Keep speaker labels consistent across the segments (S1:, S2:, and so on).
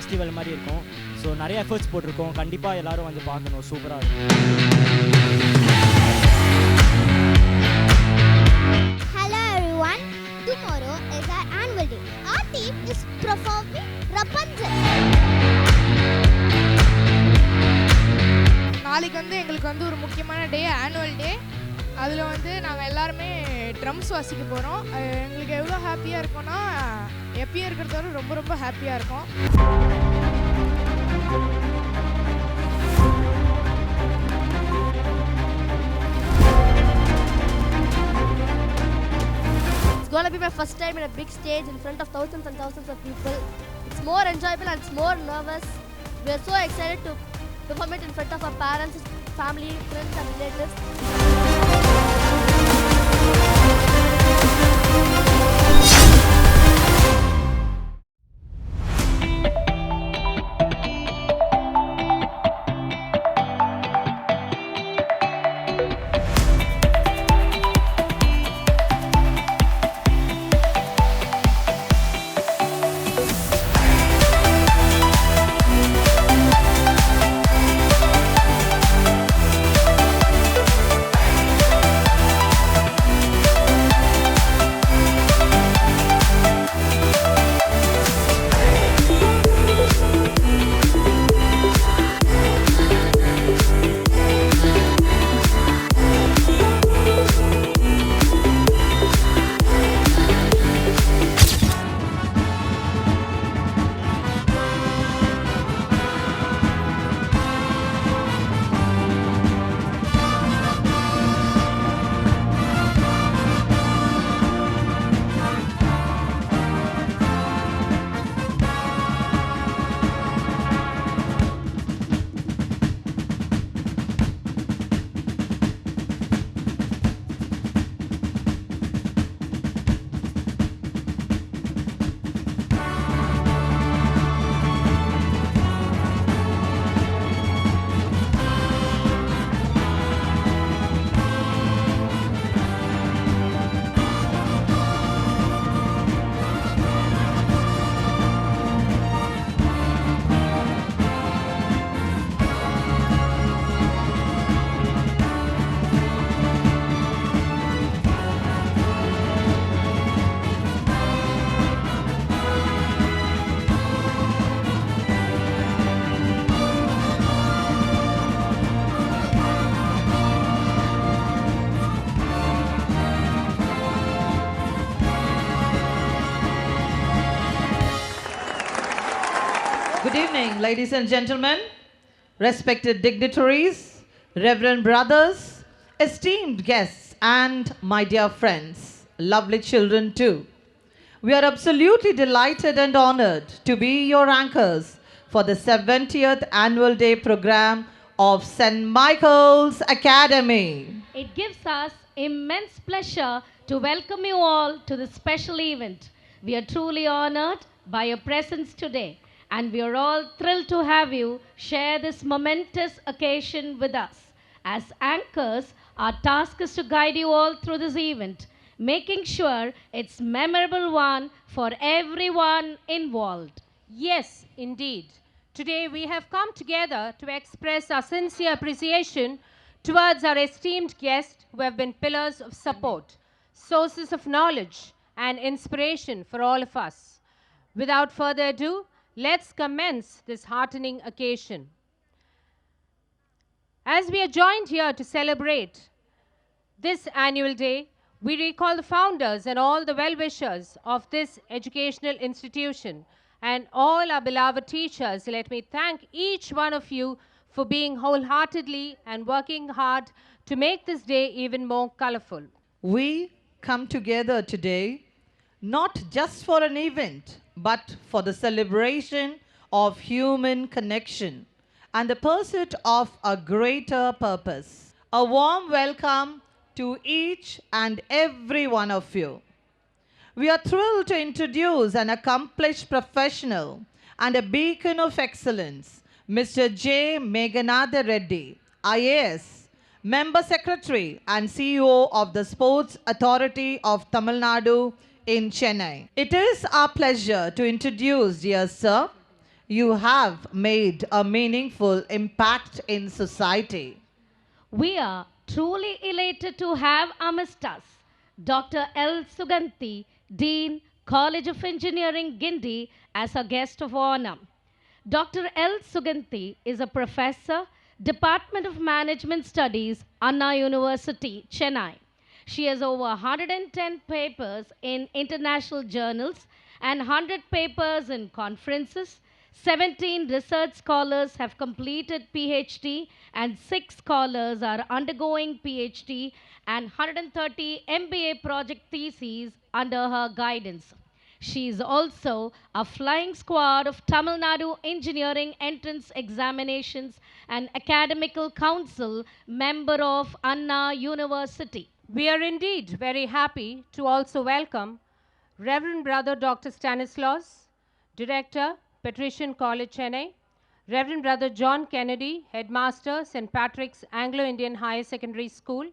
S1: Festival மாதிரி இருக்கும். So நிறைய எஃபர்ட்ஸ் போட்டிருக்கோம். கண்டிப்பாக எல்லோரும் வந்து பார்க்கணும். சூப்பராக இருக்கும்.
S2: Hello everyone. Tomorrow is our annual day. Our team is performing Rapunzel.
S3: நாளைக்கு வந்து எங்களுக்கு வந்து ஒரு முக்கியமான டே, ஆனுவல் டே. அதில் வந்து நாங்கள் எல்லாருமே ட்ரம்ஸ் வாசிக்க போகிறோம். எங்களுக்கு எவ்வளோ ஹாப்பியாக இருக்கோன்னா, எப்பயும் இருக்கிறதோட ரொம்ப ரொம்ப ஹாப்பியாக இருக்கும்.
S4: It's gonna be my first time in a big stage in front of thousands and thousands of people. It's more enjoyable and it's more nervous. We are so excited to perform it in front of our parents, family, friends and relatives.
S5: Good evening, ladies and gentlemen, respected dignitaries, reverend brothers, esteemed guests, and my dear friends, lovely children too. We are absolutely delighted and honored to be your anchors for the 70th annual day program of St. Michael's Academy.
S6: It gives us immense pleasure to welcome you all to this special event. We are truly honored by your presence today, and we are all thrilled to have you share this momentous occasion with us. As anchors, our task is to guide you all through this event, making sure it's a memorable one for everyone involved.
S7: Yes, indeed. Today we have come together to express our sincere appreciation towards our esteemed guests who have been pillars of support, sources of knowledge and inspiration for all of us. Without further ado, let's commence this heartening occasion. As we are joined here to celebrate this annual day, we recall the founders and all the well-wishers of this educational institution and all our beloved teachers. Let me thank each one of you for being wholeheartedly and working hard to make this day even more colorful.
S5: We come together today not just for an event, but for the celebration of human connection and the pursuit of a greater purpose. A warm welcome to each and every one of you. We are thrilled to introduce an accomplished professional and a beacon of excellence, Mr. J. Meghanatha Reddy, IAS, Member Secretary and CEO of the Sports Authority of Tamil Nadu in Chennai. It is our pleasure to introduce, dear sir, you have made a meaningful impact in society.
S6: We are truly elated to have amongst us Dr. L. Suganthi, Dean, College of Engineering, Guindy, as a guest of honor. Dr. L. Suganthi is a professor, Department of Management Studies, Anna University, Chennai. She has over 110 papers in international journals and 100 papers in conferences. 17 research scholars have completed PhD and 6 scholars are undergoing PhD and 130 MBA project theses under her guidance. She is also a flying squad of Tamil Nadu Engineering Entrance Examinations and Academical Council member of Anna University.
S7: We are indeed very happy to also welcome Reverend Brother Dr. Stanislaus, Director, Patrician College, Chennai, Reverend Brother John Kennedy, Headmaster, St. Patrick's Anglo-Indian Higher Secondary School,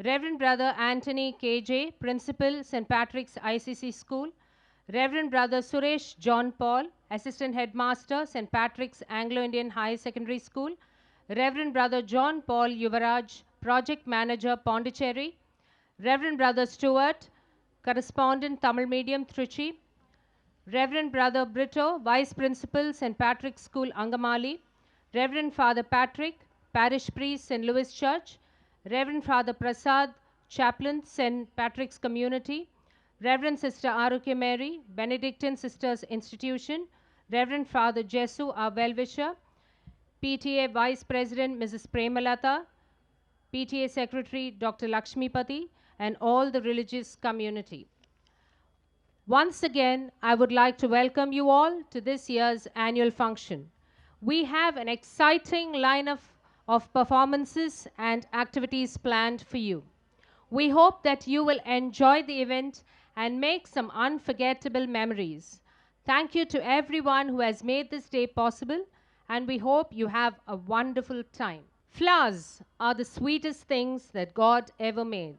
S7: Reverend Brother Anthony KJ, Principal, St. Patrick's ICC School, Reverend Brother Suresh John Paul, Assistant Headmaster, St. Patrick's Anglo-Indian High Secondary School, Reverend Brother John Paul Yuvaraj, Project Manager, Pondicherry, Reverend Brother Stuart, Correspondent, Tamil Medium, Trichy, Reverend Brother Brito, Vice Principal, St. Patrick's School, Angamali, Reverend Father Patrick, Parish Priest, St. Louis Church, Reverend Father Prasad, Chaplain, St. Patrick's Community, Reverend Sister Arukya Mary, Benedictine Sisters Institution, Reverend Father Jesu, our well-wisher, PTA Vice President Mrs. Premalata, PTA Secretary Dr. Lakshmipati, and all the religious community. Once again, I would like to welcome you all to this year's annual function. We have an exciting lineup of performances and activities planned for you. We hope that you will enjoy the event and make some unforgettable memories. Thank you to everyone who has made this day possible, and we hope you have a wonderful time. Flowers are the sweetest things that God ever made.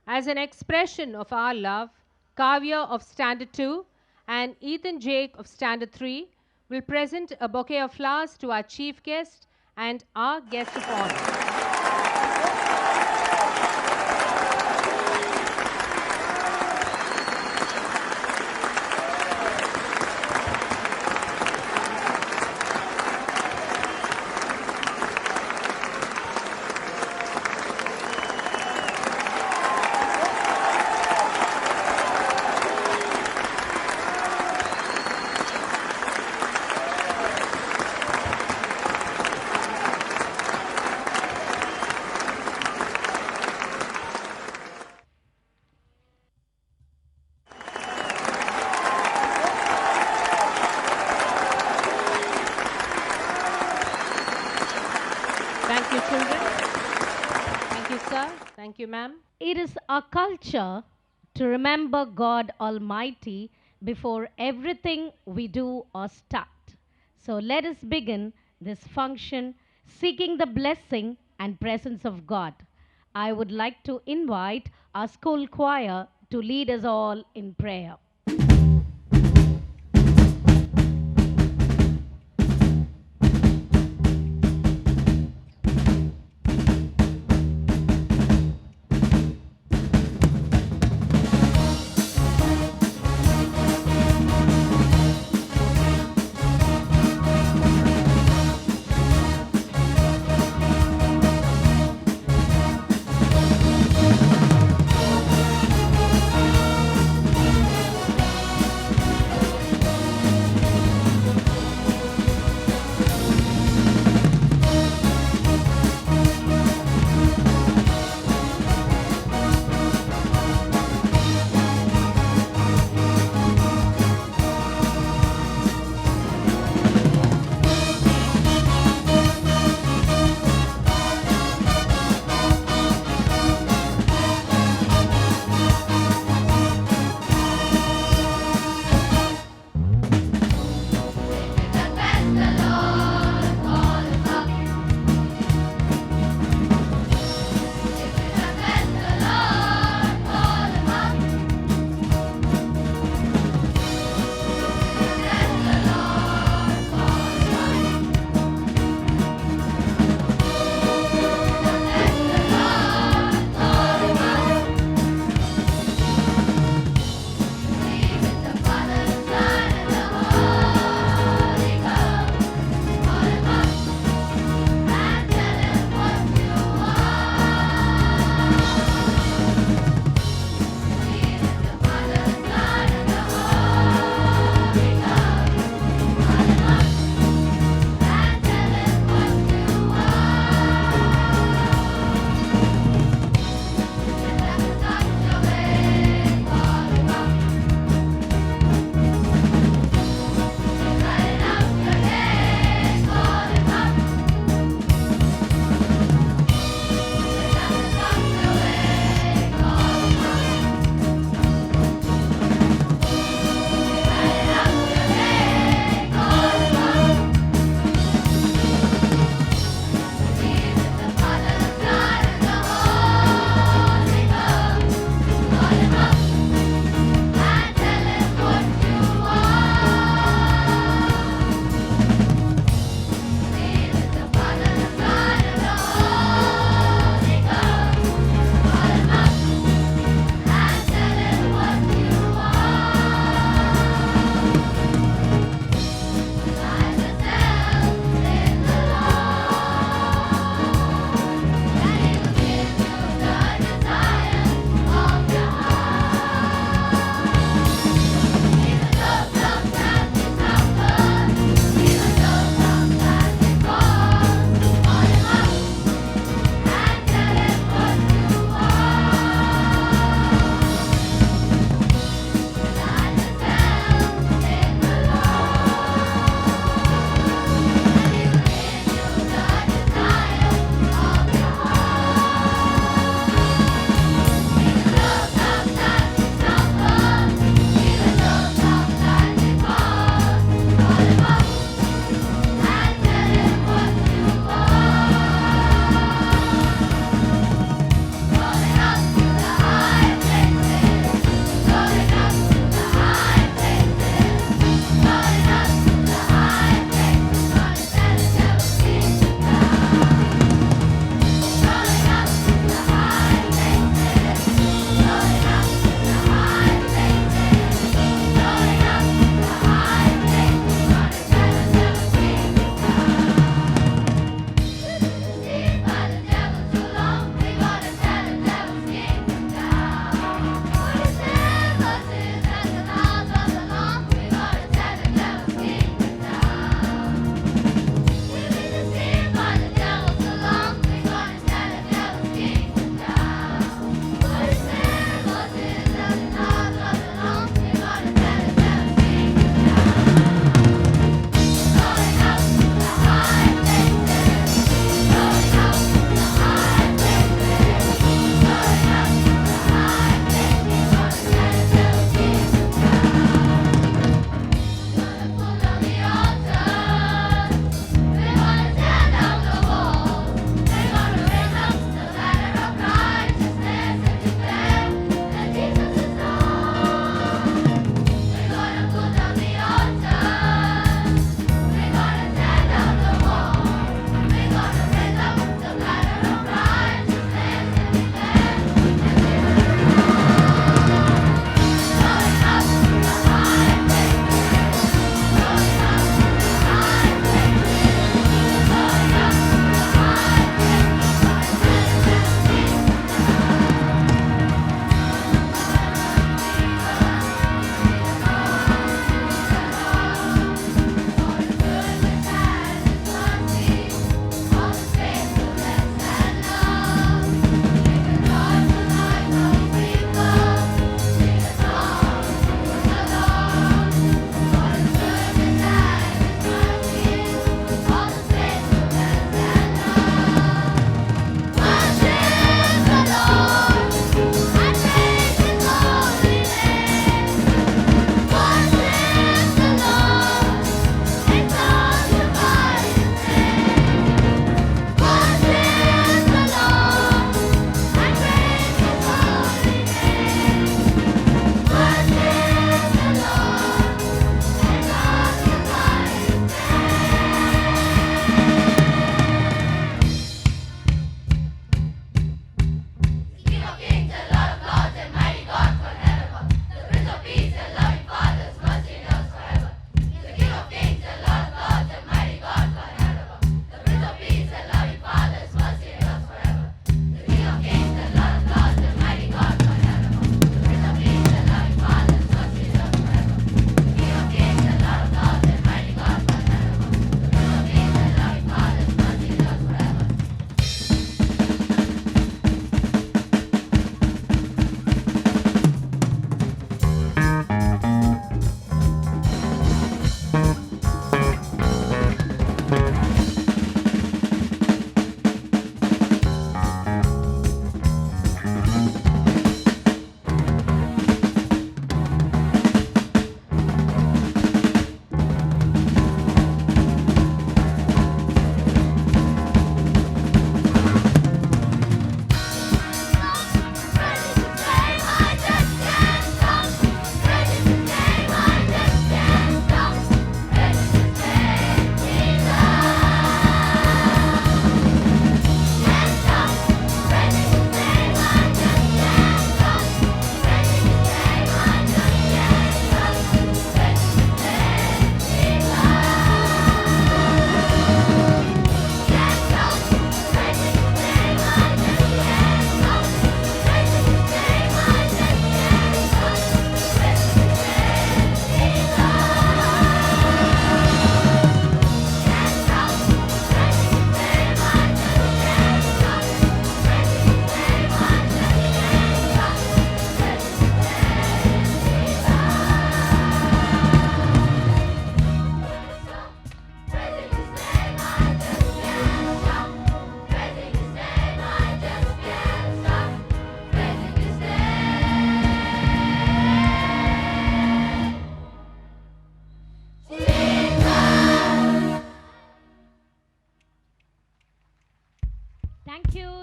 S7: As an expression of our love, Kavya of Standard 2 and Ethan Jake of Standard 3 will present a bouquet of flowers to our chief guest and our guest of honor. Thank you, children. Thank you, sir. Thank you, ma'am.
S6: It is our culture to remember God Almighty before everything we do or start. So let us begin this function seeking the blessing and presence of God. I would like to invite our school choir to lead us all in prayer.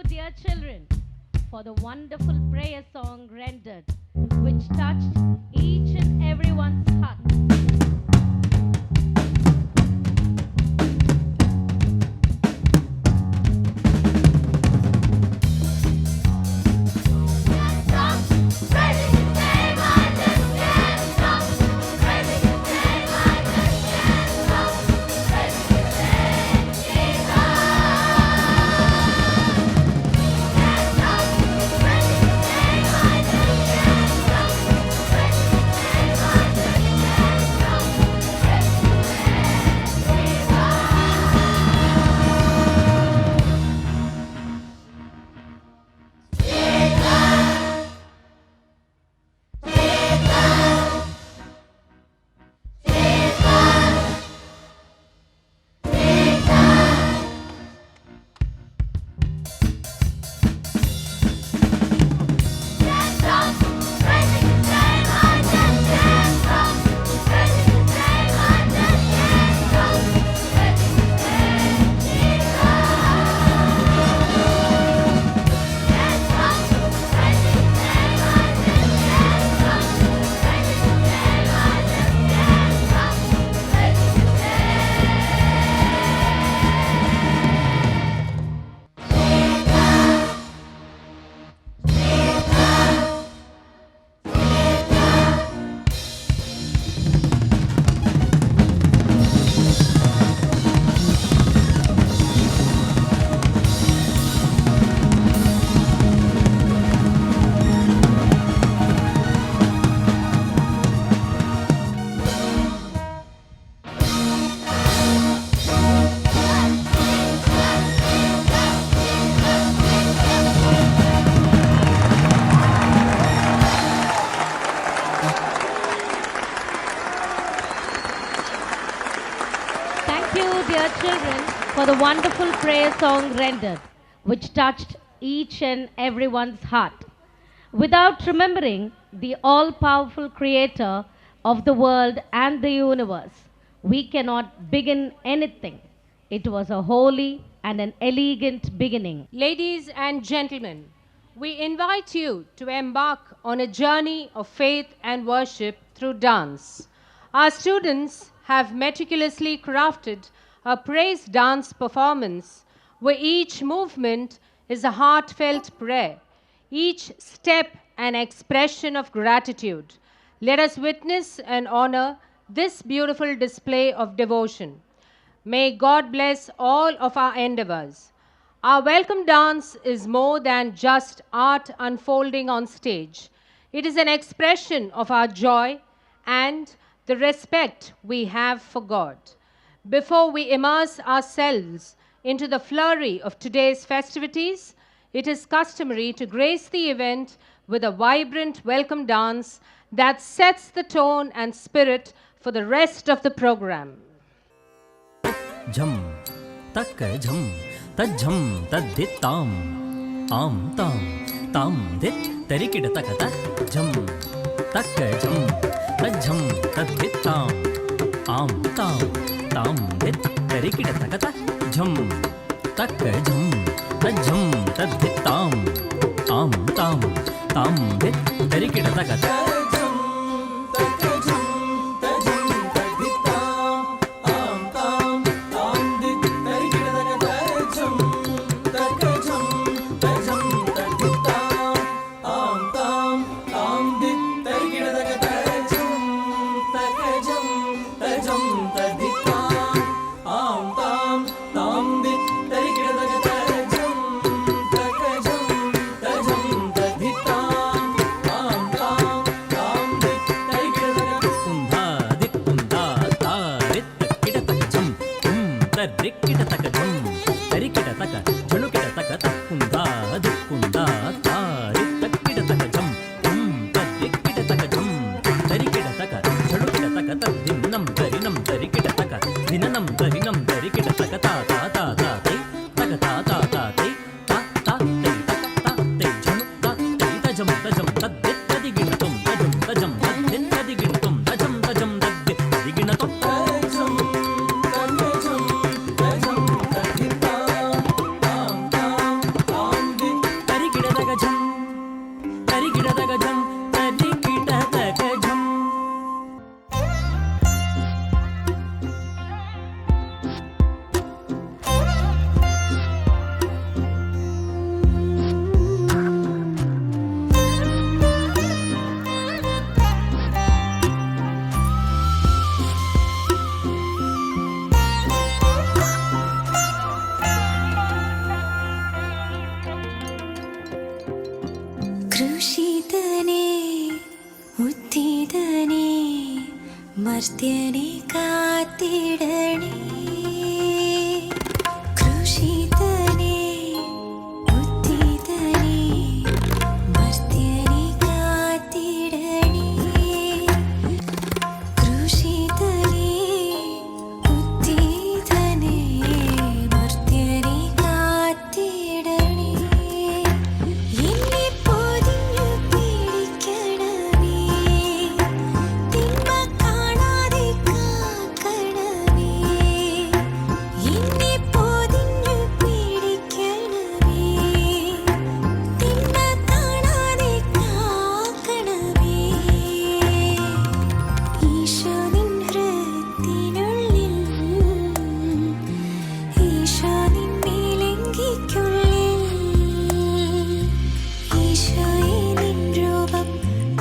S6: dear children, for the wonderful prayer song rendered, which touched each and everyone's heart. For the wonderful prayer song rendered, which touched each and everyone's heart. Without remembering the all-powerful creator of the world and the universe, we cannot begin anything. It was a holy and an elegant beginning.
S7: Ladies and gentlemen, we invite you to embark on a journey of faith and worship through dance. Our students have meticulously crafted a praise dance performance where each movement is a heartfelt prayer, each step an expression of gratitude. Let us witness and honor this beautiful display of devotion. May God bless all of our endeavors. Our welcome dance is more than just art unfolding on stage. It is an expression of our joy and the respect we have for God. Before we immerse ourselves into the flurry of today's festivities, it is customary to grace the event with a vibrant welcome dance that sets the tone and spirit for the rest of the program.
S8: Jham, takka jham, tajham, taddittam, am tam, tam dit, tarikida takata, jham, takka jham, tajham, taddittam, am tam. Tam dit tarikida takata jham takka jham tajham taddittam am tam tam dit tarikida takata
S9: കൃഷിതനേ ഉത്തിതനേ മർത്യനെ കാത്തിടണേ കൃഷിതനേ ഉത്തിതനേ മർത്യനെ കാത്തിടണേ കൃഷിതനേ ഉത്തിതനേ മർത്യനെ കാത്തിടണേ എന്നെ പൊതിഞ്ഞു പിടിക്കണമേ തിന്മ കാണാതെ കാക്കണമേ എന്നെ പൊതിഞ്ഞു പിടിക്കണമേ തിന്മ കാണാതെ കാക്കണമേ ഈശോ നിൻ ഹൃത്തിനുള്ളിൽ ഈശോ നിൻ മേലങ്കിക്കുള്ളിൽ ഈശോയെ നിൻ രൂപം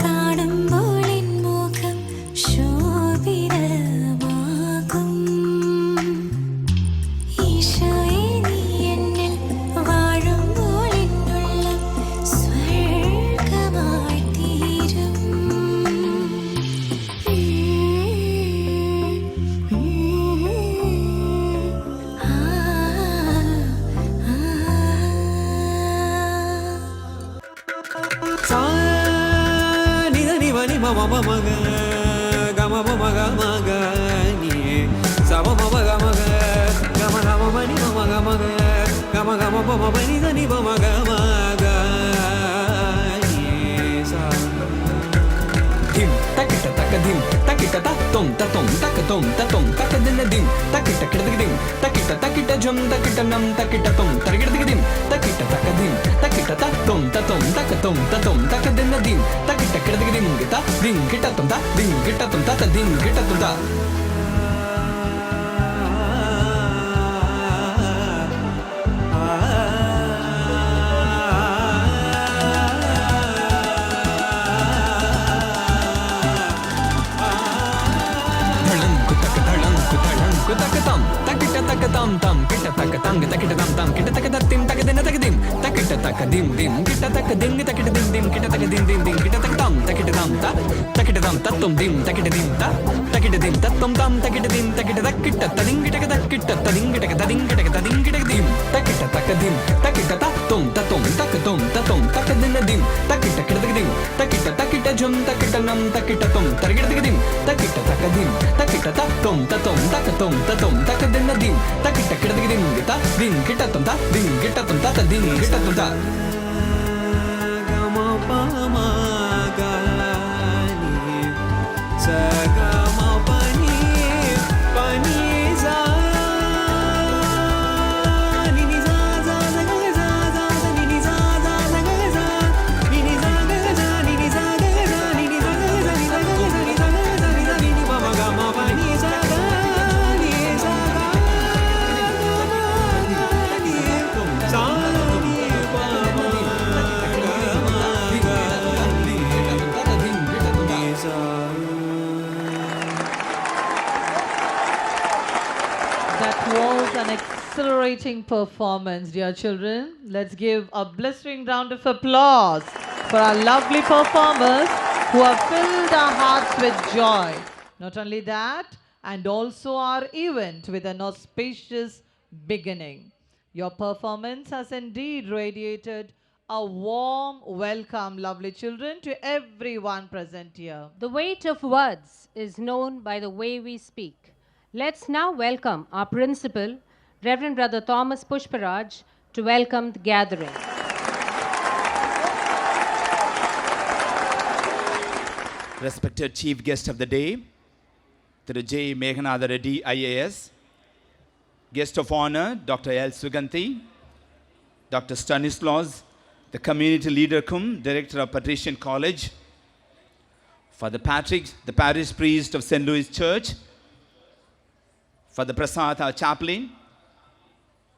S9: കാണുമ്പോൾ എൻ മുഖം ശോഭിതമാകും ഈശോയെ നീ എന്നിൽ വാഴുമ്പോൾ എന്നുള്ളം സ്വർഗമായി തീരും
S10: sa ni da ni ma ni ma ma ma ma ga ga ma ma ma ga ma ga ni sa ma ma ma ga ma ga ga ma ga ma ma ni ma ma ga ma ga ga ma ma ma ma ni da ni ma ma ga ma ga ni sa dim takita takadim takita ta tom takatom tatom takadina dim takita kidadim takita jum takita nam takita tom targidadim takita takadim takita ta tom takatom tatom takadina dim takita kidadim gita dim kita tom ta dim kita tom ta dim kita tom ta Kutakatam, takita takatam tam, kita takatang, takita tam tam, kita takatatim, takadina takadim, takita takadim dim, kita takadim, takita dim dim, kita takadim dim dim, kita takatam, takita tam ta, takita tam tatum dim, takita dim ta, takita dim tatum tam, takita dim, takita takita tading, kita tading, kita tading, kita dim, takita takadim, takita tatum tatum, takadina dim, takita kidadim, takita jum, takita nam, takita tom, targida dim, takita takadim, takita tatum takatom tatom takadina dim takita kidadim gita dim kita tom ta dim kita tom ta dim kita tom ta ga ma pa ma ga ni sa ga ma pa ni za ni za za za ga za za ni za za za ga za ni za ga za ni za ga za ni za ga za ni za ga za ni ma ma ga ma pa ni za
S5: That was an exhilarating performance, dear children. Let's give a blistering round of applause for our lovely performers who have filled our hearts with joy. Not only that, and also our event with an auspicious beginning. Your performance has indeed radiated a warm welcome, lovely children, to everyone present here.
S7: The weight of words is known by the way we speak. Let's now welcome our principal, Reverend Brother Thomas Pushparaj, to welcome the gathering.
S11: Respected Chief Guest of the Day, Thiru J. Meghanatha Reddy, IAS, Guest of Honor, Dr. L. SUGANTHI, Dr. Stanislaus, the Community Leader cum Director of Patrician College, Father Patrick, the Parish Priest of St. Louis Church, Father Prasad, our Chaplain,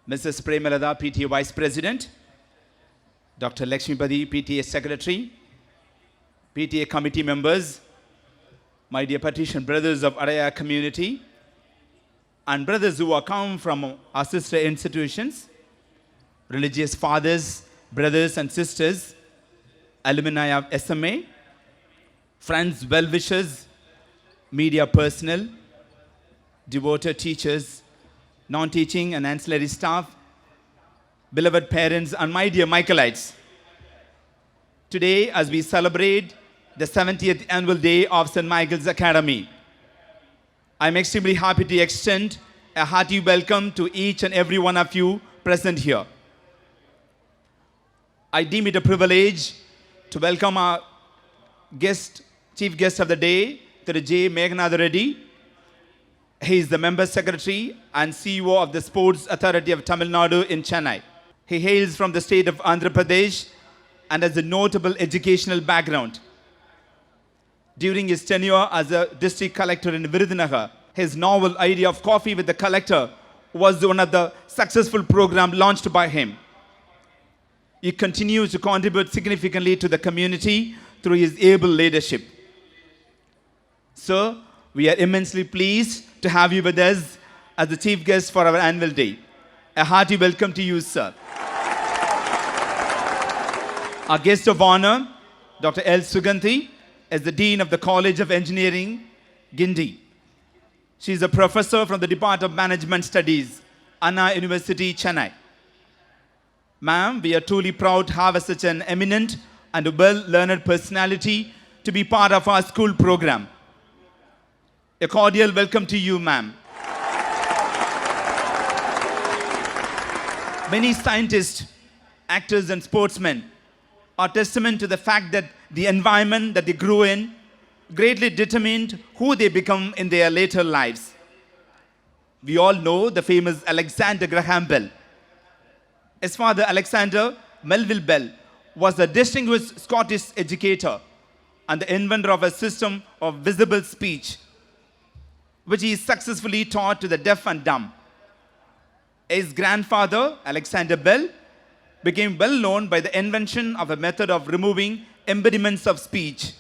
S11: Mrs. Premalada, PTA Vice President, Dr. Lakshmipati, PTA Secretary, PTA Committee members, my dear Patrician brothers of Araya community, and brothers who are come from our sister institutions, religious fathers, brothers and sisters, alumni of SMA, friends, well-wishers, media personnel, devoted teachers, non-teaching and ancillary staff, beloved parents, and my dear Michaelites. Today, as we celebrate the 70th annual day of St. Michael's Academy, I'm extremely happy to extend a hearty welcome to each and every one of you present here. I deem it a privilege to welcome our chief guest of the day, Thiru Meghanatha Reddy. He is the member secretary and CEO of the Sports Authority of Tamil Nadu in Chennai. He hails from the state of Andhra Pradesh and has a notable educational background. During his tenure as a district collector in Virudhunagar, his novel idea of coffee with the collector was one of the successful programs launched by him. He continues to contribute significantly to the community through his able leadership. Sir, we are immensely pleased to have you with us as the chief guest for our annual day. A hearty welcome to you, sir. Our guest of honor, Dr. L. SUGANTHI, is the Dean of the College of Engineering, Guindy. She is a professor from the Department of Management Studies, Anna University, Chennai. Ma'am, we are truly proud to have such an eminent and well-learned personality to be part of our school program. A cordial welcome to you, ma'am. Many scientists, actors, and sportsmen are testament to the fact that the environment that they grew in greatly determined who they become in their later lives. We all know the famous Alexander Graham Bell. His father, Alexander Melville Bell, was a distinguished Scottish educator and the inventor of a system of visible speech, which he successfully taught to the deaf and dumb. His grandfather, Alexander Bell, became well known by the invention of a method of removing impediments of speech.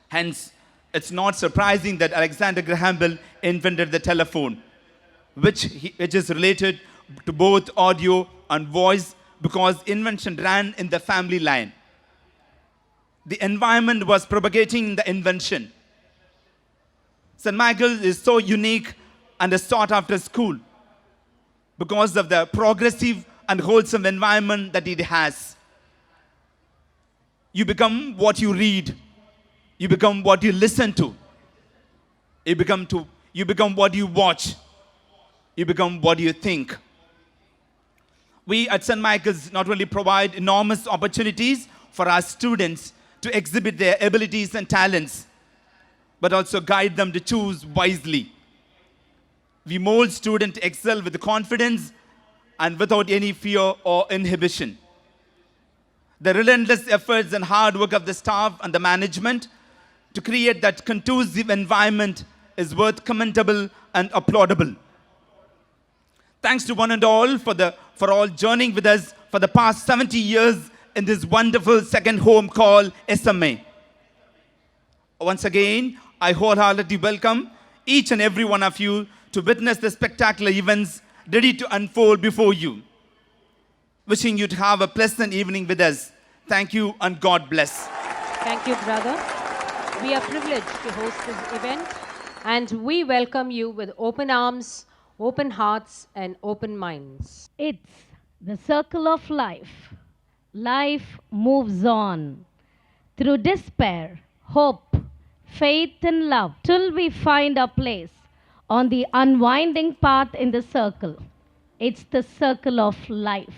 S11: Hence, it's not surprising that Alexander Graham Bell invented the telephone, which is related to both audio and voice because invention ran in the family line. The environment was propagating the invention. St. Michael's is so unique and a sought-after school because of the progressive and wholesome environment that it has. You become what you read. You become what you listen to. You become what you watch. You become what you think. We at St. Michael's not only provide enormous opportunities for our students to exhibit their abilities and talents, but also guide them to choose wisely. We mold students to excel with confidence and without any fear or inhibition. The relentless efforts and hard work of the staff and the management to create that conducive environment is both commendable and applaudable. Thanks to one and all for all journeying with us for the past 70 years in this wonderful second home called SMA. Once again, I wholeheartedly welcome each and every one of you to witness the spectacular events ready to unfold before you. Wishing you to have a pleasant evening with us. Thank you and God bless.
S7: Thank you, brother. We are privileged to host this event and we welcome you with open arms, open hearts and open minds.
S6: It's the circle of life. Life moves on through despair, hope, faith and love till we find our place on the unwinding path in the circle. It's the circle of life.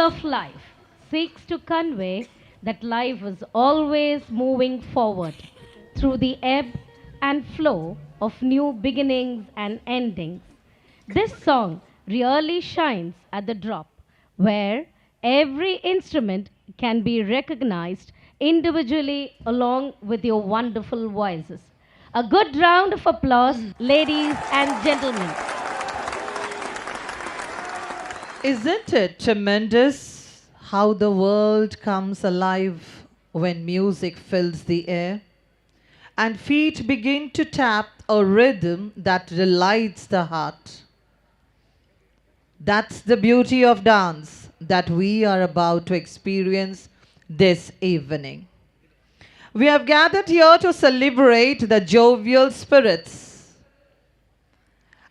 S6: of life seeks to convey that life is always moving forward through the ebb and flow of new beginnings and endings. This song really shines at the drop, where every instrument can be recognized individually along with your wonderful voices. A good round of applause, ladies and gentlemen.
S5: Isn't it tremendous how the world comes alive when music fills the air and feet begin to tap a rhythm that delights the heart? That's the beauty of dance that we are about to experience this evening. We have gathered here to celebrate the jovial spirits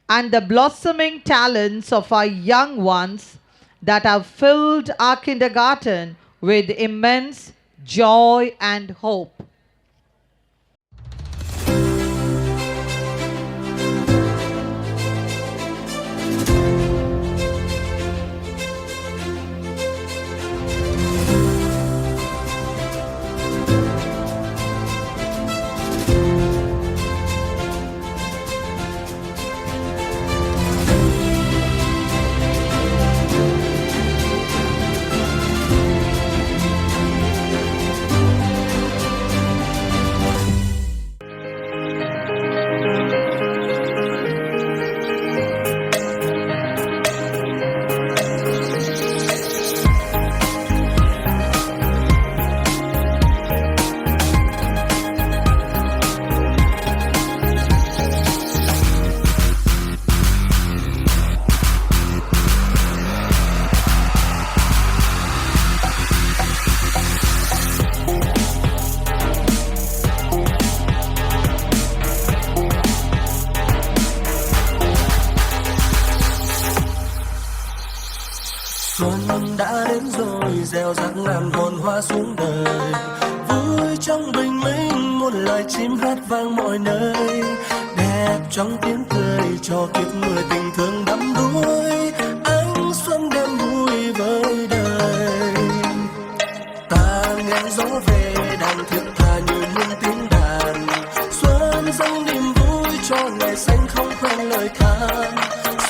S5: and the blossoming talents of our young ones that have filled our kindergarten with immense joy and hope.
S12: Xuân đã đến rồi, gieo rắc ngàn hồn hoa xuống đời. Vui trong bình minh, muôn loài chim hát vang mọi nơi. Đẹp trong tiếng cười, cho kiếp người tình thương đắm đuối. Ánh xuân đem vui với đời. Ta nghe gió về, đàn thiết tha như những tiếng đàn. Xuân dâng niềm vui cho ngày xanh không quên lời ca.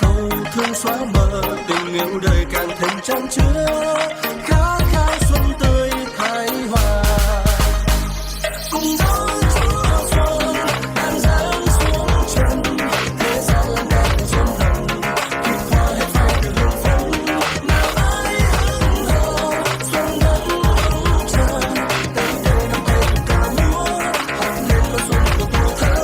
S12: Sầu thương xóa mờ, tình yêu đời càng thêm chan chứa. Khát khao xuân tươi thái hòa. Cùng nhau chúa xuân đang giáng xuống chân. Thế gian là đẹp xuân hồng, khi qua hết phai từ hương phấn. Nào ai hững hờ, xuân vẫn mong chờ. Tay để nắm tay cùng ca múa, hát lên mơ xuân của tuổi thơ.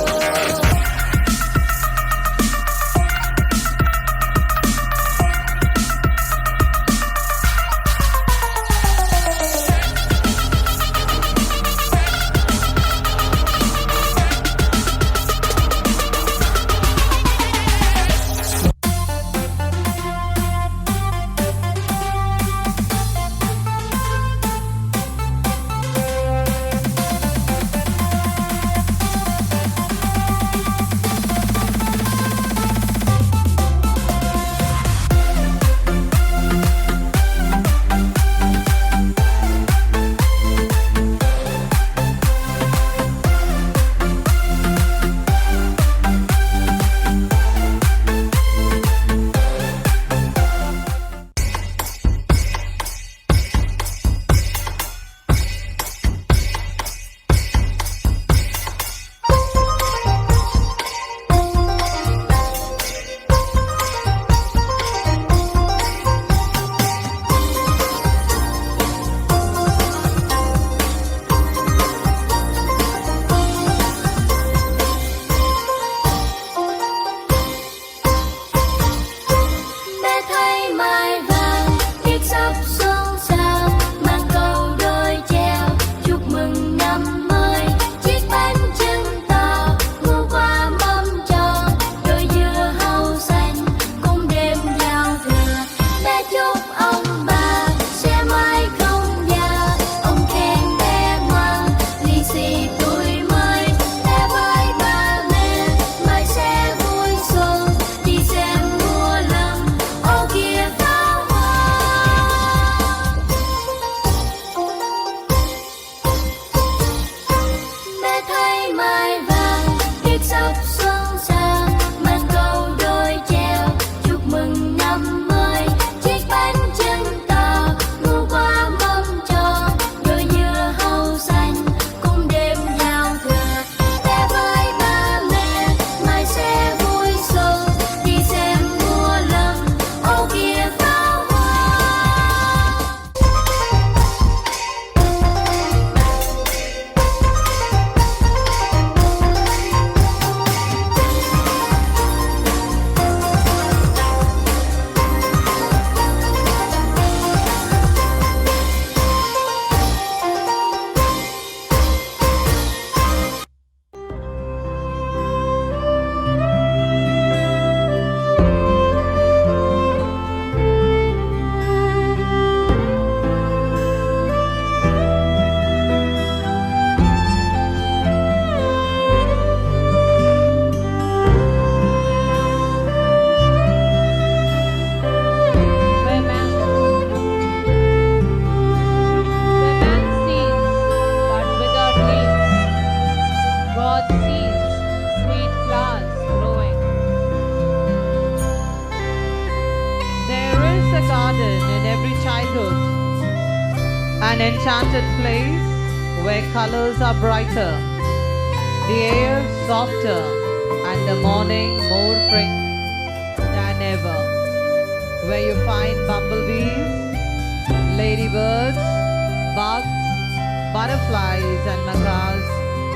S5: enchanted place where colors are brighter, the air softer, and the morning more fragrant than ever. Where you find bumblebees, ladybirds, bugs, butterflies, and macaws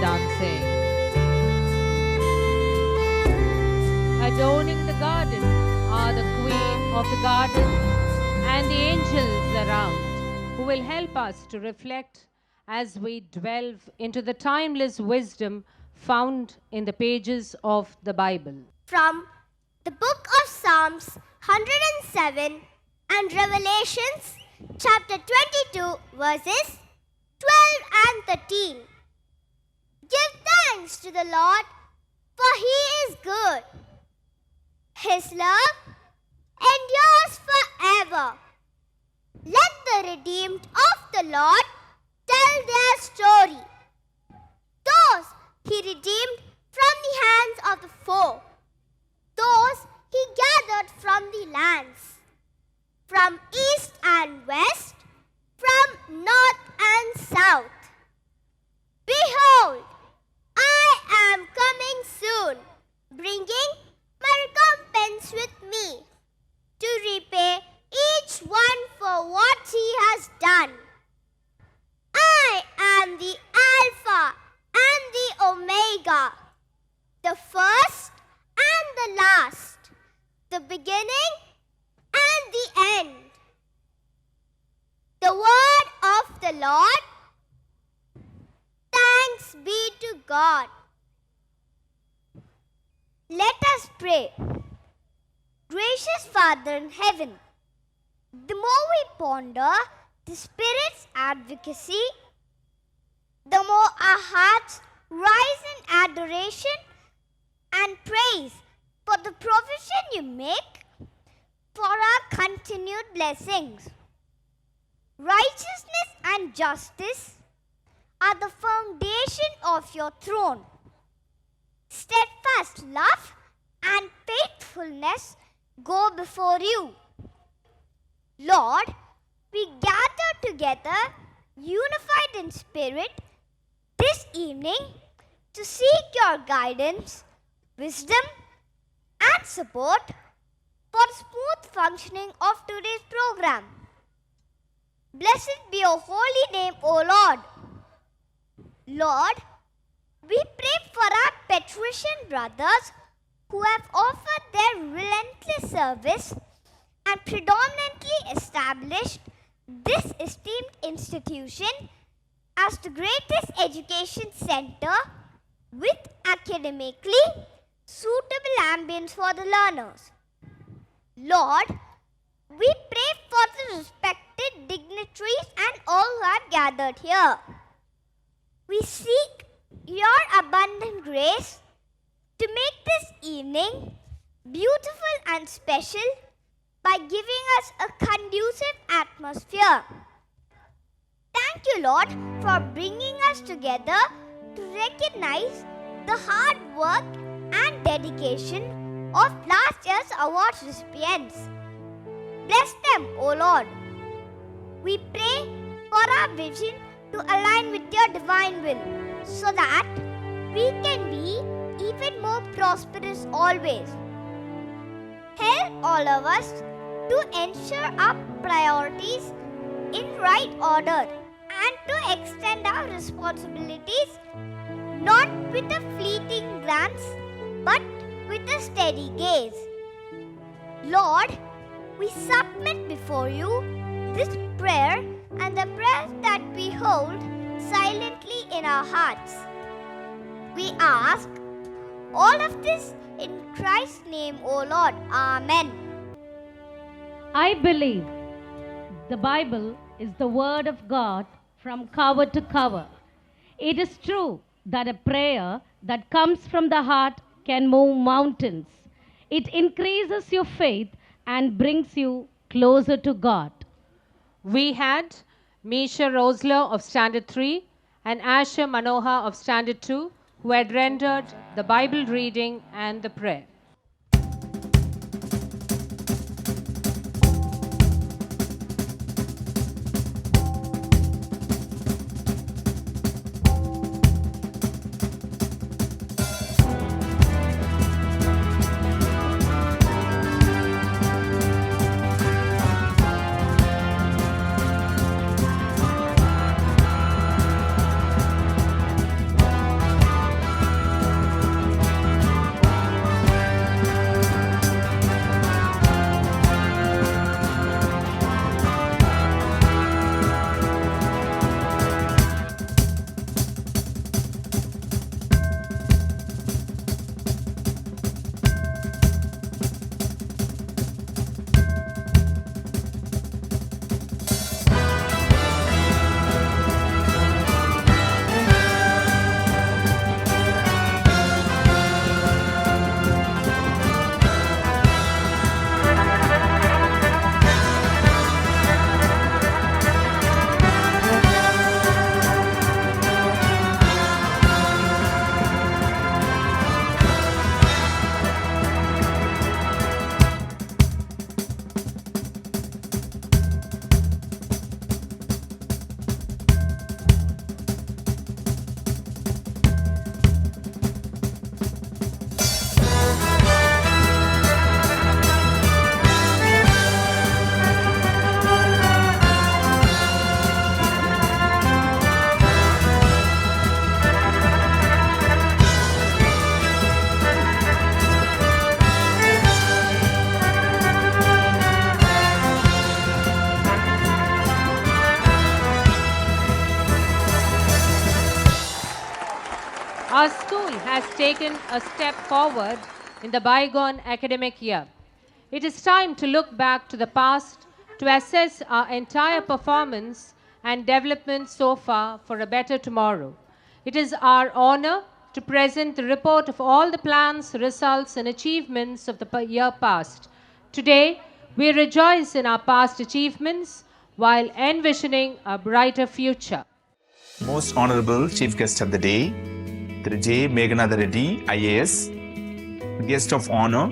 S5: dancing.
S7: Adorning the garden are the queen of the garden and the angels around, who will help us to reflect as we delve into the timeless wisdom found in the pages of the Bible.
S2: From the book of Psalms 107 and Revelations chapter 22 verses 12 and 13. Give thanks to the Lord, for he is good. His love endures forever. Let the redeemed of the Lord tell their story. Those he redeemed from the hands of the foe. Those he gathered from the lands, from east and west, from north and south. Behold, I am coming soon, bringing my recompense with me, to repay each one for what he has done. I am the Alpha and the Omega, the first and the last, the beginning and the end. The word of the Lord. Thanks be to God. Let us pray. Gracious Father in heaven, the more we ponder the Spirit's advocacy, the more our hearts rise in adoration and praise for the provision you make for our continued blessings. Righteousness and justice are the foundation of your throne. Steadfast love and faithfulness go before you. Lord, we gather together, unified in spirit, this evening to seek your guidance, wisdom, and support for the smooth functioning of today's program. Blessed be your holy name, O Lord. Lord, we pray for our patrician brothers who have offered their relentless service and predominantly established this esteemed institution as the greatest education center with academically suitable ambience for the learners. Lord, we pray for the respected dignitaries and all who have gathered here. We seek your abundant grace to make this evening beautiful and special by giving us a conducive atmosphere. Thank you, Lord, for bringing us together to recognize the hard work and dedication of last year's award recipients. Bless them, O Lord. We pray for our vision to align with your divine will, so that we can be even more prosperous always. Help all of us to ensure our priorities in right order and to extend our responsibilities not with a fleeting glance but with a steady gaze. Lord, we submit before you this prayer and the prayers that we hold silently in our hearts. We ask all of this in Christ's name, O Lord. Amen.
S6: I believe the Bible is the Word of God from cover to cover. It is true that a prayer that comes from the heart can move mountains. It increases your faith and brings you closer to God.
S7: We had Misha Rosler of Standard 3 and Asher Manoha of Standard 2 who had rendered the Bible reading and the prayer. Our school has taken a step forward in the bygone academic year. It is time to look back to the past to assess our entire performance and development so far for a better tomorrow. It is our honor to present the report of all the plans, results, and achievements of the year past. Today, we rejoice in our past achievements while envisioning a brighter future.
S11: Most Honorable Chief Guest of the Day, Thiru J. Meghanatha Reddy, IAS. Guest of Honor,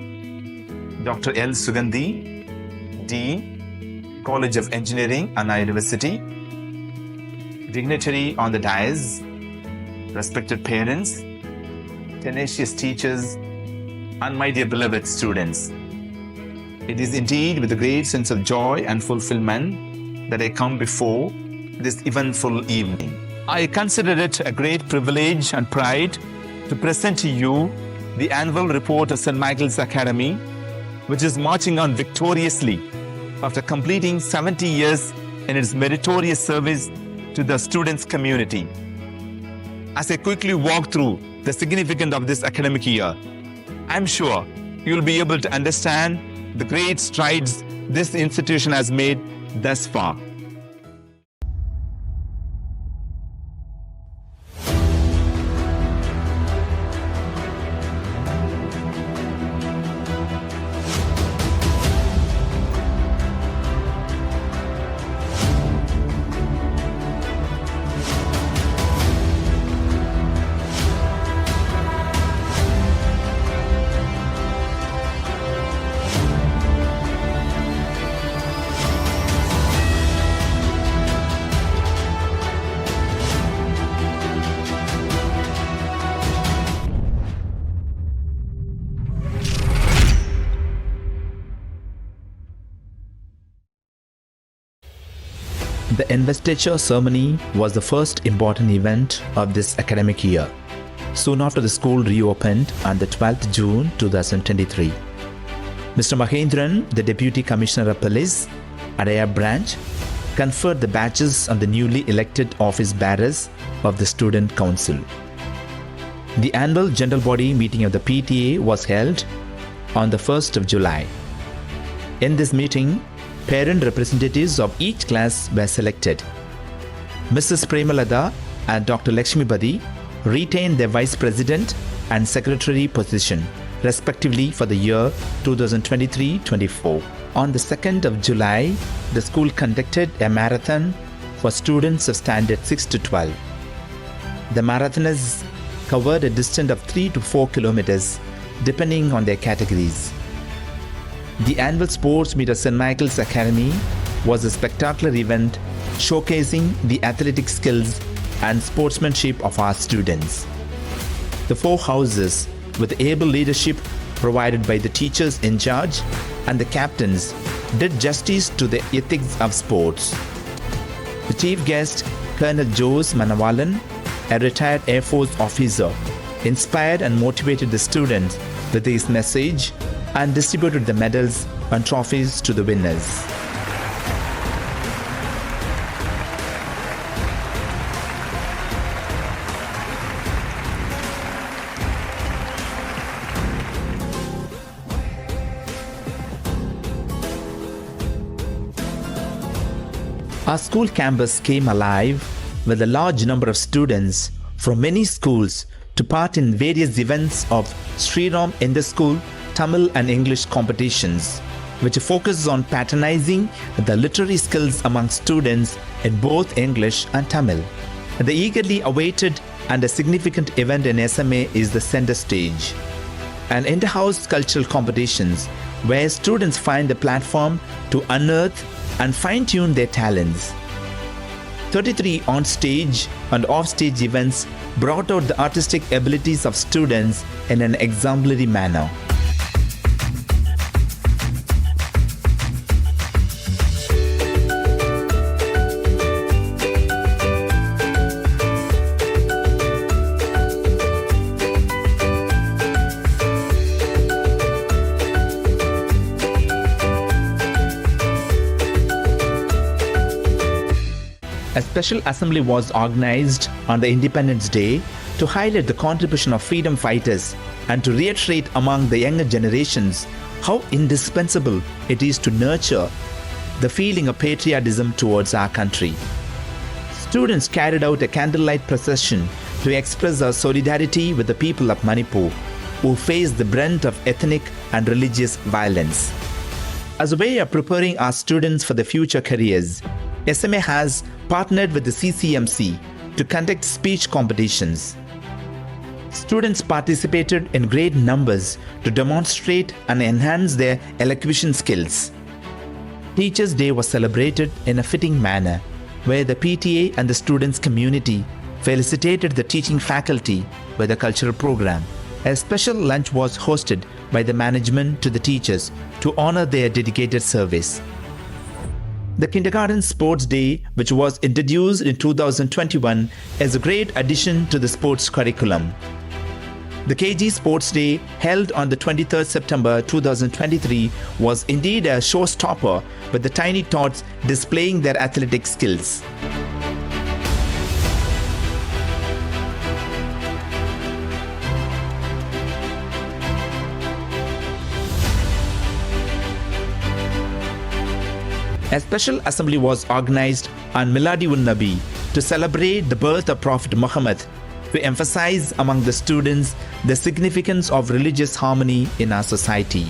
S11: Dr. L. SUGANTHI, Dean, College of Engineering, Anna University. Dignitary on the dais, respected parents, tenacious teachers, and my dear beloved students. It is indeed with a great sense of joy and fulfillment that I come before this eventful evening. I consider it a great privilege and pride to present to you the annual report of St. Michael's Academy, which is marching on victoriously after completing 70 years in its meritorious service to the students' community. As I quickly walk through the significance of this academic year, I'm sure you'll be able to understand the great strides this institution has made thus far. The investiture ceremony was the first important event of this academic year, soon after the school reopened on the 12th June 2023. Mr. Mahendran, the Deputy Commissioner of Police, Adaya Branch, conferred the badges on the newly elected office bearers of the Student Council. The annual general body meeting of the PTA was held on the 1st of July. In this meeting, parent representatives of each class were selected. Mrs. Premalada and Dr. Lakshmipati retained their Vice President and Secretary position, respectively, for the year 2023-24. On the 2nd of July, the school conducted a marathon for students of standard 6 to 12. The marathoners covered a distance of 3 to 4 kilometers, depending on their categories. The annual sports meet at St. Michael's Academy was a spectacular event showcasing the athletic skills and sportsmanship of our students. The four houses, with able leadership provided by the teachers in charge and the captains, did justice to the ethics of sports. The chief guest, Colonel Jose Manavalan, a retired Air Force officer, inspired and motivated the students with his message and distributed the medals and trophies to the winners. Our school campus came alive with a large number of students from many schools to part in various events of Sriram in the school Tamil and English competitions, which focuses on patronizing the literary skills among students in both English and Tamil. The eagerly awaited and a significant event in SMA is the Center Stage, an inter-house cultural competitions where students find the platform to unearth and fine-tune their talents. 33 on-stage and off-stage events brought out the artistic abilities of students in an exemplary manner. A special assembly was organized on the Independence Day to highlight the contribution of freedom fighters and to reiterate among the younger generations how indispensable it is to nurture the feeling of patriotism towards our country. Students carried out a candlelight procession to express our solidarity with the people of Manipur who face the brunt of ethnic and religious violence. As a way of preparing our students for the future careers, SMA has partnered with the CCMC to conduct speech competitions. Students participated in great numbers to demonstrate and enhance their elocution skills. Teachers' Day was celebrated in a fitting manner, where the PTA and the students' community felicitated the teaching faculty with a cultural program. A special lunch was hosted by the management to the teachers to honor their dedicated service. The Kindergarten Sports Day, which was introduced in 2021, is a great addition to the sports curriculum. The KG Sports Day, held on the 23rd September 2023, was indeed a showstopper, with the tiny tots displaying their athletic skills. A special assembly was organized on Miladi-ul-Nabi to celebrate the birth of Prophet Muhammad, to emphasize among the students the significance of religious harmony in our society.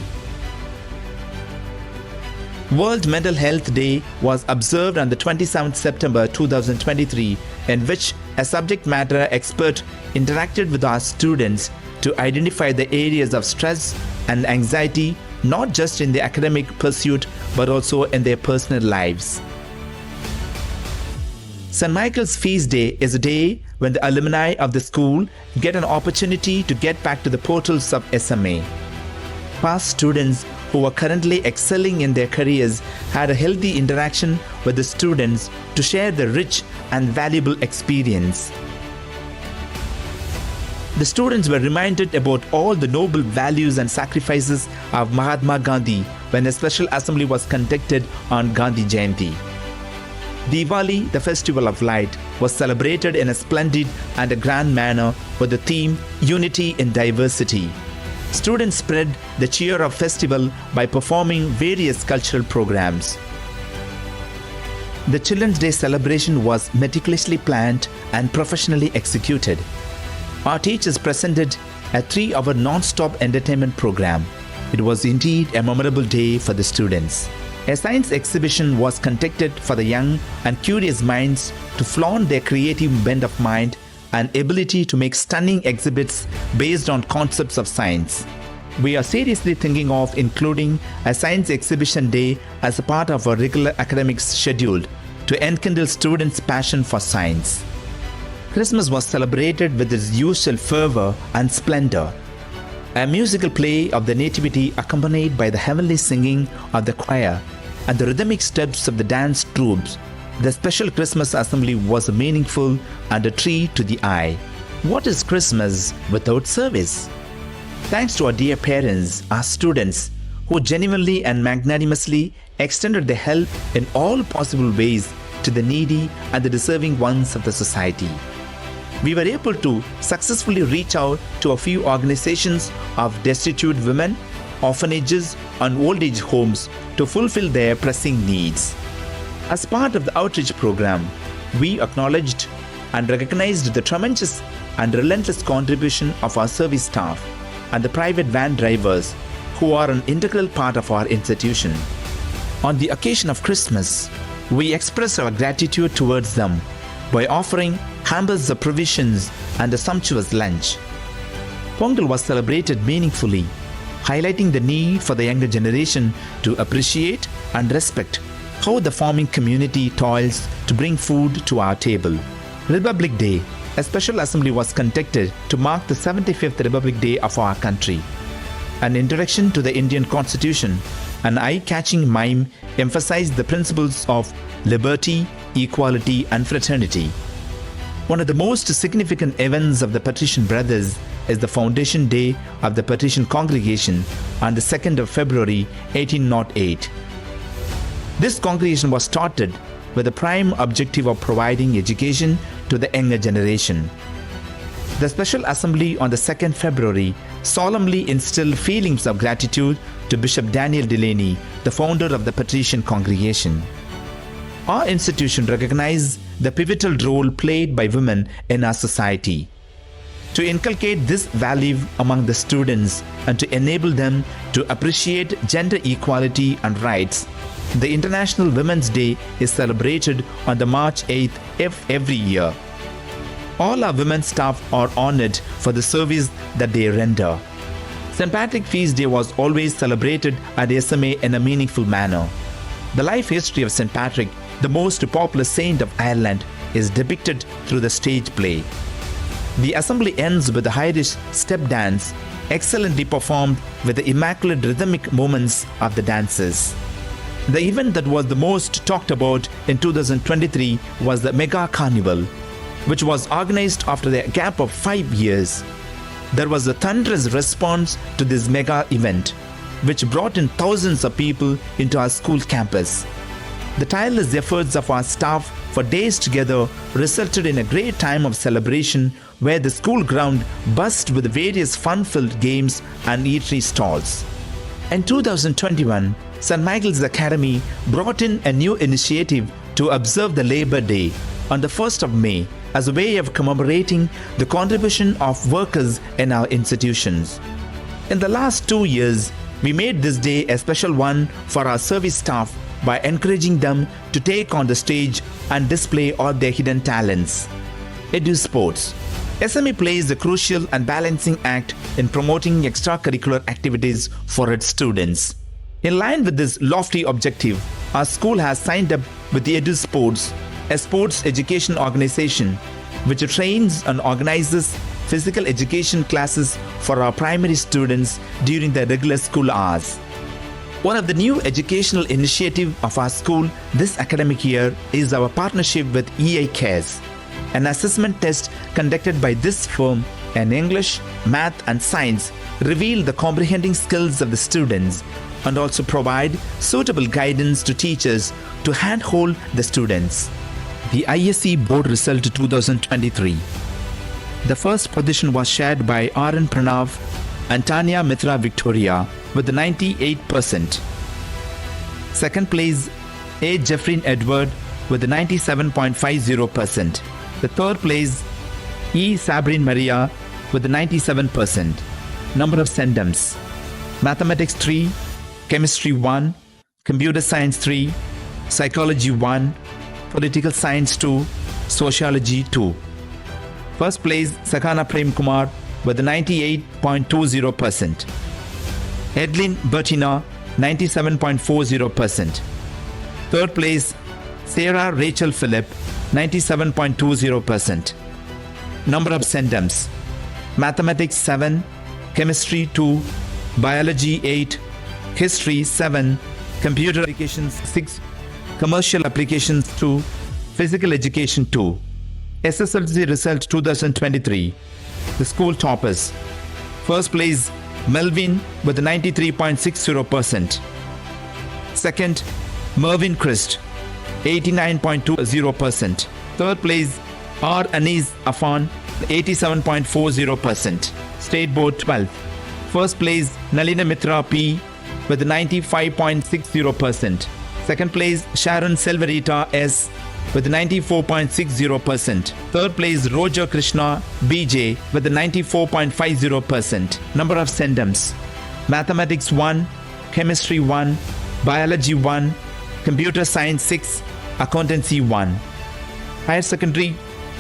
S11: World Mental Health Day was observed on the 27th September 2023, in which a subject matter expert interacted with our students to identify the areas of stress and anxiety, not just in the academic pursuit but also in their personal lives. St. Michael's Feast Day is a day when the alumni of the school get an opportunity to get back to the portals of SMA. Past students who are currently excelling in their careers had a healthy interaction with the students to share the rich and valuable experience. The students were reminded about all the noble values and sacrifices of Mahatma Gandhi when a special assembly was conducted on Gandhi Jayanti. Diwali, the festival of light, was celebrated in a splendid and a grand manner with the theme Unity in Diversity. Students spread the cheer of festival by performing various cultural programs. The Children's Day celebration was meticulously planned and professionally executed. Our teachers presented a 3-hour non-stop entertainment program. It was indeed a memorable day for the students. A science exhibition was conducted for the young and curious minds to flaunt their creative bent of mind and ability to make stunning exhibits based on concepts of science. We are seriously thinking of including a science exhibition day as a part of our regular academic schedule to enkindle students' passion for science. Christmas was celebrated with its usual fervor and splendor. A musical play of the Nativity accompanied by the heavenly singing of the choir and the rhythmic steps of the dance troops. The special Christmas assembly was meaningful and a treat to the eye. What is Christmas without service? Thanks to our dear parents, our students, who genuinely and magnanimously extended their help in all possible ways to the needy and the deserving ones of the society. We were able to successfully reach out to a few organizations of destitute women, orphanages, and old age homes to fulfill their pressing needs. As part of the outreach program, we acknowledged and recognized the tremendous and relentless contribution of our service staff and the private van drivers who are an integral part of our institution. On the occasion of Christmas, we express our gratitude towards them by offering hampers of provisions and a sumptuous lunch. Pongal was celebrated meaningfully, highlighting the need for the younger generation to appreciate and respect how the farming community toils to bring food to our table. Republic Day, a special assembly was conducted to mark the 75th Republic Day of our country. An introduction to the Indian Constitution, an eye-catching mime emphasized the principles of liberty, equality, and fraternity. One of the most significant events of the Partition Brothers is the Foundation Day of the Partition Congregation on the 2nd of February 1808. This congregation was started with the prime objective of providing education to the younger generation. The special assembly on the 2nd February solemnly instilled feelings of gratitude to Bishop Daniel Delaney, the founder of the Patrician Congregation. Our institution recognizes the pivotal role played by women in our society. To inculcate this value among the students and to enable them to appreciate gender equality and rights, the International Women's Day is celebrated on the March 8th of every year. All our women staff are honored for the service that they render. St. Patrick's Feast Day was always celebrated at SMA in a meaningful manner. The life history of St. Patrick, the most popular saint of Ireland, is depicted through the stage play. The assembly ends with the Irish step dance, excellently performed with the immaculate rhythmic movements of the dancers. The event that was the most talked about in 2023 was the Mega Carnival, which was organized after a gap of 5 years. There was a thunderous response to this mega event, which brought in thousands of people into our school campus. The tireless efforts of our staff for days together resulted in a great time of celebration where the school ground buzzed with various fun-filled games and eatery stalls. In 2021, St. Michael's Academy brought in a new initiative to observe the Labor Day on the 1st of May as a way of commemorating the contribution of workers in our institutions. In the last 2 years, we made this day a special one for our service staff by encouraging them to take on the stage and display all their hidden talents. Edu Sports. SMA plays a crucial and balancing act in promoting extracurricular activities for its students. In line with this lofty objective, our school has signed up with the Edu Sports, a sports education organization which trains and organizes physical education classes for our primary students during the regular school hours. One of the new educational initiatives of our school this academic year is our partnership with EI Cares, an assessment test conducted by this firm in English, Math and Science reveal the comprehending skills of the students and also provide suitable guidance to teachers to handhold the students. The ISC Board Result 2023. The first position was shared by RN Pranav and Tanya Mitra Victoria with 98%. Second place, A. Jeffrey Edward with 97.50%. The third place, E. Sabrine Maria with 97%. Number of sendems: Mathematics 3, Chemistry 1, Computer Science 3, Psychology 1, Political Science 2, Sociology 2. First place, Sakana Prem Kumar with 98.20%. Edlin Bertina, 97.40%. Third place, Sarah Rachel Phillip, 97.20%. Number of sendems: Mathematics 7, Chemistry 2, Biology 8, History 7, Computer Applications 6, Commercial Applications 2, Physical Education 2. SSLC Result 2023. The school toppers. First place, Melvin with 93.60%. Second, Mervyn Christ, 89.20%. Third place, R. Anis Afan, 87.40%. State Board 12. First place, Nalina Mitra P with 95.60%. Second place, Sharon Selvarita S with 94.60%. Third place, Roger Krishna BJ with 94.50%. Number of sendems: Mathematics 1, Chemistry 1, Biology 1, Computer Science 6, Accountancy 1. Higher Secondary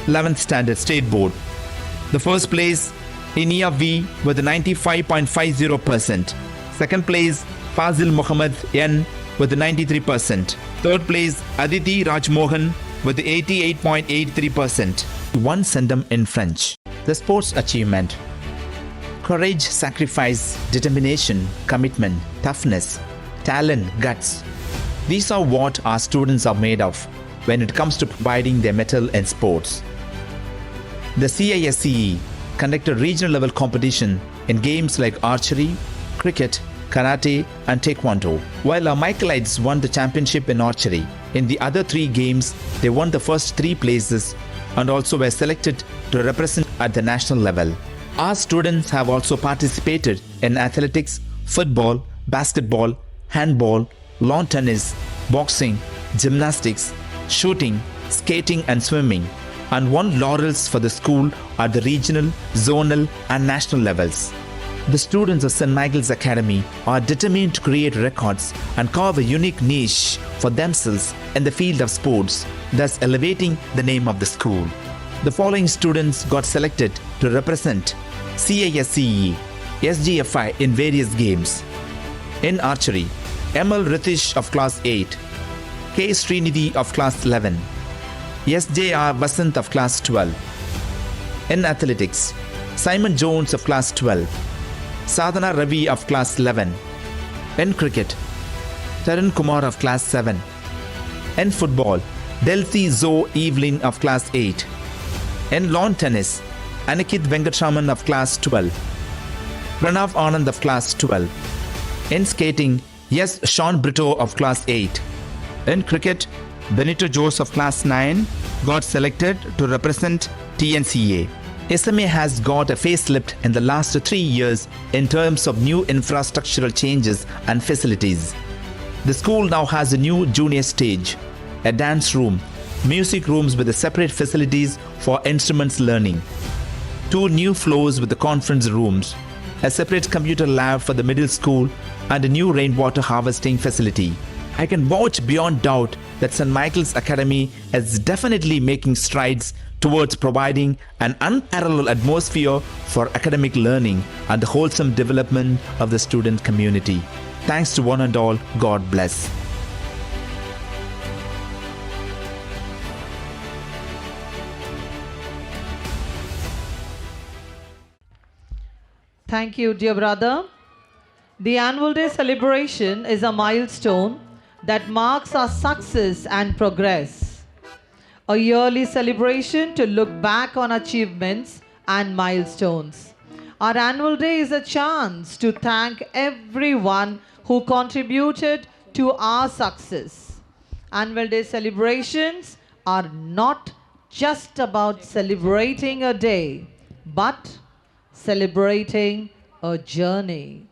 S11: 11th Standard State Board. The first place, Inia V with 95.50%. Second place, Fazil Muhammad N with 93%. Third place, Aditi Rajmohan with 88.83%. One sendem in French. The sports achievement: courage, sacrifice, determination, commitment, toughness, talent, guts. These are what our students are made of when it comes to providing their mettle in sports. The CISCE conducted regional level competition in games like archery, cricket, karate and taekwondo. While our Michaelites won the championship in archery, in the other 3 games, they won the first 3 places and also were selected to represent at the national level. Our students have also participated in athletics, football, basketball, handball, lawn tennis, boxing, gymnastics, shooting, skating and swimming, and won laurels for the school at the regional, zonal and national levels. The students of St. Michael's Academy are determined to create records and carve a unique niche for themselves in the field of sports, thus elevating the name of the school. The following students got selected to represent CISCE, SGFI in various games. In archery, ML Ritish of class 8, K. Srinidhi of class 11, SJR Vasant of class 12. In athletics, Simon Jones of class 12, Sadhana Ravi of class 11. In cricket, Tarun Kumar of class 7. In football, Delthi Zoe Evelyn of class 8. In lawn tennis, Anikit Venkatraman of class 12. Pranav Anand of class 12. In skating, yes, Sean Brito of class 8. In cricket, Benito Jose of class 9 got selected to represent TNCA. SMA has got a facelift in the last 3 years in terms of new infrastructural changes and facilities. The school now has a new junior stage, a dance room, music rooms with separate facilities for instruments learning, 2 new floors with the conference rooms, a separate computer lab for the middle school, and a new rainwater harvesting facility. I can vouch beyond doubt that St. Michael's Academy is definitely making strides towards providing an unparalleled atmosphere for academic learning and the wholesome development of the student community. Thanks to one and all. God bless.
S5: Thank you, dear brother. The annual day celebration is a milestone that marks our success and progress. A yearly celebration to look back on achievements and milestones. Our annual day is a chance to thank everyone who contributed to our success. Annual day celebrations are not just about celebrating a day, but celebrating a journey.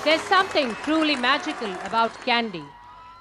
S7: There's something truly magical about candy.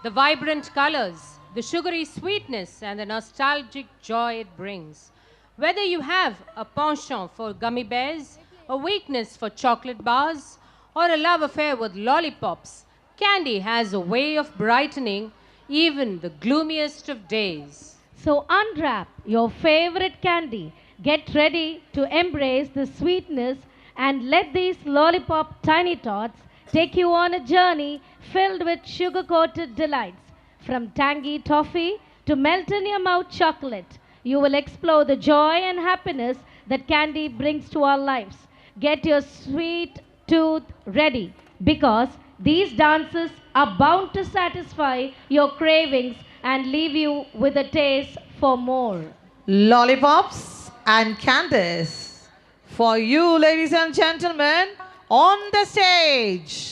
S7: The vibrant colors, the sugary sweetness, and the nostalgic joy it brings. Whether you have a penchant for gummy bears, a weakness for chocolate bars, or a love affair with lollipops, candy has a way of brightening even the gloomiest of days.
S6: So unwrap your favorite candy. Get ready to embrace the sweetness and let these lollipop tiny tots take you on a journey filled with sugar-coated delights. From tangy toffee to melt-in-your-mouth chocolate, you will explore the joy and happiness that candy brings to our lives. Get your sweet tooth ready, because these dances are bound to satisfy your cravings and leave you with a taste for more.
S5: Lollipops and candies for you, ladies and gentlemen, on the stage.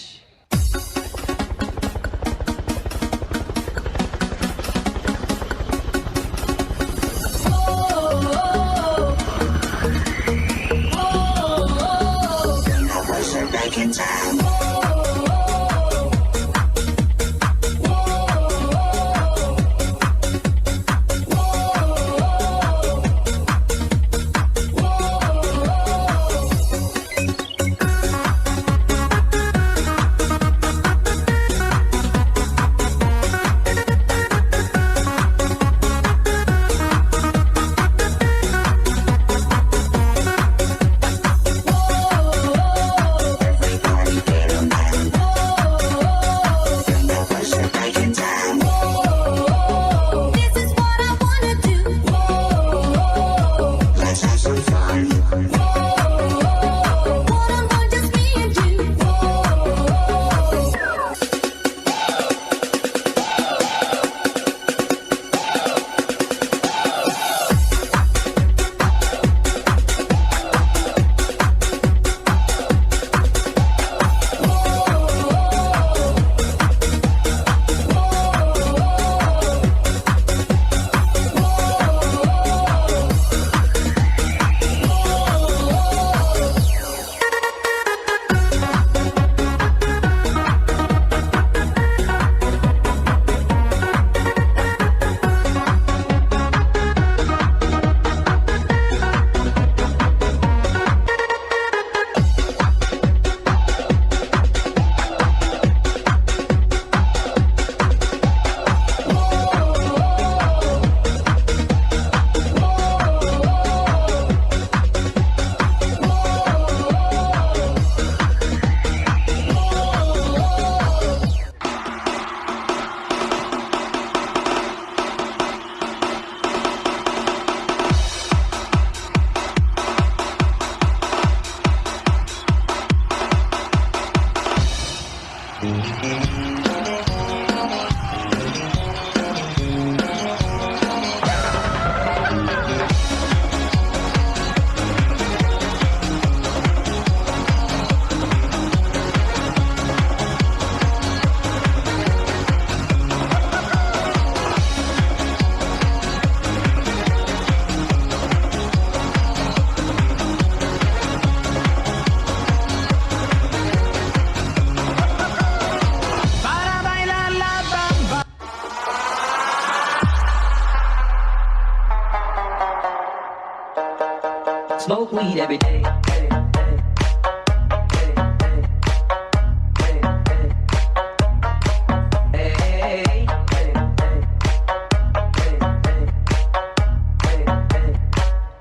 S13: Smoke weed every day.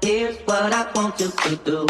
S13: Here's what I want you to do.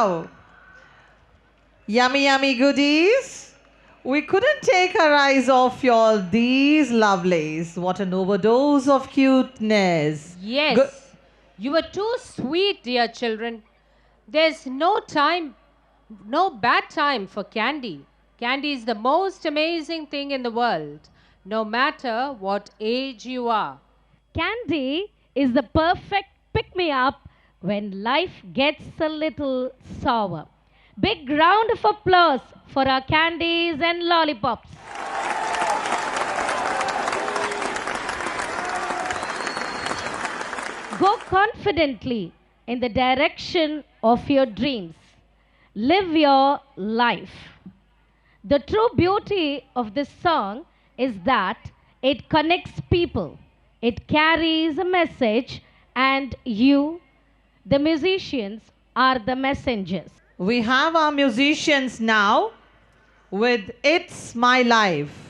S5: Wow! Yummy, yummy goodies. We couldn't take our eyes off y'all, these lovelies. What an overdose of cuteness.
S7: Yes.
S5: Good.
S7: You were too sweet, dear children. There's no bad time for candy. Candy is the most amazing thing in the world, no matter what age you are.
S6: Candy is the perfect pick-me-up when life gets a little sour. Big round of applause for our candies and lollipops. Go confidently in the direction of your dreams. Live your life. The true beauty of this song is that it connects people. It carries a message, and you, the musicians, are the messengers.
S5: We have our musicians now with It's My Life.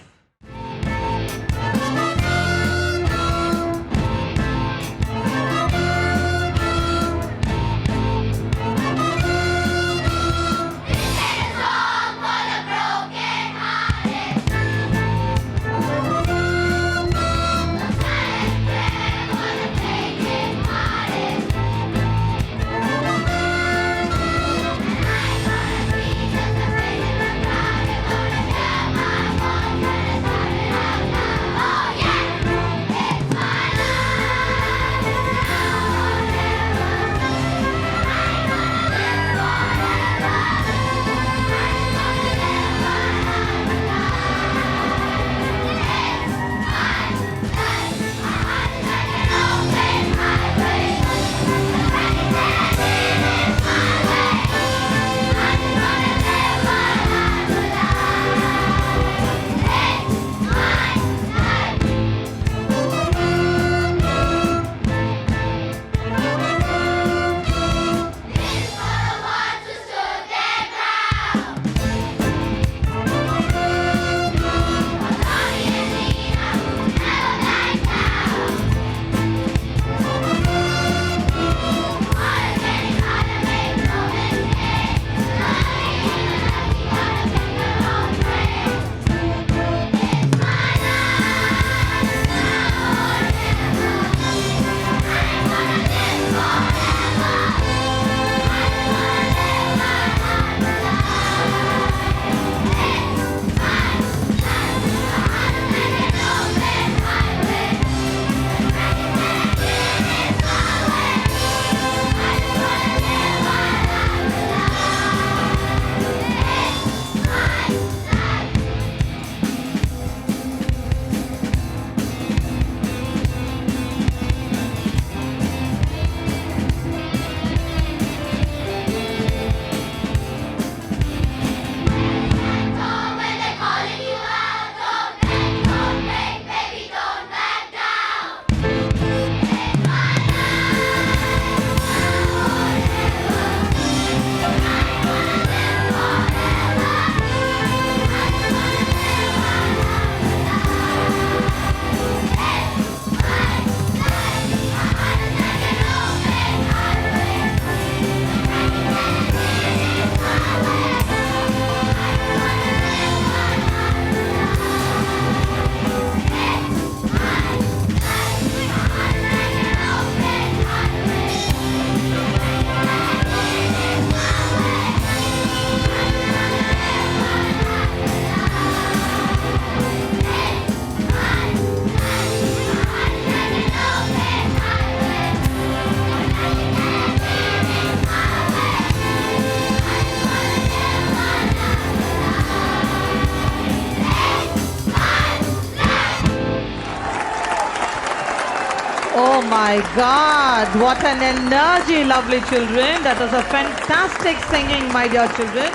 S5: Oh my God, what an energy, lovely children. That was a fantastic singing, my dear children.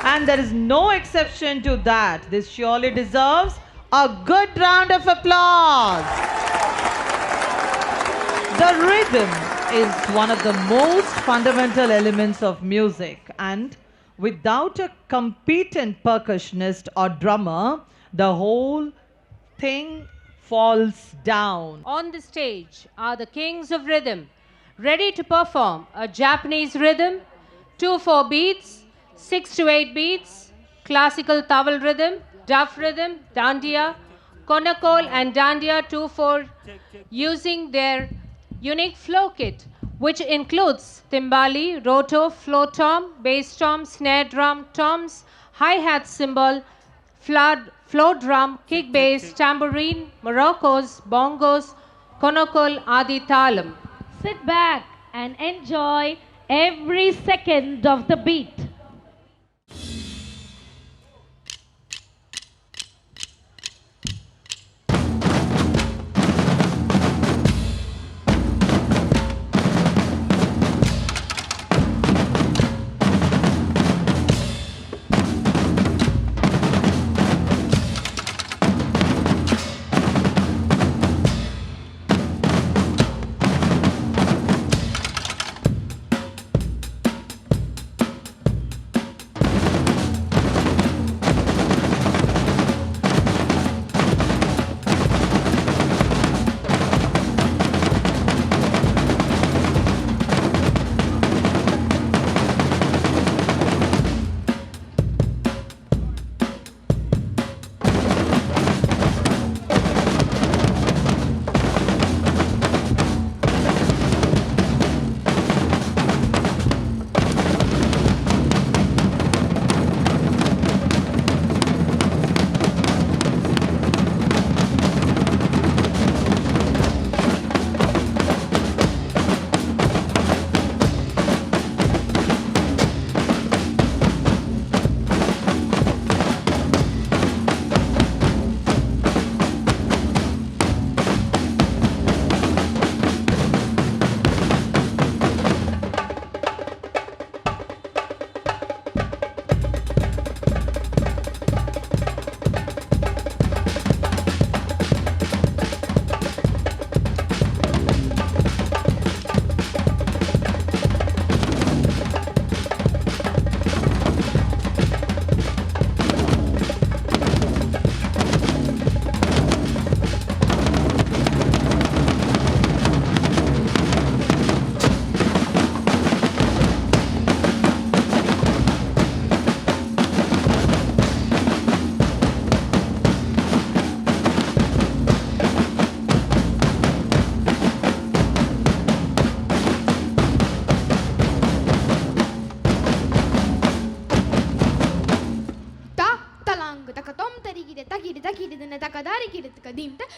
S5: And there is no exception to that. This surely deserves a good round of applause. The rhythm is one of the most fundamental elements of music, and without a competent percussionist or drummer, the whole thing falls down.
S7: On the stage are the kings of rhythm, ready to perform a Japanese rhythm, 2-4 beats, 6 to 8 beats, classical towel rhythm, duff rhythm, dandiya, konakol and dandiya 2-4 using their unique flow kit, which includes timbali, roto, flow tom, bass tom, snare drum, toms, hi-hat cymbal, flow drum, kick bass, tambourine, maracas, bongos, konakol, adi talam.
S6: Sit back and enjoy every second of the beat.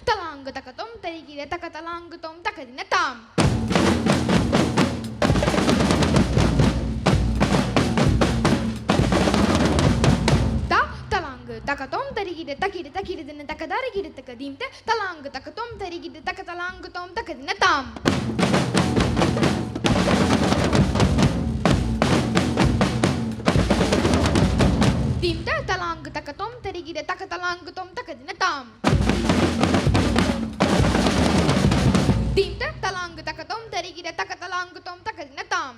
S3: talang takatom tarigire takatalang tom takadina tam. Takatom tarigide takide takide dina takadari gide takadim te talang takatom tarigide takatalang tom takadina tam. Dim te talang takatom tarigide takatalang tom takadina tam. Dim te talang takatom tarigide takatalang tom takadina tam.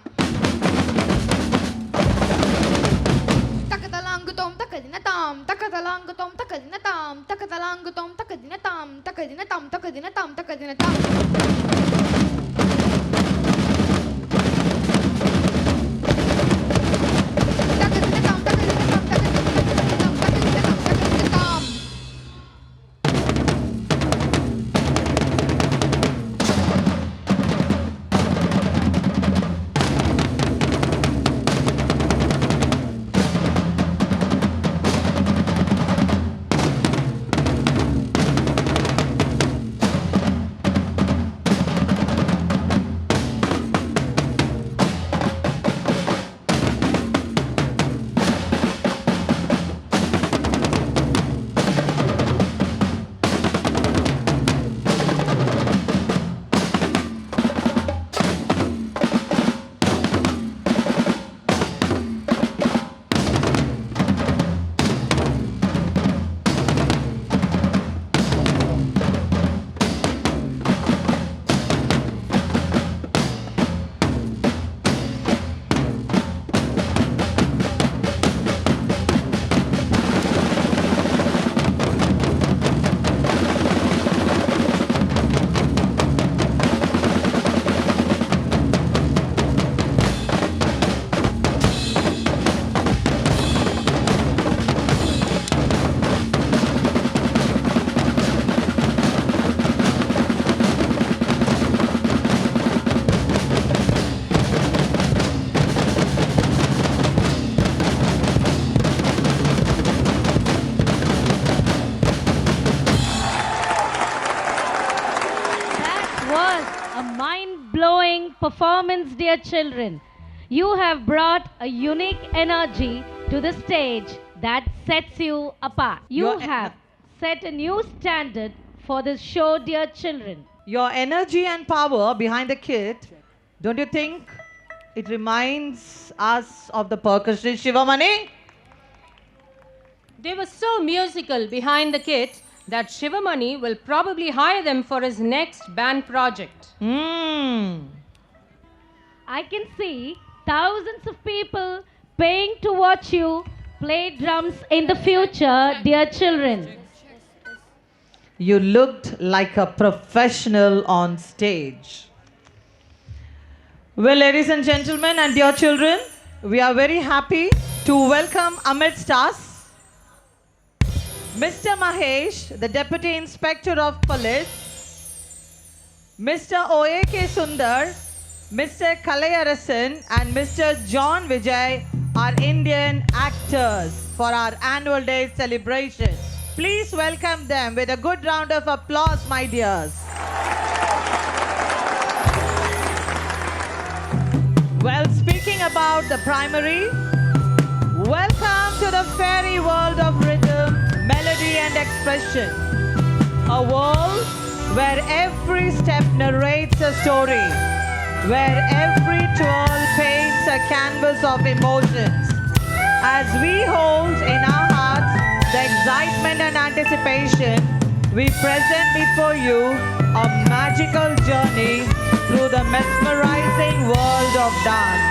S3: Takatalang tom takadina tam, takatalang tom takadina tam, takatalang tom takadina tam, takadina tam, takadina tam, takadina tam.
S6: was a mind-blowing performance, dear children. You have brought a unique energy to the stage that sets you apart. You have set a new standard for this show, dear children.
S5: Your energy and power behind the kit, don't you think it reminds us of the percussion Shivamani?
S7: They were so musical behind the kit that Shivamani will probably hire them for his next band project.
S6: I can see thousands of people paying to watch you play drums in the future, dear children.
S5: You looked like a professional on stage. Well, ladies and gentlemen and dear children, we are very happy to welcome amidst us Mr. Mahesh, the Deputy Inspector of Police, Mr. O.A.K. Sundar, Mr. Kalayarasan and Mr. John Vijay, our Indian actors for our annual day celebration. Please welcome them with a good round of applause, my dears. Well, speaking about the primary, welcome to the fairy world of rhythm, melody and expression. A world where every step narrates a story, where every twirl paints a canvas of emotions. As we hold in our hearts the excitement and anticipation, we present before you a magical journey through the mesmerizing world of dance.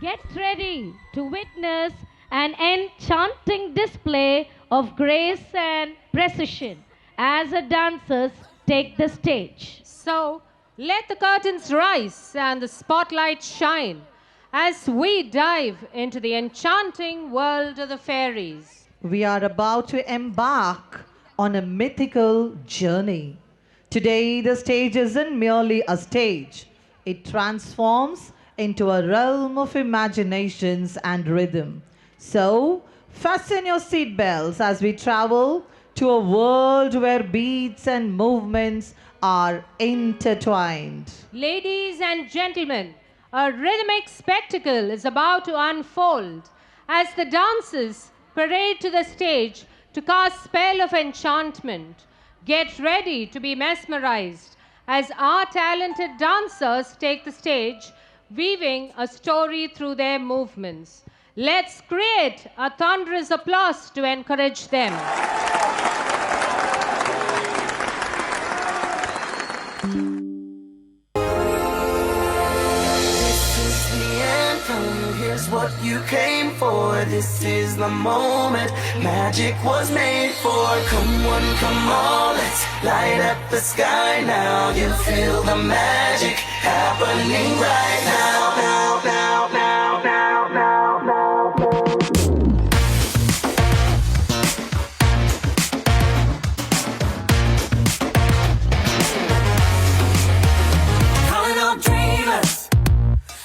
S6: Get ready to witness an enchanting display of grace and precision as the dancers take the stage.
S7: So, let the curtains rise and the spotlight shine as we dive into the enchanting world of the fairies.
S5: We are about to embark on a mythical journey. Today, the stage isn't merely a stage. It transforms into a realm of imaginations and rhythm. So, fasten your seatbelts as we travel to a world where beats and movements are intertwined.
S7: Ladies and gentlemen, a rhythmic spectacle is about to unfold as the dancers parade to the stage to cast spell of enchantment. Get ready to be mesmerized as our talented dancers take the stage, weaving a story through their movements. Let's create a thunderous applause to encourage them.
S12: This is the anthem, here's what you came for. This is the moment magic was made for. Come one, come all, let's light up the sky now. You feel the magic happening right now, now, now, now, now, now, now, now. Calling all dreamers,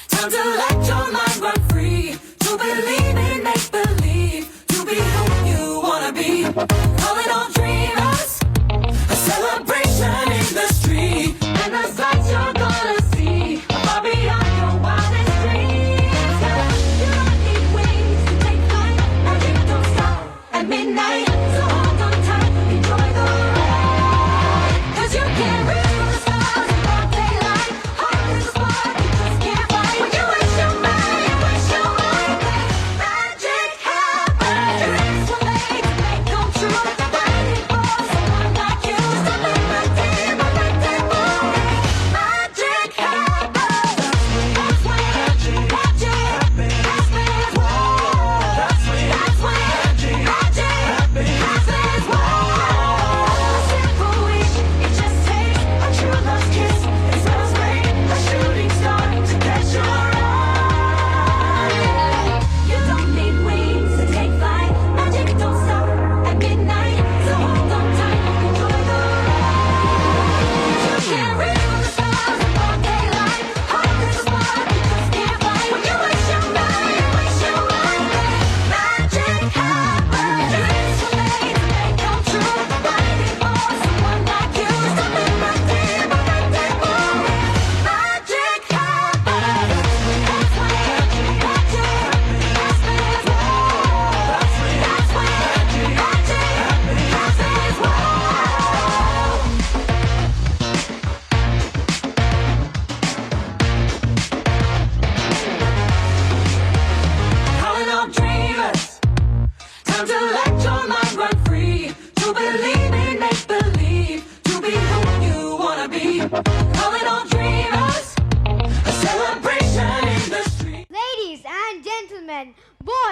S12: time to let your mind run free. To believe in make-believe, to be who you wanna be. Calling all dreamers, a celebration in the street, and the sights you're gonna see are far beyond your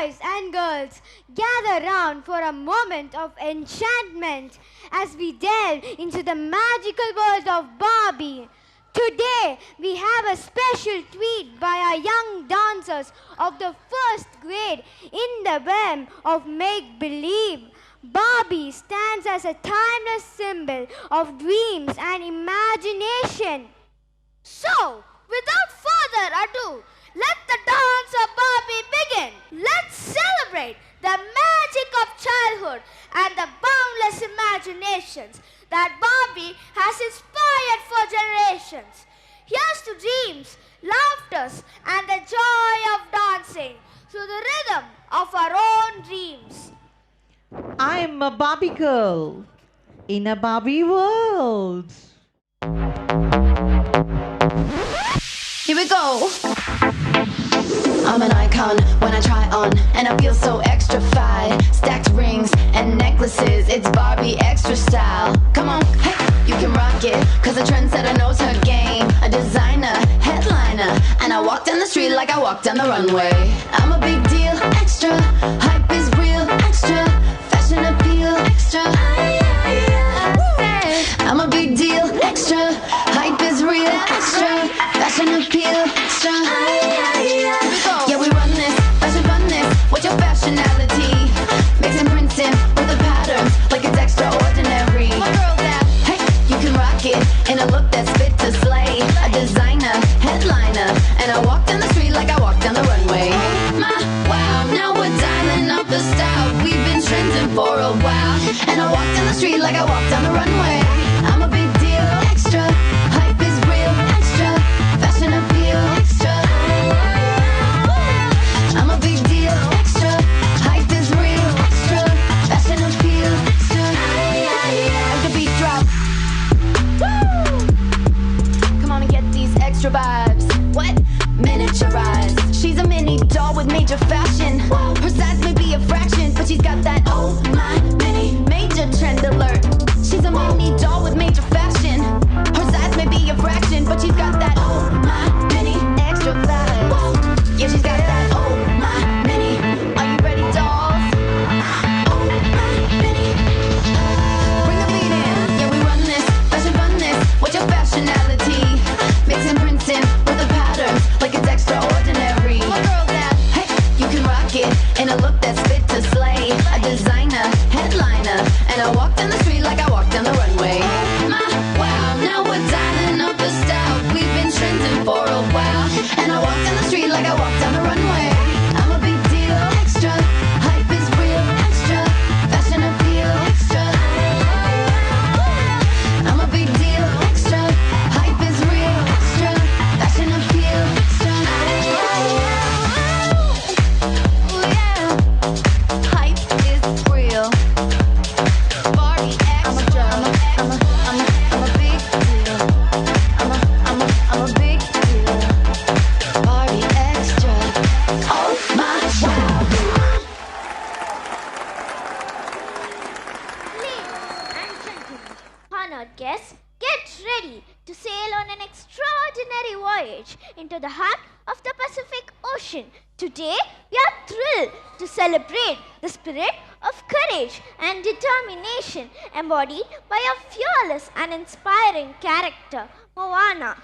S2: boys and girls, gather round for a moment of enchantment as we delve into the magical world of Barbie. Today, we have a special tweet by our young dancers of the first grade in the realm of make-believe. Barbie stands as a timeless symbol of dreams and imagination.
S4: So, without further ado, let the dance of Barbie begin. Let's celebrate the magic of childhood and the boundless imaginations that Barbie has inspired for generations. Here's to dreams, laughters, and the joy of dancing to the rhythm of our own dreams.
S5: I'm a Barbie girl in a Barbie world.
S14: Here we go. I'm an icon when I try on, and I feel so extra fly. Stacked rings and necklaces, it's Barbie extra style. Come on, hey, you can rock it, cause a trendsetter knows her game. A designer, headliner, and I walk down the street like I walk down the runway. I'm a big deal, extra, hype is real, extra, fashion appeal, extra. I'm a big deal, extra, hype is real, extra, fashion appeal, extra. Yeah, we run this, fashion fun this. What's your fashionality? Mixing printing with the patterns like it's extraordinary. My girl that, hey, you can rock it in a look that's fit to slay. A designer, headliner, and I walk down the street like I walk down the runway. My wow, now we're dialing up the style. We've been trending for a while, and I walk down the street like I walk down the runway. I'm a big deal, extra, hype is real, extra, fashion appeal, extra. I'm a big deal, extra, hype is real, extra, fashion appeal, extra. Like the beat drop. Woo! Come on and get these extra vibes. What? Miniaturized. She's a mini doll with major fashion. Her size may be a fraction, but she's got that oh my mini major trend alert. She's a mini doll with major fashion. Her size may be a fraction, but she's got that oh my mini extra vibe. Yeah, she's got that oh my mini. Are you ready, dolls? Oh my mini. Bring the beat in. Yeah, we run this, fashion fun this. What's your fashionality? Mixing printing with the patterns like it's extraordinary. My girl that, hey, you can rock it in a look that's fit to slay. A designer, headliner, and I walk down the street like I walk down the runway. My wow, now we're dialing up the style. We've been trending for a while, and I walk down the street like I walk down the runway. I'm a big deal, extra, hype is real, extra, fashion appeal, extra. I'm a big deal, extra, hype is real, extra, fashion appeal, extra. Oh yeah, hype is real. Barbie extra. I'm a big deal. I'm a big deal. Barbie extra. Oh my wow.
S2: Ladies and gentlemen, honored guests, get ready to sail on an extraordinary voyage into the heart of the Pacific Ocean. Today, we are thrilled to celebrate the spirit of courage and determination embodied by a fearless and inspiring character, Moana.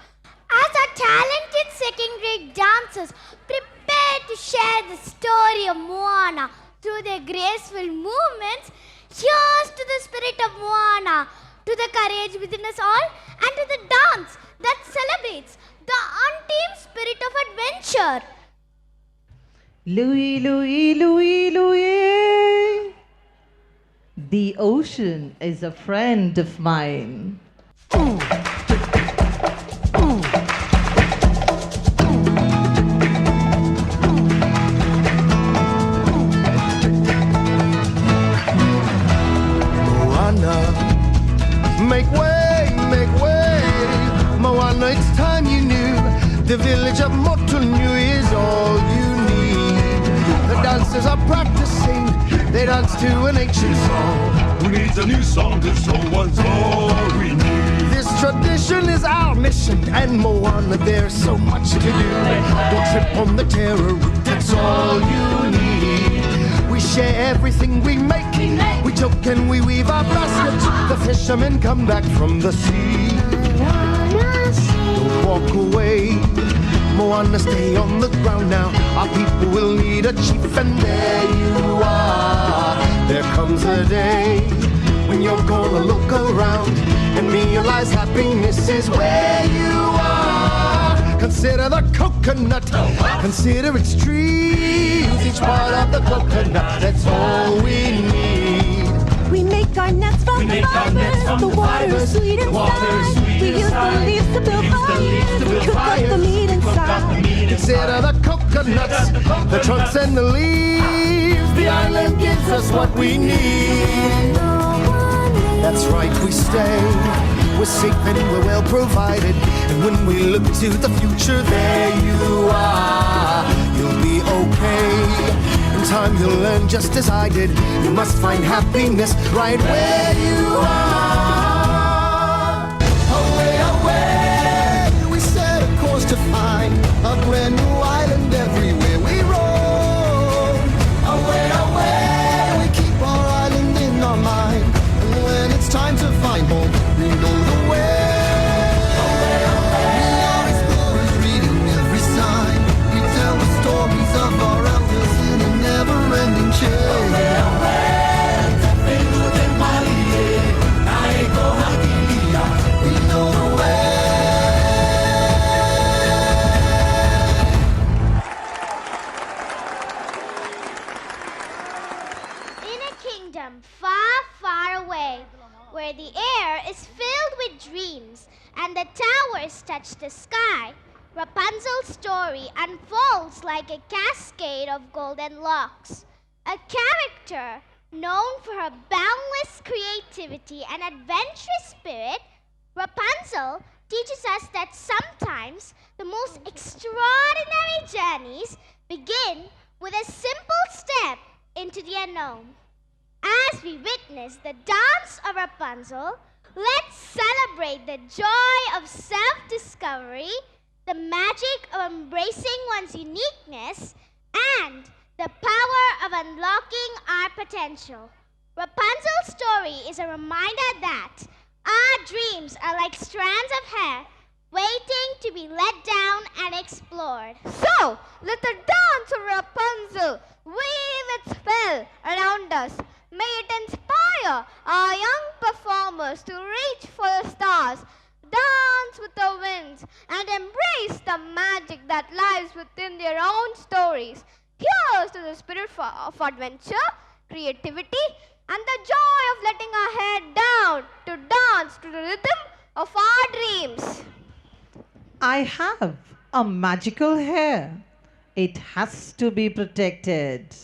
S2: As our talented second-grade dancers prepare to share the story of Moana through their graceful movements, cheers to the spirit of Moana, to the courage within us all, and to the dance that celebrates the untamed spirit of adventure.
S5: Louie, Louie, Louie, Louie. The ocean is a friend of mine.
S12: Make way, make way. Moana, it's time you knew. The village of Motunui is all you need. The dancers are practicing. They dance to an ancient song. Who needs a new song? This old one's all we need. This tradition is our mission. And Moana, there's so much to do. Don't trip on the terror route. That's all you need.
S15: we share everything we make. We joke and we weave our baskets. The fishermen come back from the sea. Don't walk away, Moana, stay on the ground now. Our people will need a chief, and there you are. There comes a day when you're gonna look around and realize happiness is where you are. Consider the coconut, consider its trees, each part of the coconut, that's all we need.
S9: We make our nets from fibers, the water is sweet inside. We use the leaves to build fires, we cook up the meat inside.
S15: Consider the coconuts, the trunks and the leaves. The island gives us what we need. That's right, we stay. We're safe and we're well provided. And when we look to the future, there you are. You'll be okay. In time you'll learn just as I did. You must find happiness right where you are. Away, away, we set a course to find a brand new island everywhere we roam. Away, away, we keep our island in our mind. And when it's time to find home, we know the way. Away, away, we are explorers reading every sign. We tell the stories of our elders in a never-ending chain. Away, away, we know the way.
S2: In a kingdom far, far away, where the air is filled with dreams and the towers touch the sky, Rapunzel's story unfolds like a cascade of golden locks. A character known for her boundless creativity and adventurous spirit, Rapunzel teaches us that sometimes the most extraordinary journeys begin with a simple step into the unknown. As we witness the dance of Rapunzel, let's celebrate the joy of self-discovery, the magic of embracing one's uniqueness, and the power of unlocking our potential. Rapunzel's story is a reminder that our dreams are like strands of hair waiting to be let down and explored.
S16: So, let the dance of Rapunzel weave its spell around us. May it inspire our young performers to reach for the stars, dance with the winds, and embrace the magic that lies within their own stories. Here's to the spirit of adventure, creativity, and the joy of letting our hair down to dance to the rhythm of our dreams.
S5: I have a magical hair. It has to be protected.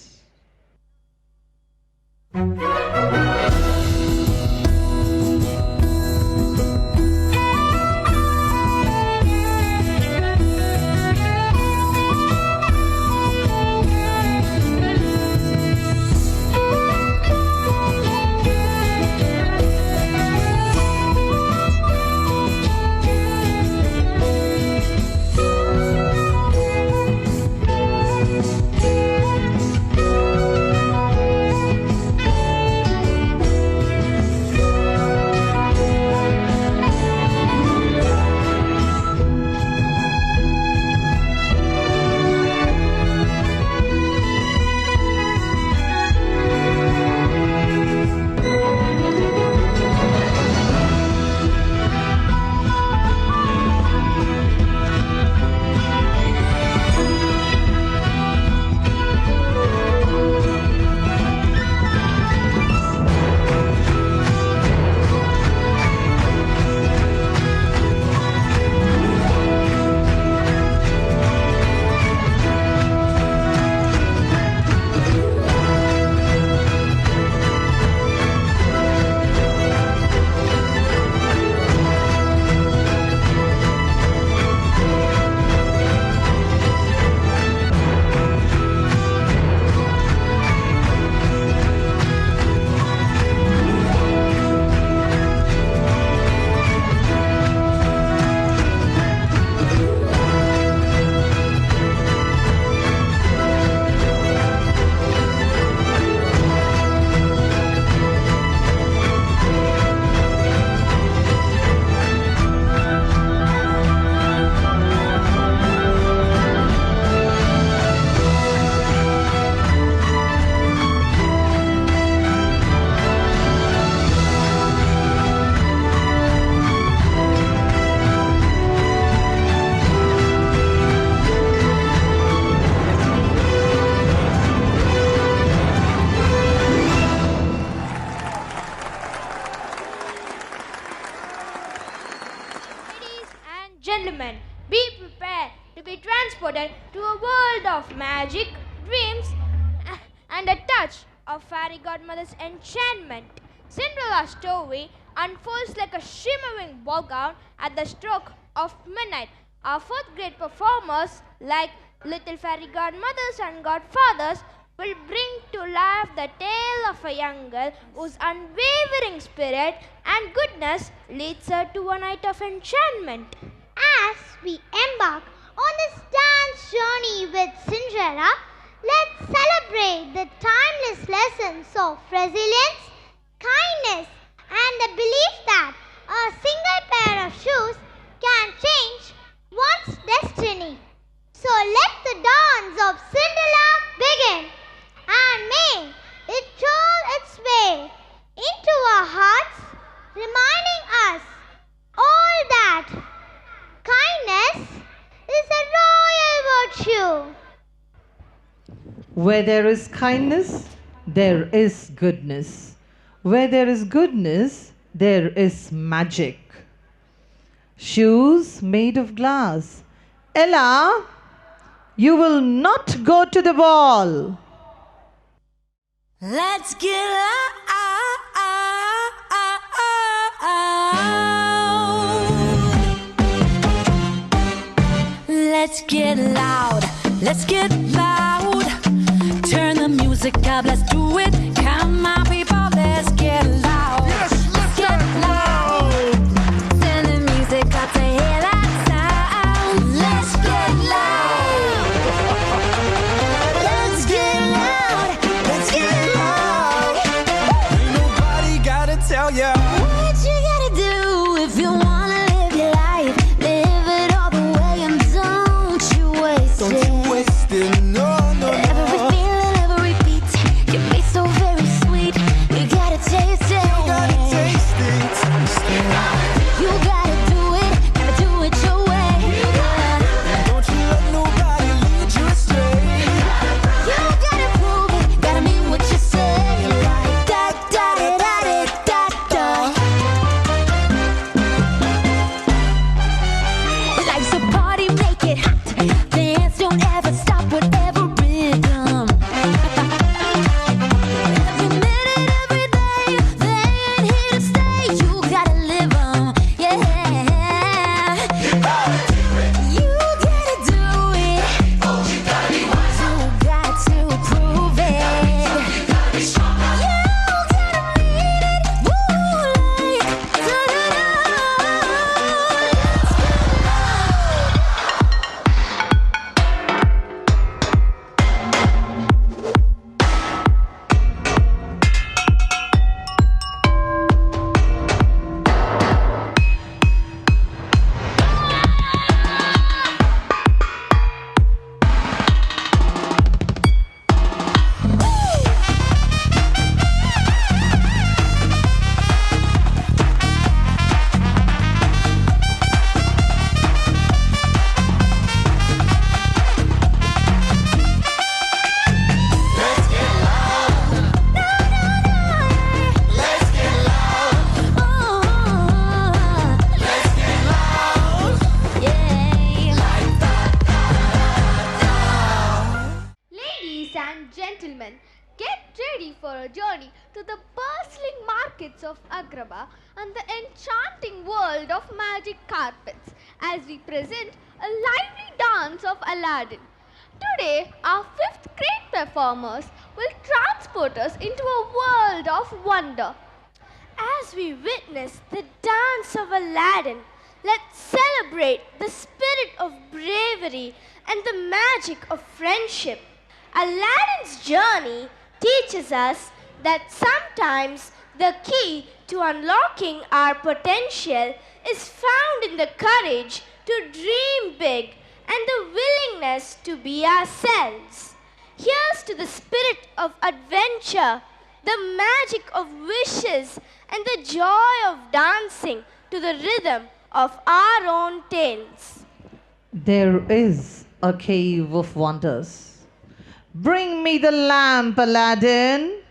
S17: transported to a world of magic, dreams, and a touch of fairy godmother's enchantment. Cinderella's story unfolds like a shimmering ball gown at the stroke of midnight. Our fourth grade performers, like little fairy godmothers and godfathers, will bring to life the tale of a young girl whose unwavering spirit and goodness leads her to a night of enchantment.
S16: As we embark on this dance journey with Cinderella, let's celebrate the timeless lessons of resilience, kindness, and the belief that a single pair of shoes can change one's destiny. So let the dance of Cinderella begin, and may it roll its way into our hearts, reminding us all that kindness is a royal virtue.
S5: Where there is kindness, there is goodness. Where there is goodness, there is magic. Shoes made of glass. Ella, you will not go to the ball.
S9: Let's get out. Let's get loud. Let's get loud. Turn the music up. Let's do it. Come on, people. Let's get loud. Yes, let's get loud. Turn the music up to hear that sound. Let's get loud. Let's get loud. Let's get loud.
S12: Ain't nobody gotta tell ya
S9: what you gotta do if you wanna live your life. Live it all the way and don't you waste it.
S12: Don't you waste it, no, no, no.
S9: Every feeling, every beat can be so very sweet. You gotta taste it.
S12: You gotta taste it.
S9: You gotta do it your way.
S12: Don't you let nobody lead you astray.
S9: You gotta prove it, gotta mean what you say. Like da da da da da da. Life's a party, make it hot. Dance, don't ever stop, whatever rhythm. Every minute, every day, they ain't here to stay. You gotta live 'em, yeah. You gotta do it. You got to prove it. You gotta mean it. Woo, like da-da-da.
S16: Ladies and gentlemen, get ready for a journey to the bustling markets of Agrabah and the enchanting world of magic carpets as we present a lively dance of Aladdin. Today, our fifth grade performers will transport us into a world of wonder.
S17: As we witness the dance of Aladdin, let's celebrate the spirit of bravery and the magic of friendship. Aladdin's journey teaches us that sometimes the key to unlocking our potential is found in the courage to dream big and the willingness to be ourselves. Here's to the spirit of adventure, the magic of wishes, and the joy of dancing to the rhythm of our own tales.
S5: There is a cave of wonders. Bring me the lamp, Aladdin.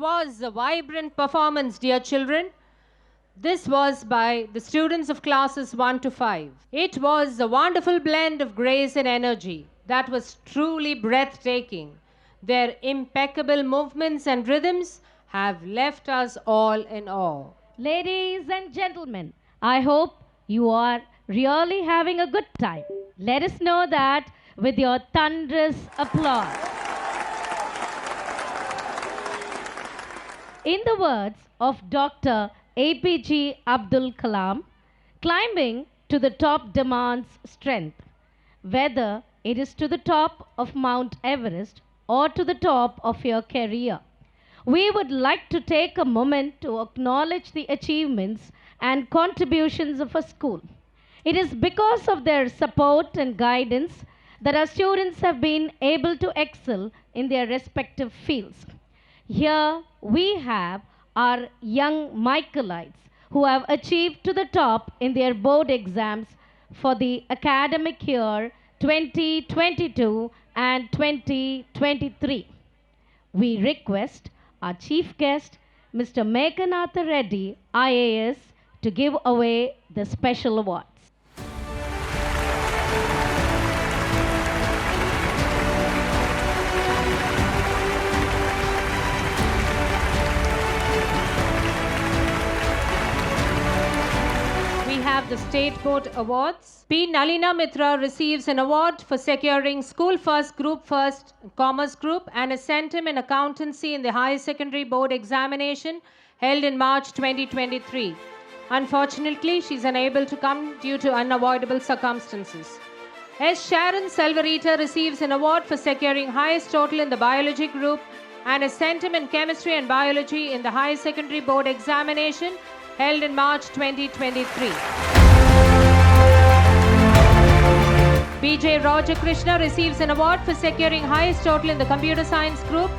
S7: was a vibrant performance, dear children. This was by the students of classes 1 to 5. It was a wonderful blend of grace and energy that was truly breathtaking. Their impeccable movements and rhythms have left us all in awe.
S6: Ladies and gentlemen, I hope you are really having a good time. Let us know that with your thunderous applause. In the words of Dr. APJ Abdul Kalam, climbing to the top demands strength. Whether it is to the top of Mount Everest or to the top of your career, we would like to take a moment to acknowledge the achievements and contributions of a school. It is because of their support and guidance that our students have been able to excel in their respective fields. Here we have our young Michaelites who have achieved to the top in their board exams for the academic year 2022 and 2023. We request our chief guest, Mr. Meghanatha Reddy, IAS, to give away the special awards.
S7: We have the State Board Awards. P. Nalina Mitra receives an award for securing School First, Group First, Commerce Group and a centum in Accountancy in the Higher Secondary Board Examination held in March 2023. Unfortunately, she is unable to come due to unavoidable circumstances. S. Sharon Selvarita receives an award for securing highest total in the Biology Group and a centum in Chemistry and Biology in the Higher Secondary Board Examination held in March 2023. B.J. Roger Krishna receives an award for securing highest total in the Computer Science Group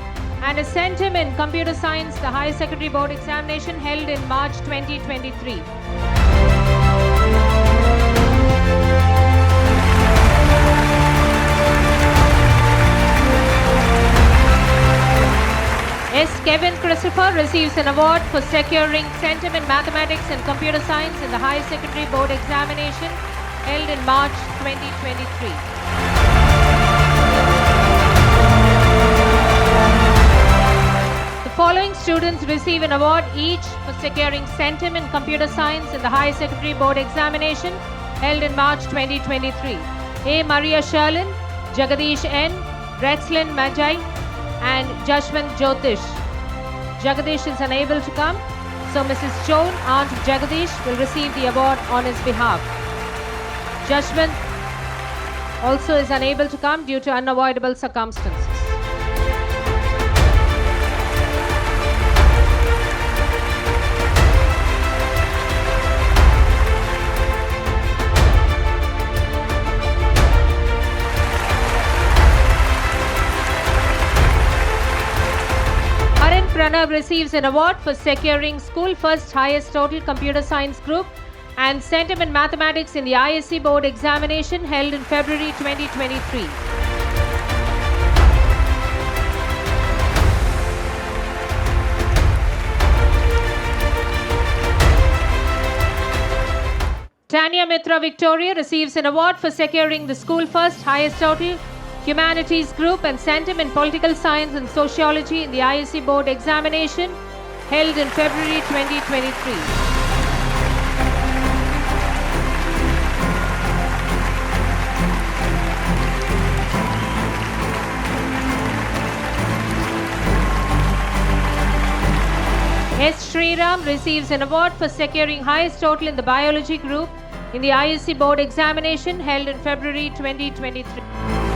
S7: and a centum in Computer Science, the Higher Secondary Board Examination held in March 2023. S. Kevin Christopher receives an award for securing centum in Mathematics and Computer Science in the Higher Secondary Board Examination held in March 2023. The following students receive an award each for securing centum in Computer Science in the Higher Secondary Board Examination held in March 2023. A. Maria Sherlin, Jagadish N., Rexlin Majai, and Jashwant Jyotish. Jagadish is unable to come, so Mrs. Joan, aunt of Jagadish, will receive the award on his behalf. Jashwant also is unable to come due to unavoidable circumstances. Pranav receives an award for securing School First Highest Total Computer Science Group and centum in Mathematics in the ISC Board Examination held in February 2023. Tanya Mitra Victoria receives an award for securing the School First Highest Total Humanities Group and centum in Political Science and Sociology in the ISC Board Examination held in February 2023. S. Sriram receives an award for securing highest total in the Biology Group in the ISC Board Examination held in February 2023.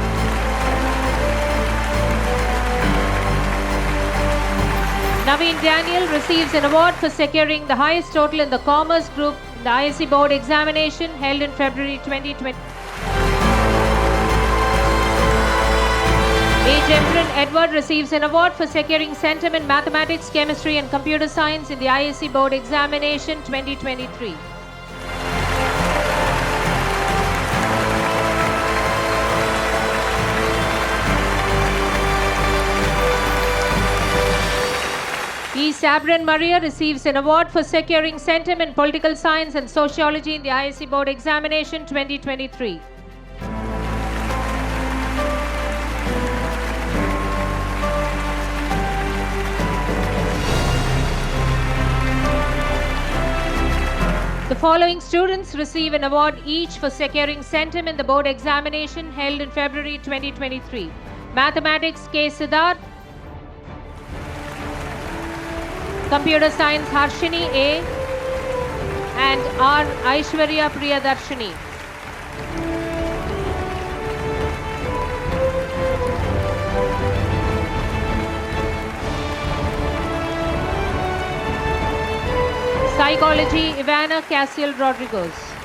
S7: Naveen Daniel receives an award for securing the highest total in the Commerce Group in the ISC Board Examination held in February 2020. A. Jemron Edward receives an award for securing centum in Mathematics, Chemistry and Computer Science in the ISC Board Examination 2023. E. Sabran Maria receives an award for securing centum in political science and sociology in the ISC Board Examination 2023. The following students receive an award each for securing centum in the board examination held in February 2023. Mathematics K. Siddharth, Computer Science Harshini A. and R. Aishwarya Priyadarshini. Psychology Ivana Casiel Rodriguez.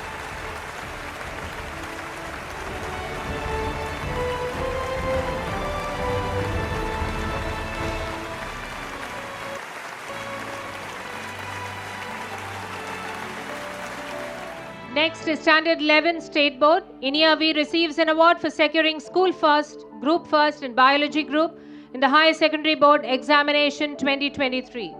S7: Next is Standard 11 State Board. Iniavi receives an award for securing School First, Group First and Biology Group in the Higher Secondary Board Examination 2023.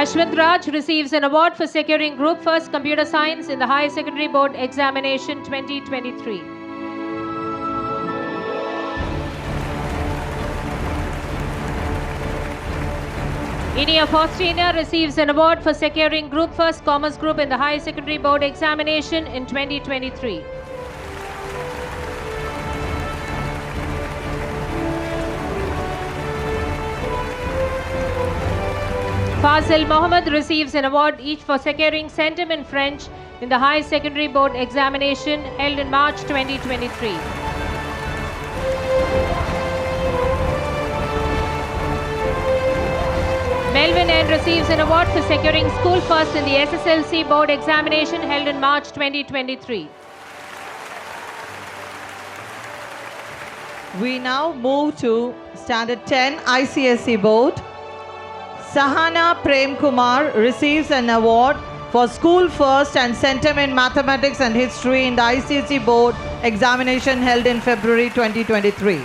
S7: Ashwant Raj receives an award for securing Group First Computer Science in the Higher Secondary Board Examination 2023. Inia Faustina receives an award for securing Group First Commerce Group in the Higher Secondary Board Examination in 2023. Fazil Mohammed receives an award each for securing centum in French in the High Secondary Board Examination held in March 2023. Melvin N receives an award for securing School First in the SSLC Board Examination held in March 2023.
S5: We now move to Standard 10 ICSE Board. Sahana Prem Kumar receives an award for School First and Centum in Mathematics and History in the ICSE Board Examination held in February 2023.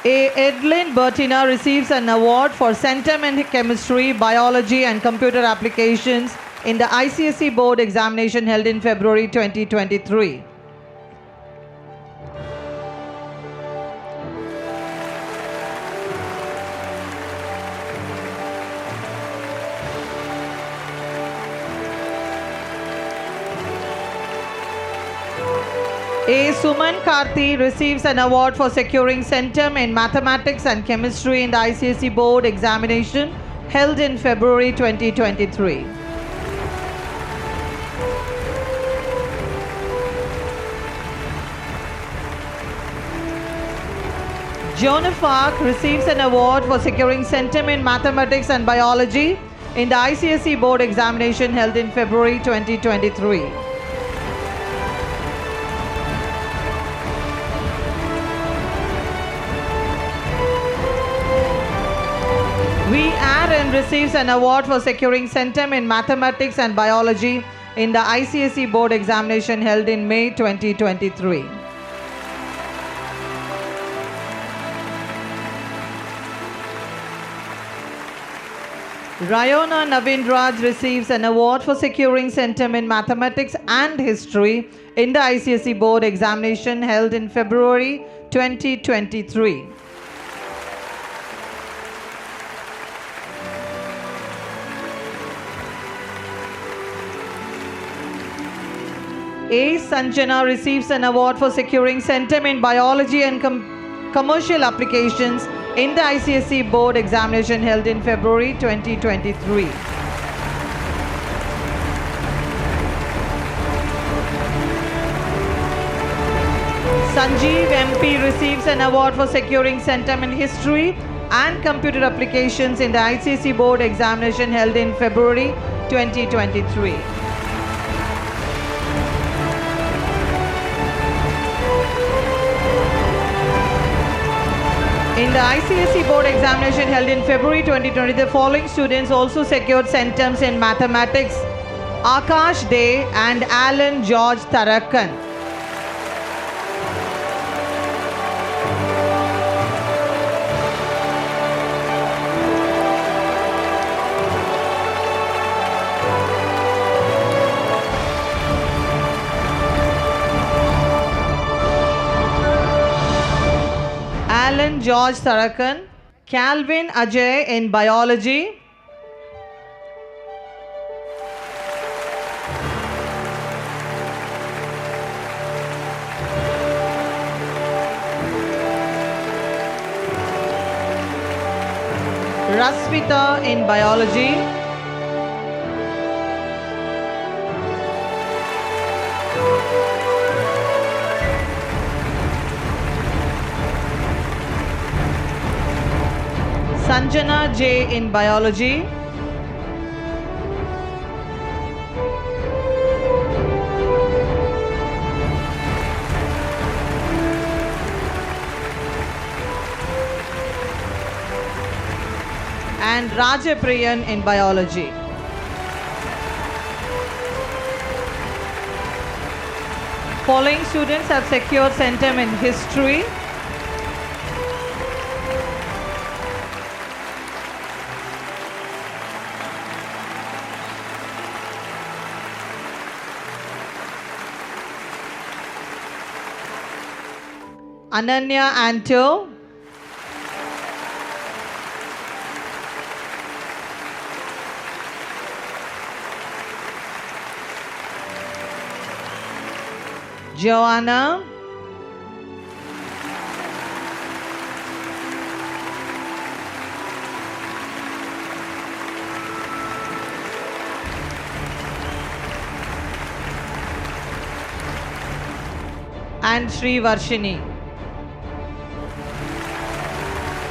S5: A. Edlin Bertina receives an award for Centum in Chemistry, Biology and Computer Applications in the ICSE Board Examination held in February 2023. A. Suman Karthi receives an award for securing Centum in Mathematics and Chemistry in the ICSE Board Examination held in February 2023. Jonah Fark receives an award for securing Centum in Mathematics and Biology in the ICSE Board Examination held in February 2023. Aaron receives an award for securing Centum in Mathematics and Biology in the ICSE Board Examination held in May 2023. Rayona Navindraj receives an award for securing Centum in Mathematics and History in the ICSE Board Examination held in February 2023. A. Sanjana receives an award for securing Centum in Biology and Commercial Applications in the ICSE Board Examination held in February 2023. Sanjeev MP receives an award for securing Centum in History and Computer Applications in the ICSE Board Examination held in February 2023. In the ICSE Board Examination held in February 2020, the following students also secured Centums in Mathematics Akash Day and Alan George Tarakan. Alan George Tarakan, Calvin Ajay in biology, Rasmita in biology, Sanjana J in biology, and Rajapriyan in biology. Following students have secured centum in history, Ananya Anto, Joanna, and Sri Varshini.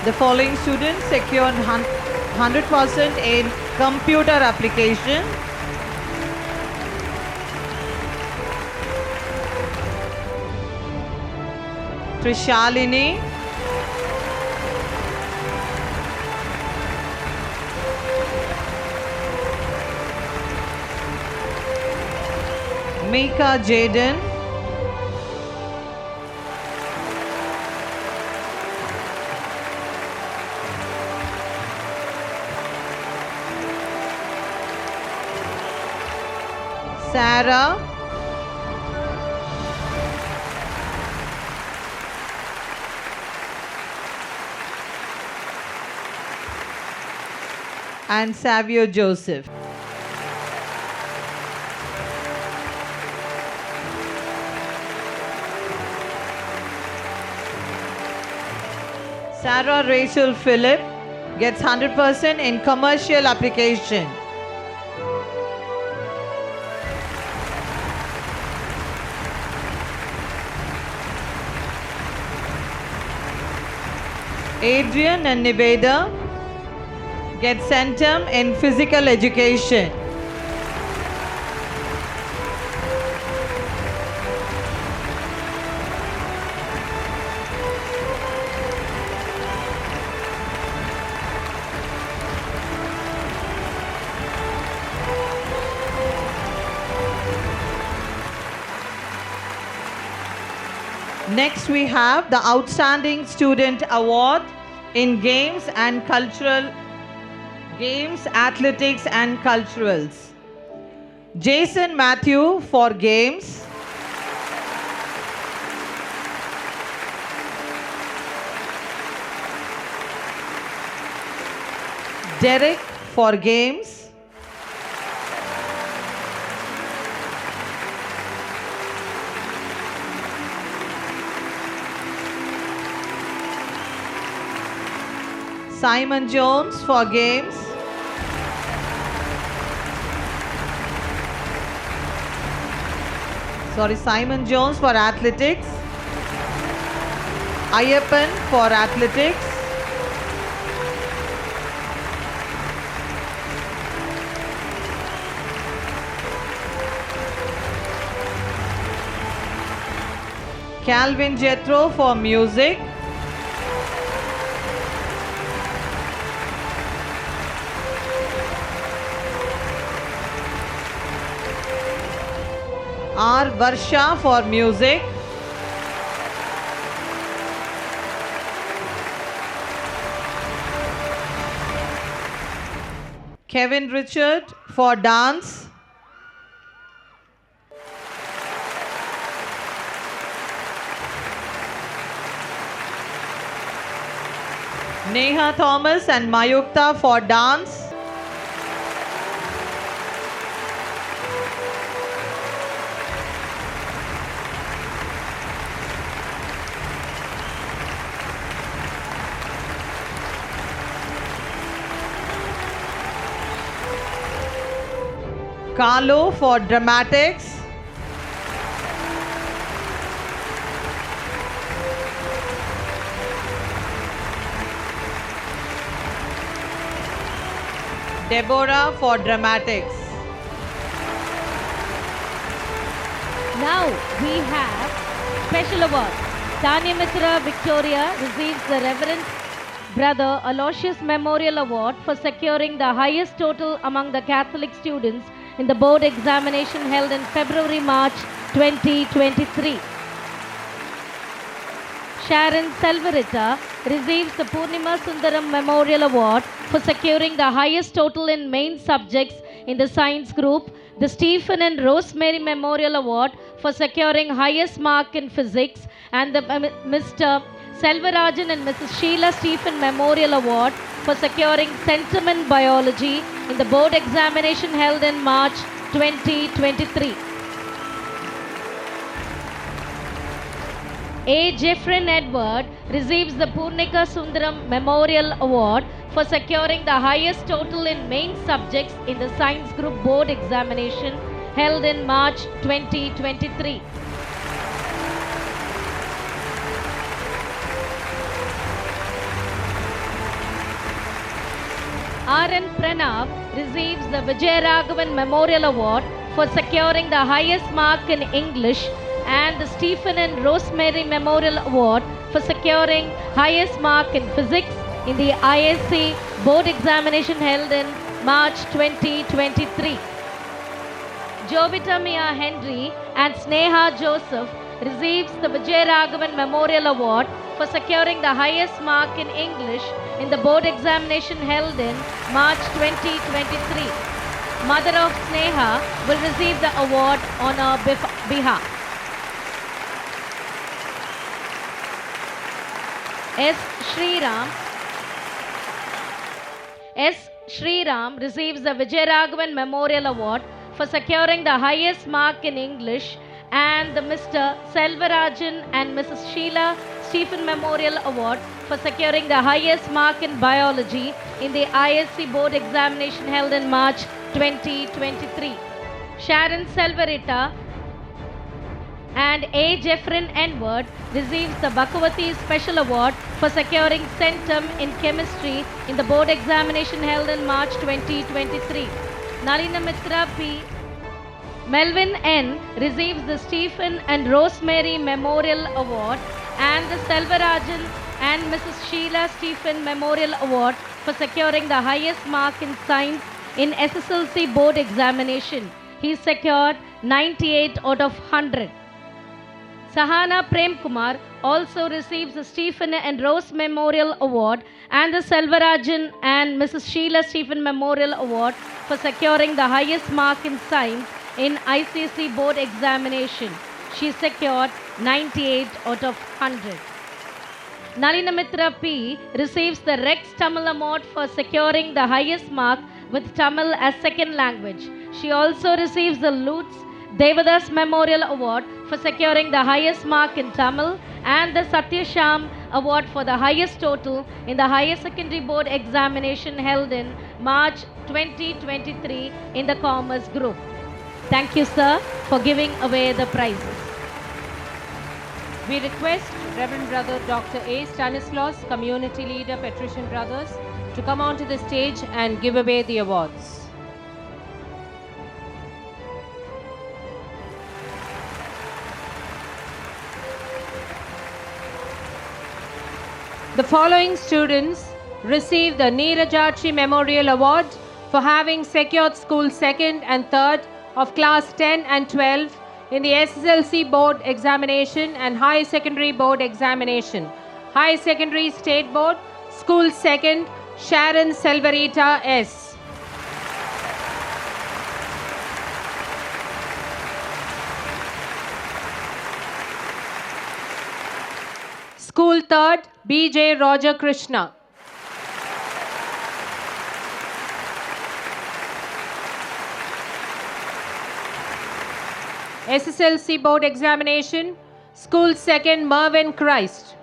S5: The following students secured 100% in computer application. Trishalini, Mika Jaden, Sarah, and Savio Joseph. Sarah Rachel Phillip gets 100% in commercial application. Adrian and Niveda get centum in physical education. Next we have the Outstanding Student Award in Games, Athletics and Culturals. Jason Matthew for Games. Derek for Games. Simon Jones for Games. Simon Jones for Athletics. Ayappan for Athletics. Calvin Jethro for Music. R. Varsha for music. Kevin Richard for dance. Neha Thomas and Mayukta for dance. Carlo for dramatics. Deborah for dramatics.
S6: Now we have special award. Tanya Mitra Victoria receives the Reverend Brother Aloysius Memorial Award for securing the highest total among the Catholic students in the board examination held in February-March 2023. Sharon Selvarita receives the Purnima Sundaram Memorial Award for securing the highest total in main subjects in the science group, the Stephen and Rosemary Memorial Award for securing highest mark in physics, and the Mr. Selvarajan and Mrs. Sheila Stephen Memorial Award for securing sentiment biology in the board examination held in March 2023. A. Jeffrin Edward receives the Purnika Sundaram Memorial Award for securing the highest total in main subjects in the science group board examination held in March 2023. R.N. Pranav receives the Vijayaraghavan Memorial Award for securing the highest mark in English, and the Stephen and Rosemary Memorial Award for securing highest mark in physics in the ISC board examination held in March 2023. Jovita Mia Henry and Sneha Joseph receives the Vijayaraghavan Memorial Award for securing the highest mark in English in the board examination held in March 2023. Mother of Sneha will receive the award on her behalf. S. Shriram receives the Vijayaraghavan Memorial Award for securing the highest mark in English, and the Mr. Selvarajan and Mrs. Sheila Stephen Memorial Award for securing the highest mark in biology in the ISC board examination held in March 2023. Sharon Selvarita and A. Jeffrin Edward receives the Bhagavati Special Award for securing centum in chemistry in the board examination held in March 2023. Nalina Mitra P. Melvin N. receives the Stephen and Rosemary Memorial Award and the Selvarajan and Mrs. Sheila Stephen Memorial Award for securing the highest mark in science in SSLC board examination. He secured 98 out of 100. Sahana Prem Kumar also receives the Stephen and Rose Memorial Award and the Selvarajan and Mrs. Sheila Stephen Memorial Award for securing the highest mark in science in ICC board examination. She secured 98 out of 100. Nalina Mitra P. receives the Rex Tamil Award for securing the highest mark with Tamil as second language. She also receives the Lutz Devadas Memorial Award for securing the highest mark in Tamil and the Satyasham Award for the highest total in the higher secondary board examination held in March 2023 in the Commerce Group. Thank you, sir, for giving away the prizes.
S7: We request Reverend Brother Dr. A. Stanislaus, Community Leader, Patrician Brothers, to come onto the stage and give away the awards. The following students receive the Neerajachi Memorial Award for having secured school 2nd and 3rd of class 10 and 12 in the SSLC Board Examination and Higher Secondary Board Examination. Higher Secondary State Board, School 2nd, Sharon Selvarita S. School 3rd, B.J. Roger Krishna. SSLC Board Examination, School 2nd, Mervyn Christ.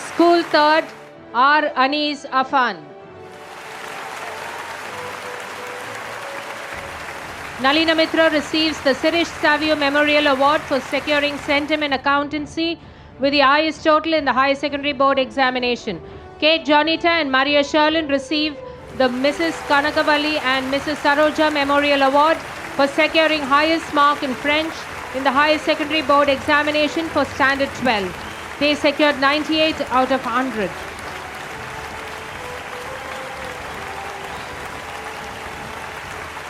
S7: School 3rd, R. Anis Afan. Nalina Mitra receives the Sirish Savio Memorial Award for securing Centum in Accountancy with the highest total in the Higher Secondary Board Examination. Kate Jonita and Maria Sherlin receive the Mrs. Kanakavalli and Mrs. Saroja Memorial Award for securing highest mark in French in the Higher Secondary Board Examination for Standard 12. They secured 98 out of 100.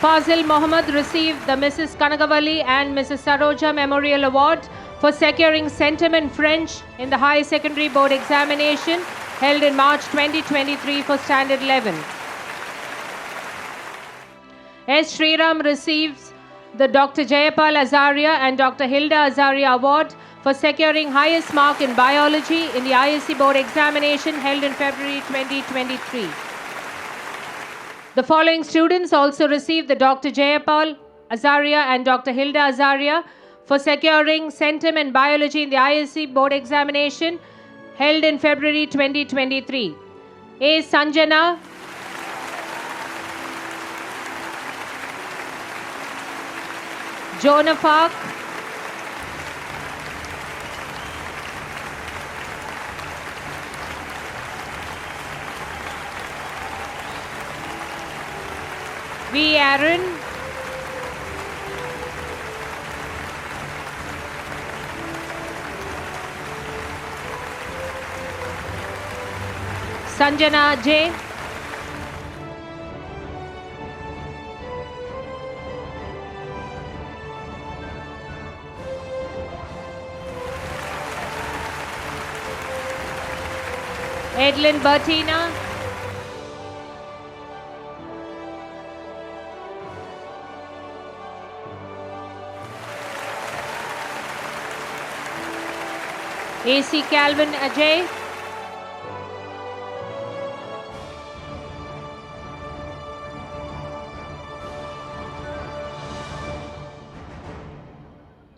S7: Fazil Mohammed received the Mrs. Kanagavalli and Mrs. Saroja Memorial Award for securing Centum in French in the Higher Secondary Board Examination held in March 2023 for Standard 11. S. Sriram receives the Dr. Jayapal Azaria and Dr. Hilda Azaria Award for securing highest mark in biology in the ISC Board Examination held in February 2023. The following students also received the Dr. Jayapal Azaria and Dr. Hilda Azaria for securing Centum in biology in the ISC Board Examination held in February 2023. A. Sanjana, Jonah Fark, V. Aaron, Sanjana J. Edlin Bertina, A.C. Calvin Ajay,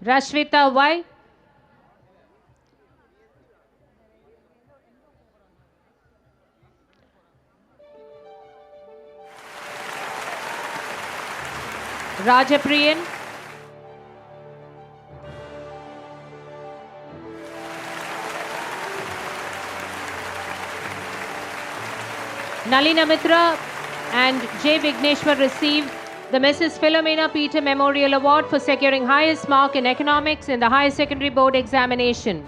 S7: Rashvita Y, Rajapriyan, Nalina Mitra and J. Vigneshwar received the Mrs. Philomena Peter Memorial Award for securing highest mark in economics in the Higher Secondary Board Examination.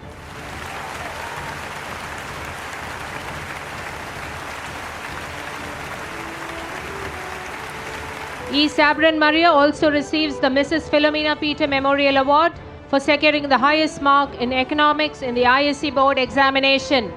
S7: E. Sabran Maria also receives the Mrs. Philomena Peter Memorial Award for securing the highest mark in economics in the ISC Board Examination.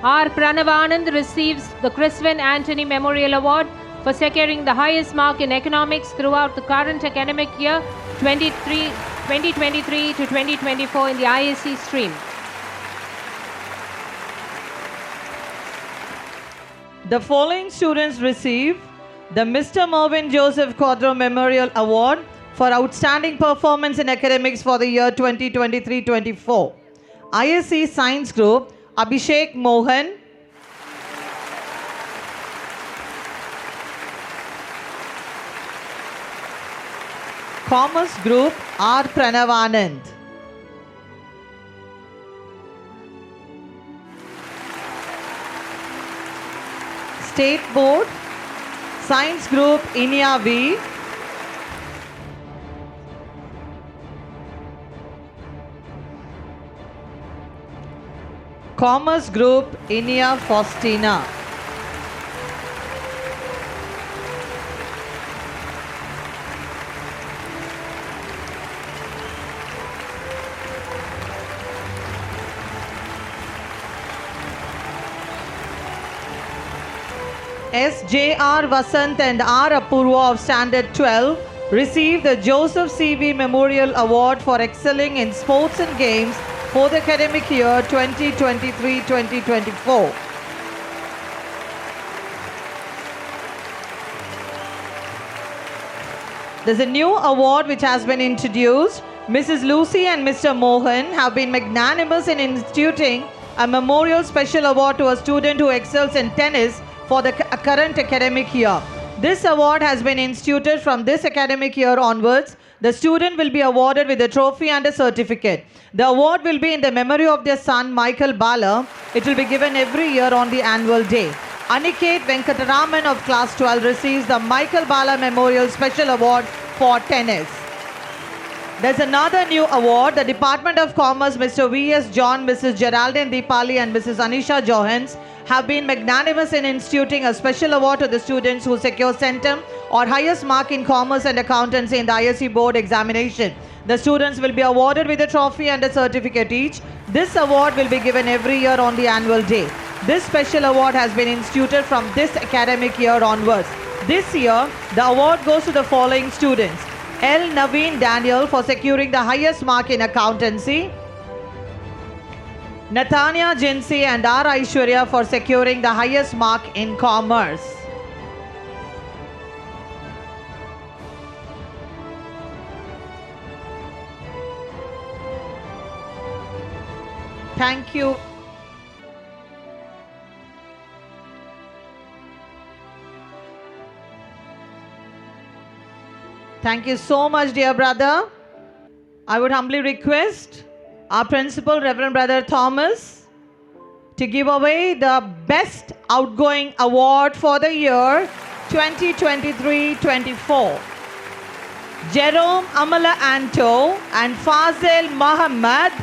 S7: R. Pranavanand receives the Chriswin Anthony Memorial Award for securing the highest mark in economics throughout the current academic year 2023 to 2024 in the ISC stream.
S5: The following students receive the Mr. Mervyn Joseph Quadro Memorial Award for outstanding performance in academics for the year 2023-24. ISC Science Group, Abhishek Mohan, Commerce Group, R. Pranavanand. State Board, Science Group, Inia V. Commerce Group, Inia Faustina. SJR Vasant and R Apurva of Standard 12 received the Joseph CV Memorial Award for excelling in sports and games for the academic year 2023-2024. There's a new award which has been introduced. Mrs. Lucy and Mr. Mohan have been magnanimous in instituting a memorial special award to a student who excels in tennis for the current academic year. This award has been instituted from this academic year onwards. The student will be awarded with a trophy and a certificate. The award will be in the memory of their son, Michael Bala. It will be given every year on the annual day. Aniket Venkataraman of class 12 receives the Michael Bala Memorial Special Award for tennis. There's another new award. The Department of Commerce, Mr. V.S. John, Mrs. Geraldine Deepali and Mrs. Anisha Johans have been magnanimous in instituting a special award to the students who secure centum or highest mark in commerce and accountancy in the ISC board examination. The students will be awarded with a trophy and a certificate each. This award will be given every year on the annual day. This special award has been instituted from this academic year onwards. This year, the award goes to the following students. L. Naveen Daniel for securing the highest mark in accountancy. Nathania Jinsi and R. Aishwarya for securing the highest mark in commerce. Thank you. Thank you so much, dear brother. I would humbly request our principal, Reverend Brother Thomas, to give away the Best Outgoing Award for the year 2023-24. Jerome Amala Anto and Fazil Muhammad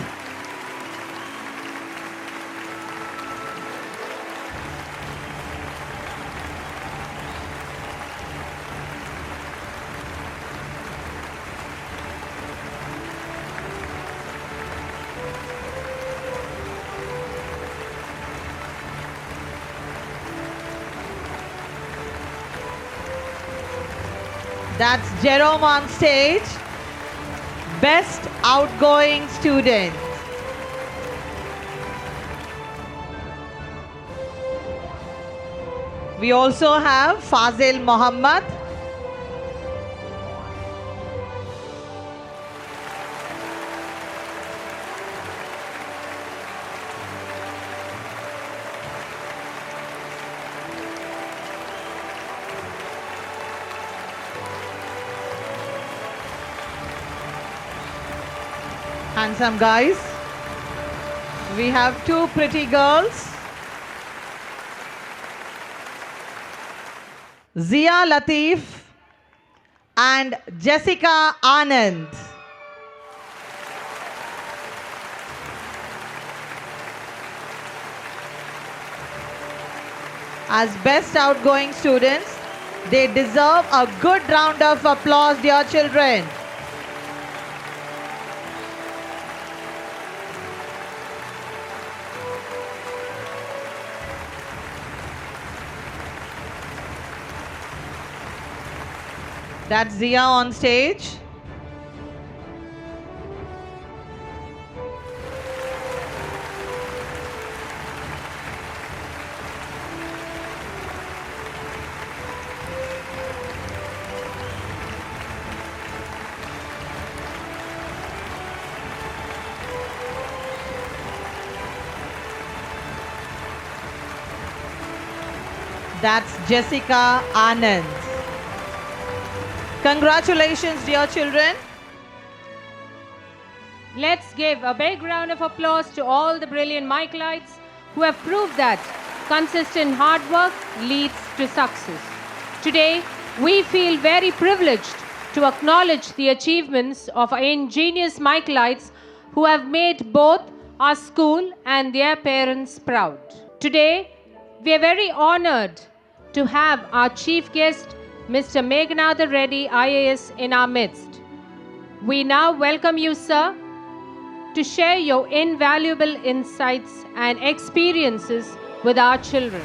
S5: That's Jerome on stage. Best Outgoing Student. We also have Fazil Muhammad. Handsome guys. We have two pretty girls. Zia Latif and Jessica Anand. As best outgoing students, they deserve a good round of applause, dear children. That's Zia on stage. That's Jessica Anand. Congratulations, dear children.
S7: Let's give a big round of applause to all the brilliant Michaelites who have proved that consistent hard work leads to success. Today, we feel very privileged to acknowledge the achievements of our ingenious Michaelites who have made both our school and their parents proud. Today, we are very honored to have our chief guest, Mr. Meghanatha Reddy, IAS, in our midst. We now welcome you, sir, to share your invaluable insights and experiences with our children.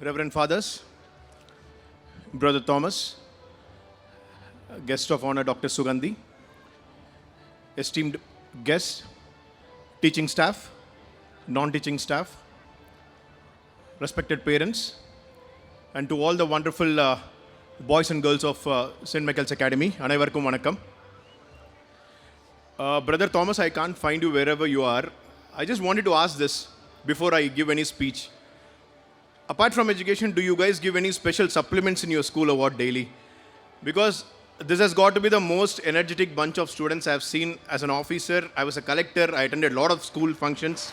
S18: Reverend Fathers, Brother Thomas, guest of honor Dr. SUGANTHI, esteemed guests, teaching staff, non-teaching staff, respected parents, and to all the wonderful boys and girls of St. Michael's Academy, Anaivarkum Vanakkam. Brother Thomas, I can't find you wherever you are. I just wanted to ask this before I give any speech. Apart from education, do you guys give any special supplements in your school or what daily? Because this has got to be the most energetic bunch of students I've seen as an officer. I was a collector. I attended a lot of school functions.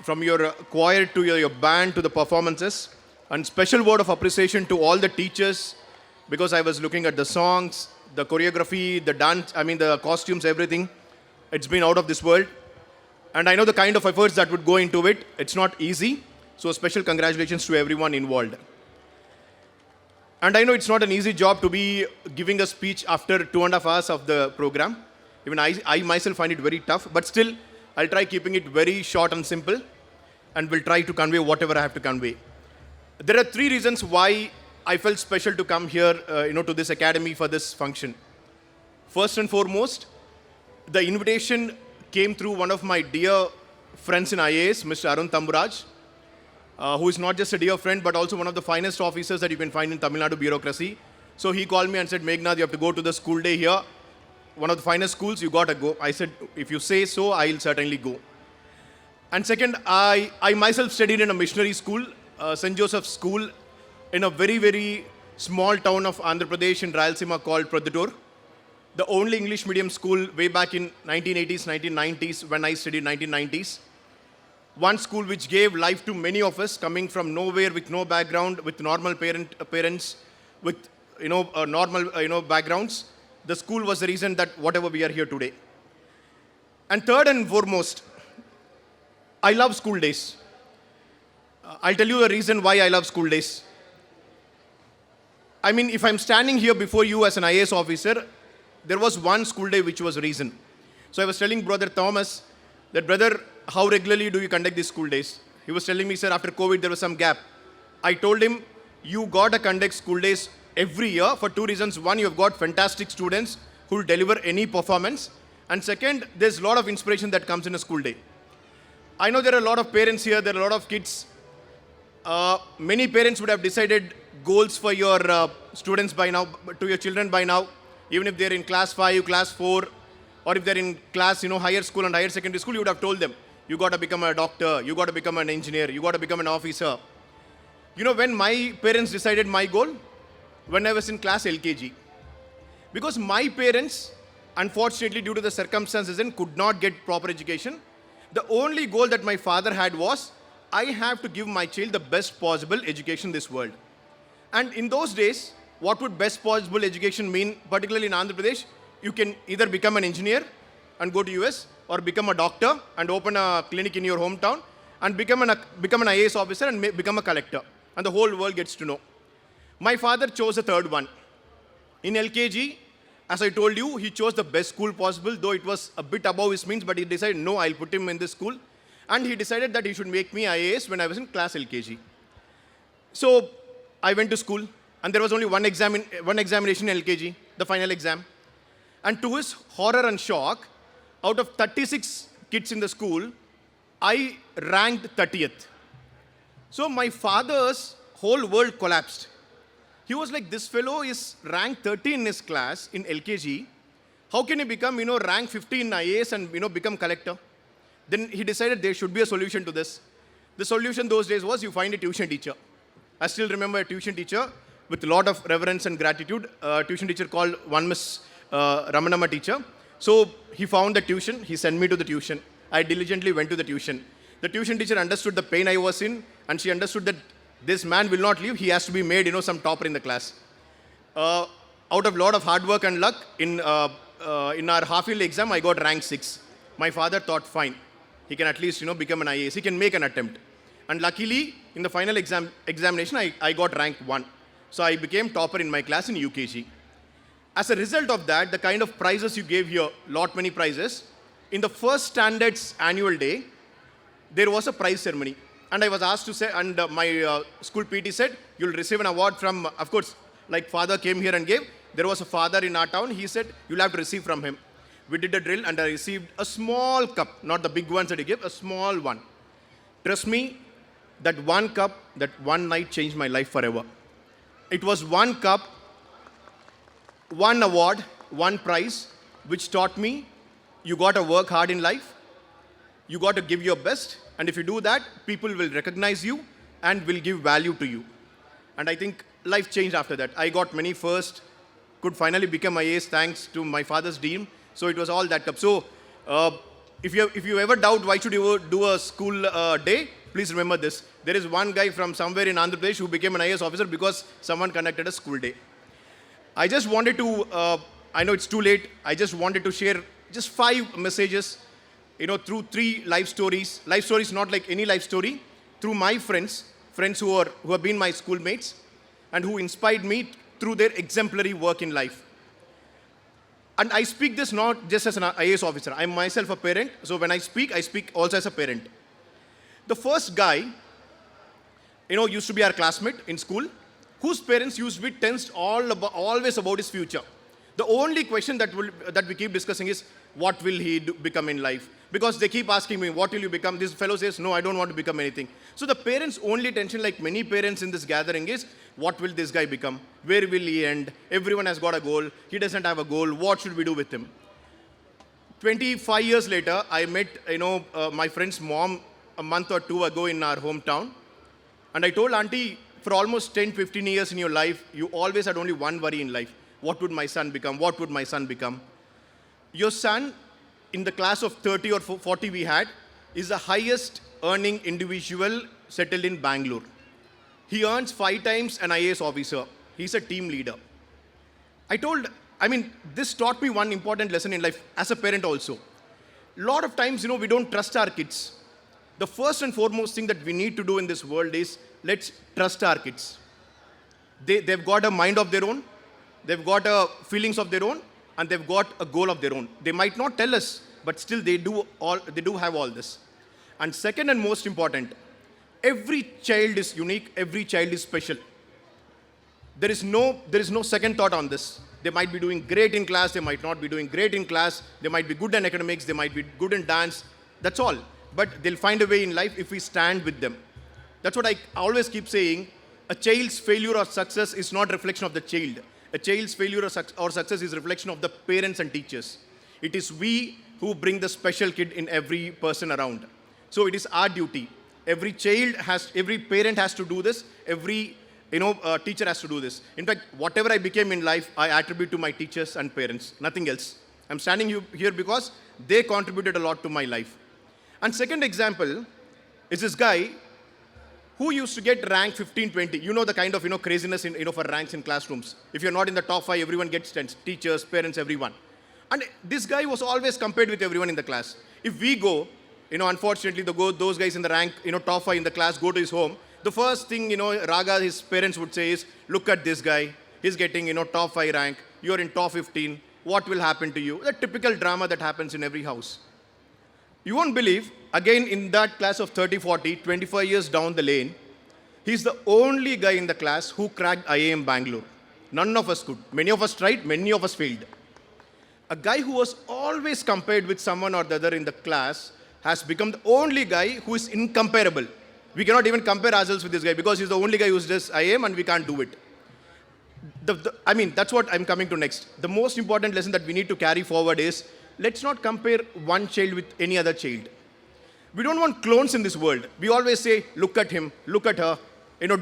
S18: From your choir to your band to the performances. And special word of appreciation to all the teachers, because I was looking at the songs, the choreography, the dance, the costumes, everything. It's been out of this world. And I know the kind of efforts that would go into it. It's not easy. So special congratulations to everyone involved. And I know it's not an easy job to be giving a speech after 2.5 hours of the program. Even I myself find it very tough. But still, I'll try keeping it very short and simple. And will try to convey whatever I have to convey. There are 3 reasons why I felt special to come here, to this academy for this function. First and foremost, the invitation came through one of my dear friends in IAS, Mr. Arun Tamburaj, who is not just a dear friend, but also one of the finest officers that you can find in Tamil Nadu bureaucracy. So he called me and said, Meghnad, you have to go to the school day here. One of the finest schools, you got to go. I said, if you say so, I'll certainly go. And second, I myself studied in a missionary school, St. Joseph's School, in a very, very small town of Andhra Pradesh in Rayalaseema called Prodhutur. The only English medium school way back in 1980s, 1990s, when I studied 1990s. One school which gave life to many of us coming from nowhere with no background, with normal parents, with normal backgrounds. The school was the reason that whatever we are here today. And third and foremost, I love school days. I'll tell you the reason why I love school days. If I'm standing here before you as an IAS officer, there was one school day which was a reason. So I was telling Brother Thomas that, brother, how regularly do you conduct these school days? He was telling me, sir, after COVID there was some gap. I told him, you got to conduct school days every year for 2 reasons. One, you have got fantastic students who will deliver any performance. And second, there's a lot of inspiration that comes in a school day. I know there are a lot of parents here, there are a lot of kids. Many parents would have decided goals for your students by now, to your children by now. Even if they're in class 5, class 4, or if they're in class, higher school and higher secondary school, you would have told them, you got to become a doctor, you got to become an engineer, you got to become an officer. When my parents decided my goal? When I was in class LKG. Because my parents, unfortunately due to the circumstances, could not get proper education. The only goal that my father had was, I have to give my child the best possible education in this world. And in those days, what would best possible education mean, particularly in Andhra Pradesh? You can either become an engineer and go to US, or become a doctor and open a clinic in your hometown, and become an IAS officer and become a collector. And the whole world gets to know. My father chose the third one. In LKG, as I told you, he chose the best school possible, though it was a bit above his means, but he decided, no, I'll put him in this school. And he decided that he should make me IAS when I was in class LKG. So I went to school. And there was only one examination in LKG, the final exam. And to his horror and shock, out of 36 kids in the school, I ranked 30th. So my father's whole world collapsed. He was like, this fellow is ranked 30 in his class in LKG. How can he become, rank 50 in IAS and, become collector? Then he decided there should be a solution to this. The solution those days was you find a tuition teacher. I still remember a tuition teacher with a lot of reverence and gratitude, a tuition teacher called one Miss Ramanama teacher. So he found the tuition, he sent me to the tuition. I diligently went to the tuition. The tuition teacher understood the pain I was in, and she understood that this man will not leave. He has to be made, some topper in the class. Out of lot of hard work and luck, in our half-yearly exam, I got rank 6. My father thought, fine, he can at least, become an IAS. He can make an attempt. And luckily, in the final examination, I got rank 1. So I became topper in my class in UKG. As a result of that, the kind of prizes you gave here, many prizes, in the first standards annual day, there was a prize ceremony. And I was asked to say, and my school PT said, you'll receive an award from, of course, like father came here and gave. There was a father in our town. He said, you'll have to receive from him. We did a drill and I received a small cup, not the big ones that he gave, a small one. Trust me, that one cup, that one night changed my life forever. It was one cup, one award, one prize, which taught me you got to work hard in life, you got to give your best, and if you do that, people will recognize you and will give value to you. And I think life changed after that. I got many first, could finally become IAS thanks to my father's dream. So it was all that cup. So if you ever doubt why should you do a school day, please remember this. There is one guy from somewhere in Andhra Pradesh who became an IAS officer because someone conducted a school day. I just wanted to, I know it's too late, I just wanted to share just 5 messages, through 3 life stories. Life stories not like any life story, through my friends who have been my schoolmates and who inspired me through their exemplary work in life. And I speak this not just as an IAS officer. I'm myself a parent, so when I speak also as a parent. The first guy, used to be our classmate in school, whose parents used to be tensed always about his future. The only question that we keep discussing is, what will he become in life? Because they keep asking me, what will you become? This fellow says, no, I don't want to become anything. So the parents' only tension, like many parents in this gathering, is, what will this guy become? Where will he end? Everyone has got a goal. He doesn't have a goal. What should we do with him? 25 years later, I met, my friend's mom a month or 2 ago in our hometown. And I told auntie, for almost 10, 15 years in your life, you always had only one worry in life. What would my son become? What would my son become? Your son, in the class of 30 or 40 we had, is the highest earning individual settled in Bangalore. He earns 5 times an IAS officer. He's a team leader. This taught me one important lesson in life as a parent also. A lot of times, we don't trust our kids. The first and foremost thing that we need to do in this world is, let's trust our kids. They've got a mind of their own, they've got feelings of their own, and they've got a goal of their own. They might not tell us, but still they do have all this. And second and most important, every child is unique, every child is special. There is no second thought on this. They might be doing great in class, they might not be doing great in class, they might be good in academics, they might be good in dance, that's all. But they'll find a way in life if we stand with them. That's what I always keep saying. A child's failure or success is not a reflection of the child. A child's failure or success is a reflection of the parents and teachers. It is we who bring the special kid in every person around. So it is our duty. Every parent has to do this. Every teacher has to do this. In fact, whatever I became in life, I attribute to my teachers and parents, nothing else. I'm standing here because they contributed a lot to my life. And second example is this guy who used to get rank 15, 20. You know the kind of craziness for ranks in classrooms. If you're not in the top 5, everyone gets tense. Teachers, parents, everyone. And this guy was always compared with everyone in the class. If we go, unfortunately, those guys in the rank, top 5 in the class go to his home. The first thing, Raga, his parents would say is, look at this guy. He's getting, top 5 rank. You're in top 15. What will happen to you? The typical drama that happens in every house. You won't believe, again, in that class of 30, 40, 25 years down the lane, he's the only guy in the class who cracked IIM Bangalore. None of us could. Many of us tried, many of us failed. A guy who was always compared with someone or the other in the class has become the only guy who is incomparable. We cannot even compare ourselves with this guy because he's the only guy who does IIM and we can't do it. That's what I'm coming to next. The most important lesson that we need to carry forward is, let's not compare one child with any other child. We don't want clones in this world. We always say, look at him, look at her,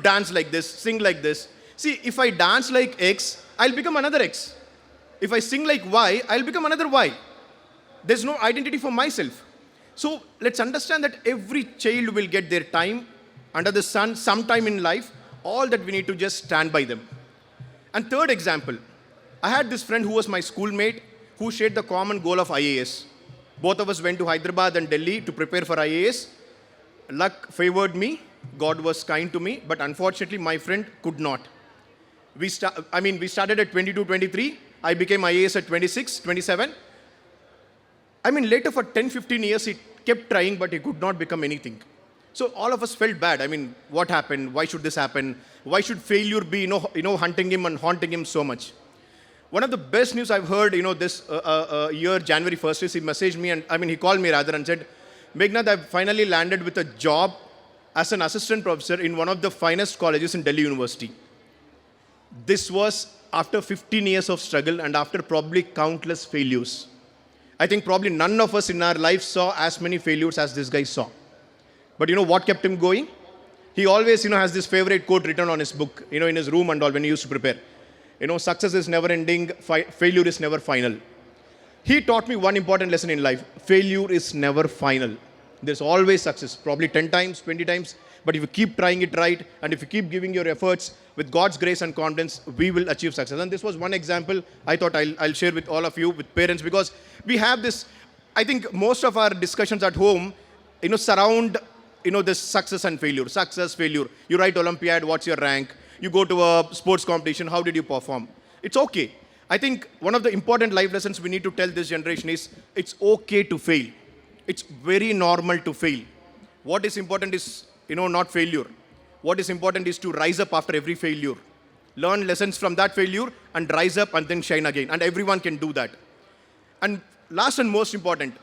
S18: dance like this, sing like this. See, if I dance like X, I'll become another X. If I sing like Y, I'll become another Y. There's no identity for myself. So let's understand that every child will get their time, under the sun, sometime in life, all that we need to just stand by them. And third example, I had this friend who was my schoolmate who shared the common goal of IAS. Both of us went to Hyderabad and Delhi to prepare for IAS. Luck favored me, God was kind to me, but unfortunately my friend could not. We started at 22, 23. I became IAS at 26, 27. Later for 10, 15 years, he kept trying, but he could not become anything. So all of us felt bad. What happened? Why should this happen? Why should failure be, hunting him and haunting him so much? One of the best news I've heard, this year, January 1st, is he messaged me and, he called me rather and said, Meghnad, I've finally landed with a job as an assistant professor in one of the finest colleges in Delhi University. This was after 15 years of struggle and after probably countless failures. I think probably none of us in our life saw as many failures as this guy saw. But what kept him going? He always, has this favorite quote written on his book, in his room and all when he used to prepare. Success is never ending, failure is never final. He taught me one important lesson in life. Failure is never final. There's always success, probably 10 times, 20 times. But if you keep trying it right, and if you keep giving your efforts with God's grace and confidence, we will achieve success. And this was one example I thought I'll share with all of you, with parents, because we have this, I think most of our discussions at home, surround, this success and failure. Success, failure. You write Olympiad, what's your rank? You go to a sports competition, how did you perform? It's okay. I think one of the important life lessons we need to tell this generation is, it's okay to fail. It's very normal to fail. What is important is, not failure. What is important is to rise up after every failure. Learn lessons from that failure and rise up and then shine again. And everyone can do that. And last and most important,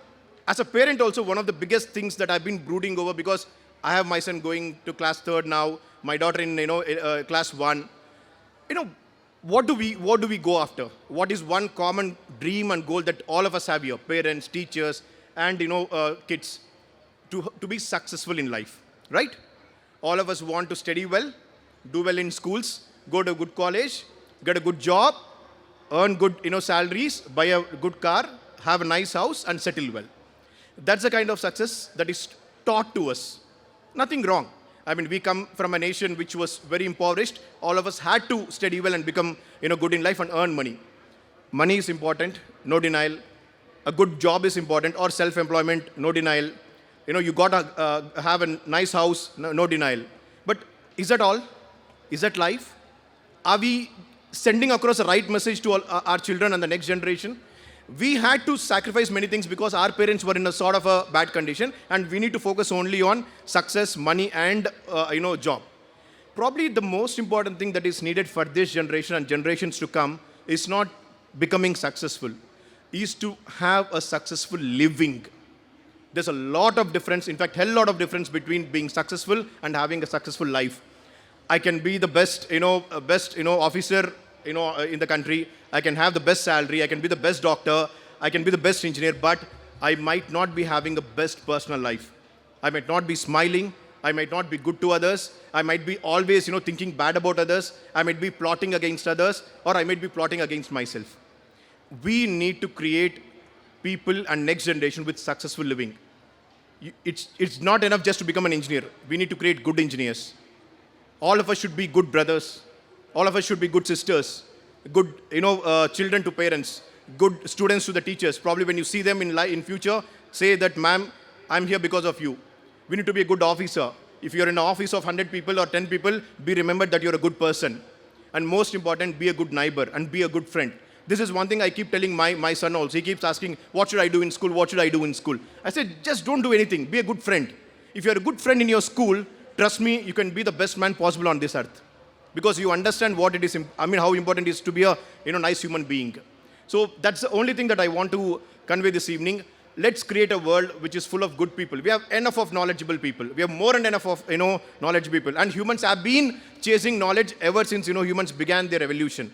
S18: as a parent also, one of the biggest things that I've been brooding over, because I have my son going to class 3rd now, my daughter in class 1. What do we go after? What is one common dream and goal that all of us have here, parents, teachers, and kids, to be successful in life, right? All of us want to study well, do well in schools, go to a good college, get a good job, earn good salaries, buy a good car, have a nice house, and settle well. That's the kind of success that is taught to us. Nothing wrong. We come from a nation which was very impoverished. All of us had to study well and become good in life and earn money. Money is important, no denial. A good job is important, or self-employment, no denial. You got to have a nice house, no denial. But is that all? Is that life? Are we sending across the right message to our children and the next generation? We had to sacrifice many things because our parents were in a sort of a bad condition, and we need to focus only on success, money, and job. Probably the most important thing that is needed for this generation and generations to come is not becoming successful, is to have a successful living. There's a lot of difference, in fact, hell lot of difference between being successful and having a successful life. I can be the best, officer, in the country. I can have the best salary. I can be the best doctor. I can be the best engineer, but I might not be having the best personal life. I might not be smiling. I might not be good to others. I might be always, thinking bad about others. I might be plotting against others, or I might be plotting against myself. We need to create people and next generation with successful living. It's not enough just to become an engineer. We need to create good engineers. All of us should be good brothers. All of us should be good sisters, good children to parents, good students to the teachers. Probably when you see them in future, say that, ma'am, I'm here because of you. We need to be a good officer. If you're in an office of 100 people or 10 people, be remembered that you're a good person. And most important, be a good neighbor and be a good friend. This is one thing I keep telling my son also. He keeps asking, what should I do in school? What should I do in school? I said, just don't do anything. Be a good friend. If you're a good friend in your school, trust me, you can be the best man possible on this earth. Because you understand what it is, how important it is to be a nice human being. So that's the only thing that I want to convey this evening. Let's create a world which is full of good people. We have enough of knowledgeable people. We have more and enough of knowledge people. And humans have been chasing knowledge ever since humans began their evolution.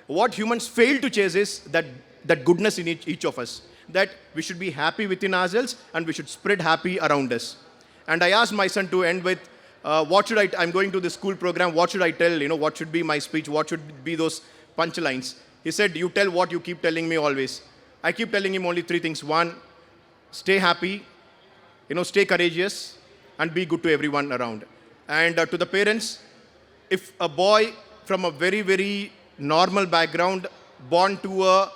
S18: What humans fail to chase is that goodness in each of us. That we should be happy within ourselves and we should spread happy around us. And I asked my son to end with, I'm going to the school program, what should I tell, what should be my speech, what should be those punchlines? He said, you tell what you keep telling me always. I keep telling him only 3 things. 1, stay happy, stay courageous, and be good to everyone around. And to the parents, if a boy from a very, very normal background, born to a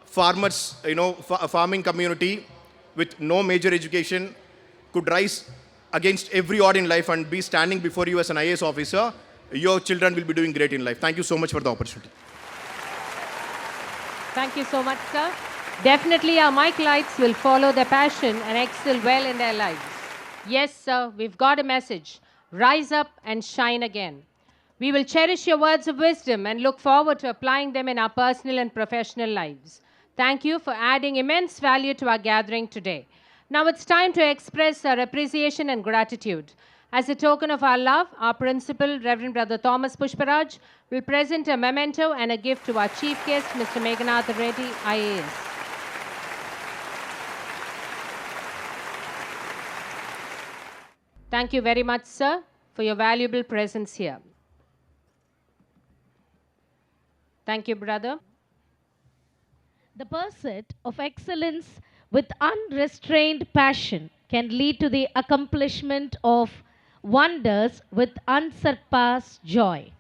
S18: farmers, a farming community with no major education, could rise against every odd in life and be standing before you as an IAS officer, your children will be doing great in life. Thank you so much for the opportunity.
S7: Thank you so much, sir. Definitely our mic lights will follow their passion and excel well in their lives. Yes, sir, we've got a message. Rise up and shine again. We will cherish your words of wisdom and look forward to applying them in our personal and professional lives. Thank you for adding immense value to our gathering today. Now it's time to express our appreciation and gratitude. As a token of our love, our principal, Reverend Brother Thomas Pushparaj, will present a memento and a gift to our chief guest, Mr. Meghanatha Reddy, IAS. Thank you very much, sir, for your valuable presence here. Thank you, brother.
S6: The pursuit of excellence with unrestrained passion can lead to the accomplishment of wonders with unsurpassed joy.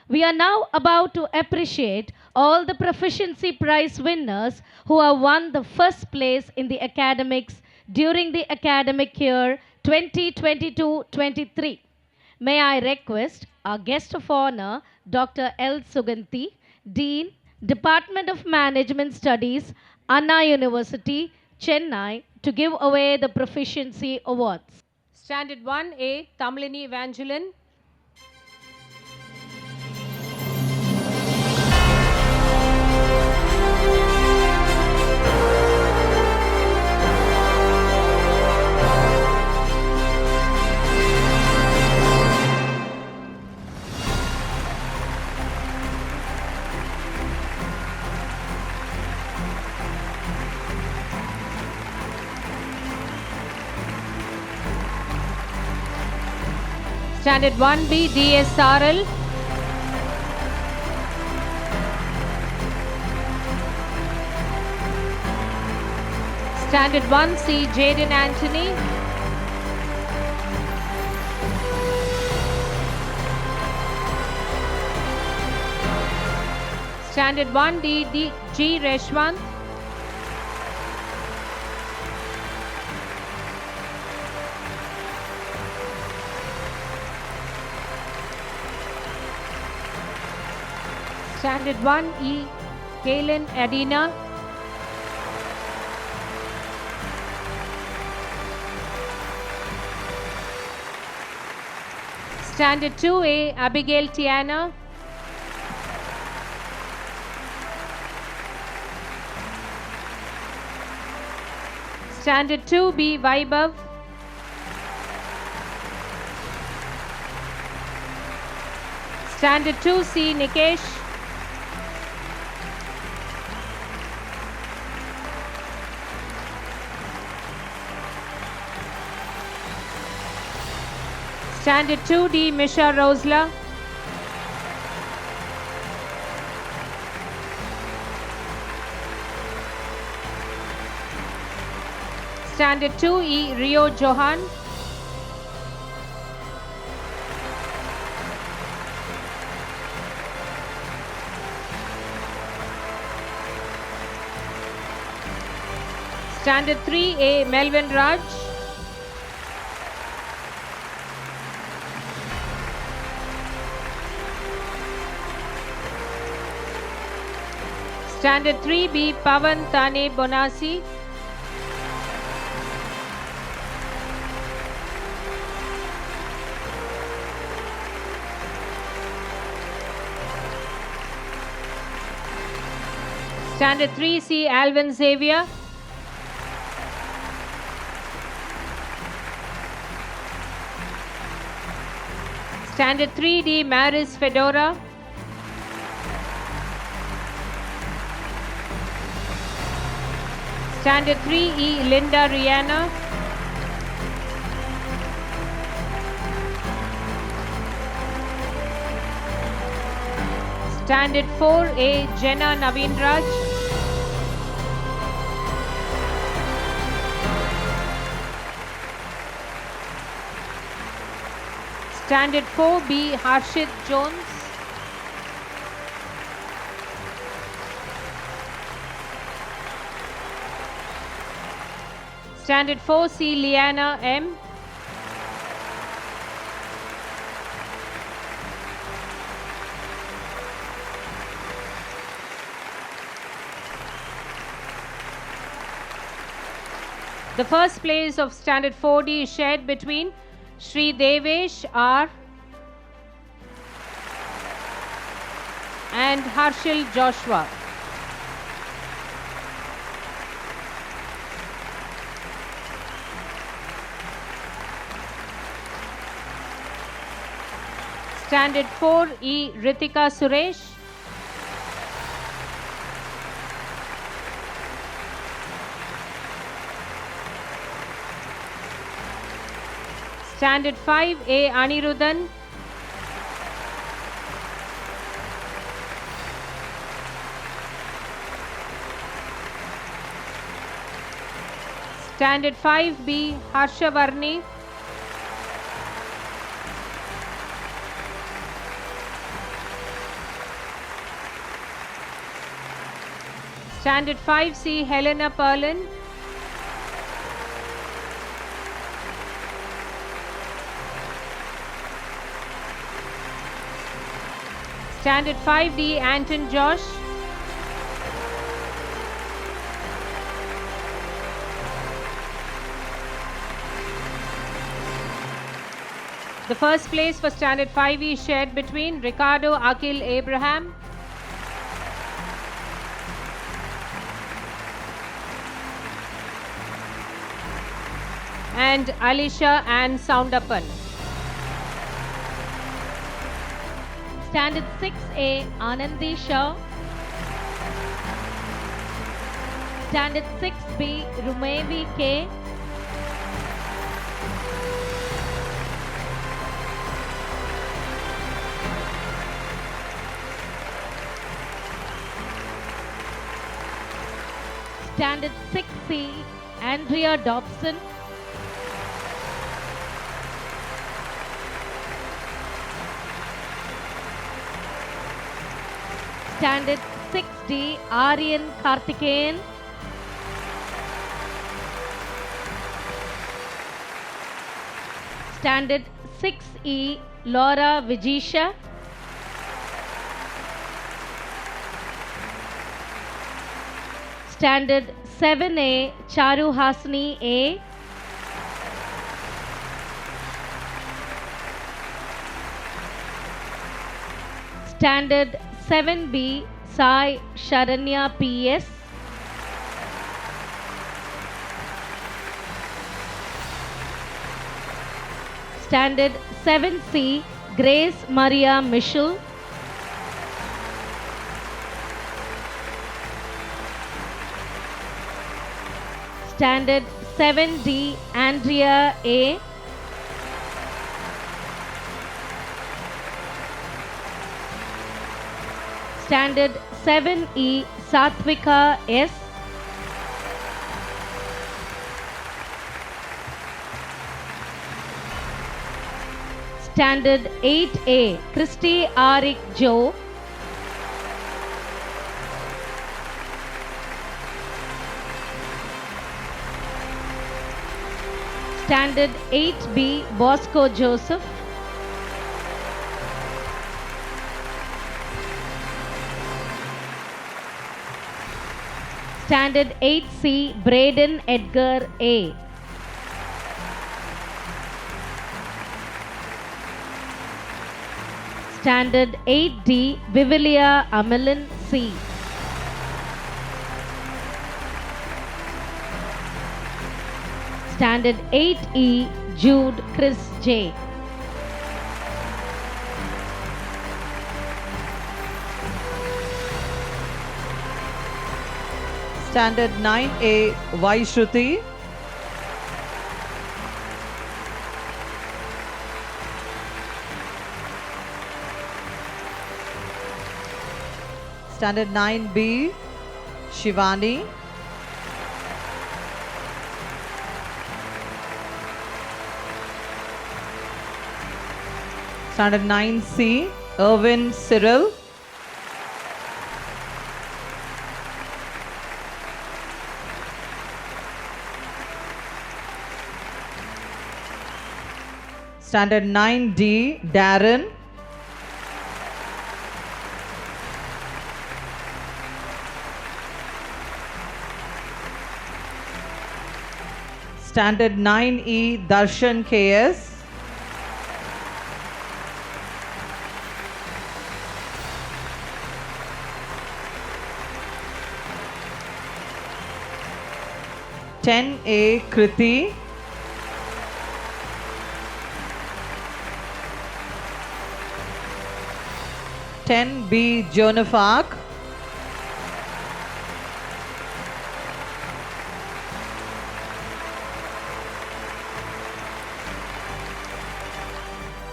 S6: We are now about to appreciate all the Proficiency Prize winners who have won the first place in the academics during the academic year 2022-23. May I request our guest of honor, Dr. L. Suganthi, Dean, Department of Management Studies, Anna University, Chennai, to give away the Proficiency Awards.
S7: Standard 1A, Tamilini Evangeline. Standard 1B, DSRL. Standard 1C, Jaden Anthony. Standard 1D, G. Reshwant. Standard 1E, Kaylin Adina. Standard 2A, Abigail.Anna. Standard 2B, Vaibhav. Standard 2C, Nikesh. Standard 2D, Misha Rosla. Standard 2E, Rio Johan. Standard 3A, Melvin Raj. Standard 3B, Pavan Tane Bonasi. Standard 3C, Alvin Xavier. Standard 3D, Maris Fedora. Standard 3E, Linda Rihanna. Standard 4A, Jenna Naveen Raj. Standard 4B, Harshit Jones. Standard 4C, Liana M. The first place of Standard 4D is shared between Sri Devesh R. and Harshil Joshua. Standard 4E, Ritika Suresh. Standard 5A, Anirudhan. Standard 5B, Harshavarni. Standard 5C, Helena Perlin. Standard 5D, Anton Josh. The first place for Standard 5E is shared between Ricardo Akil Abraham and Alisha Ann Soundapan.
S6: Standard 6A, Anandi Shah. Standard 6B, Rumevi K. Standard 6C, Andrea Dobson. Standard 6D, Aryan Karthikeyan. Standard 6E, Laura Vijisha. Standard 7A, Charu Hasni A. Standard 7B, Sai Sharanya PS. Standard 7C, Grace Maria Michel. Standard 7D, Andrea A. Standard 7E, Satvika S. Standard 8A, Christy Arik Joe. Standard 8B, Bosco Joseph. Standard 8C, Braden Edgar A. Standard 8D, Vivilia Amelin C. Standard 8E, Jude Chris J.
S5: Standard 9A, Vaishruti. Standard 9B, Shivani. Standard 9C, Irwin Cyril. Standard 9D, Darren. Standard 9E, Darshan KS. (10A) Kriti. (10B) Jonafak.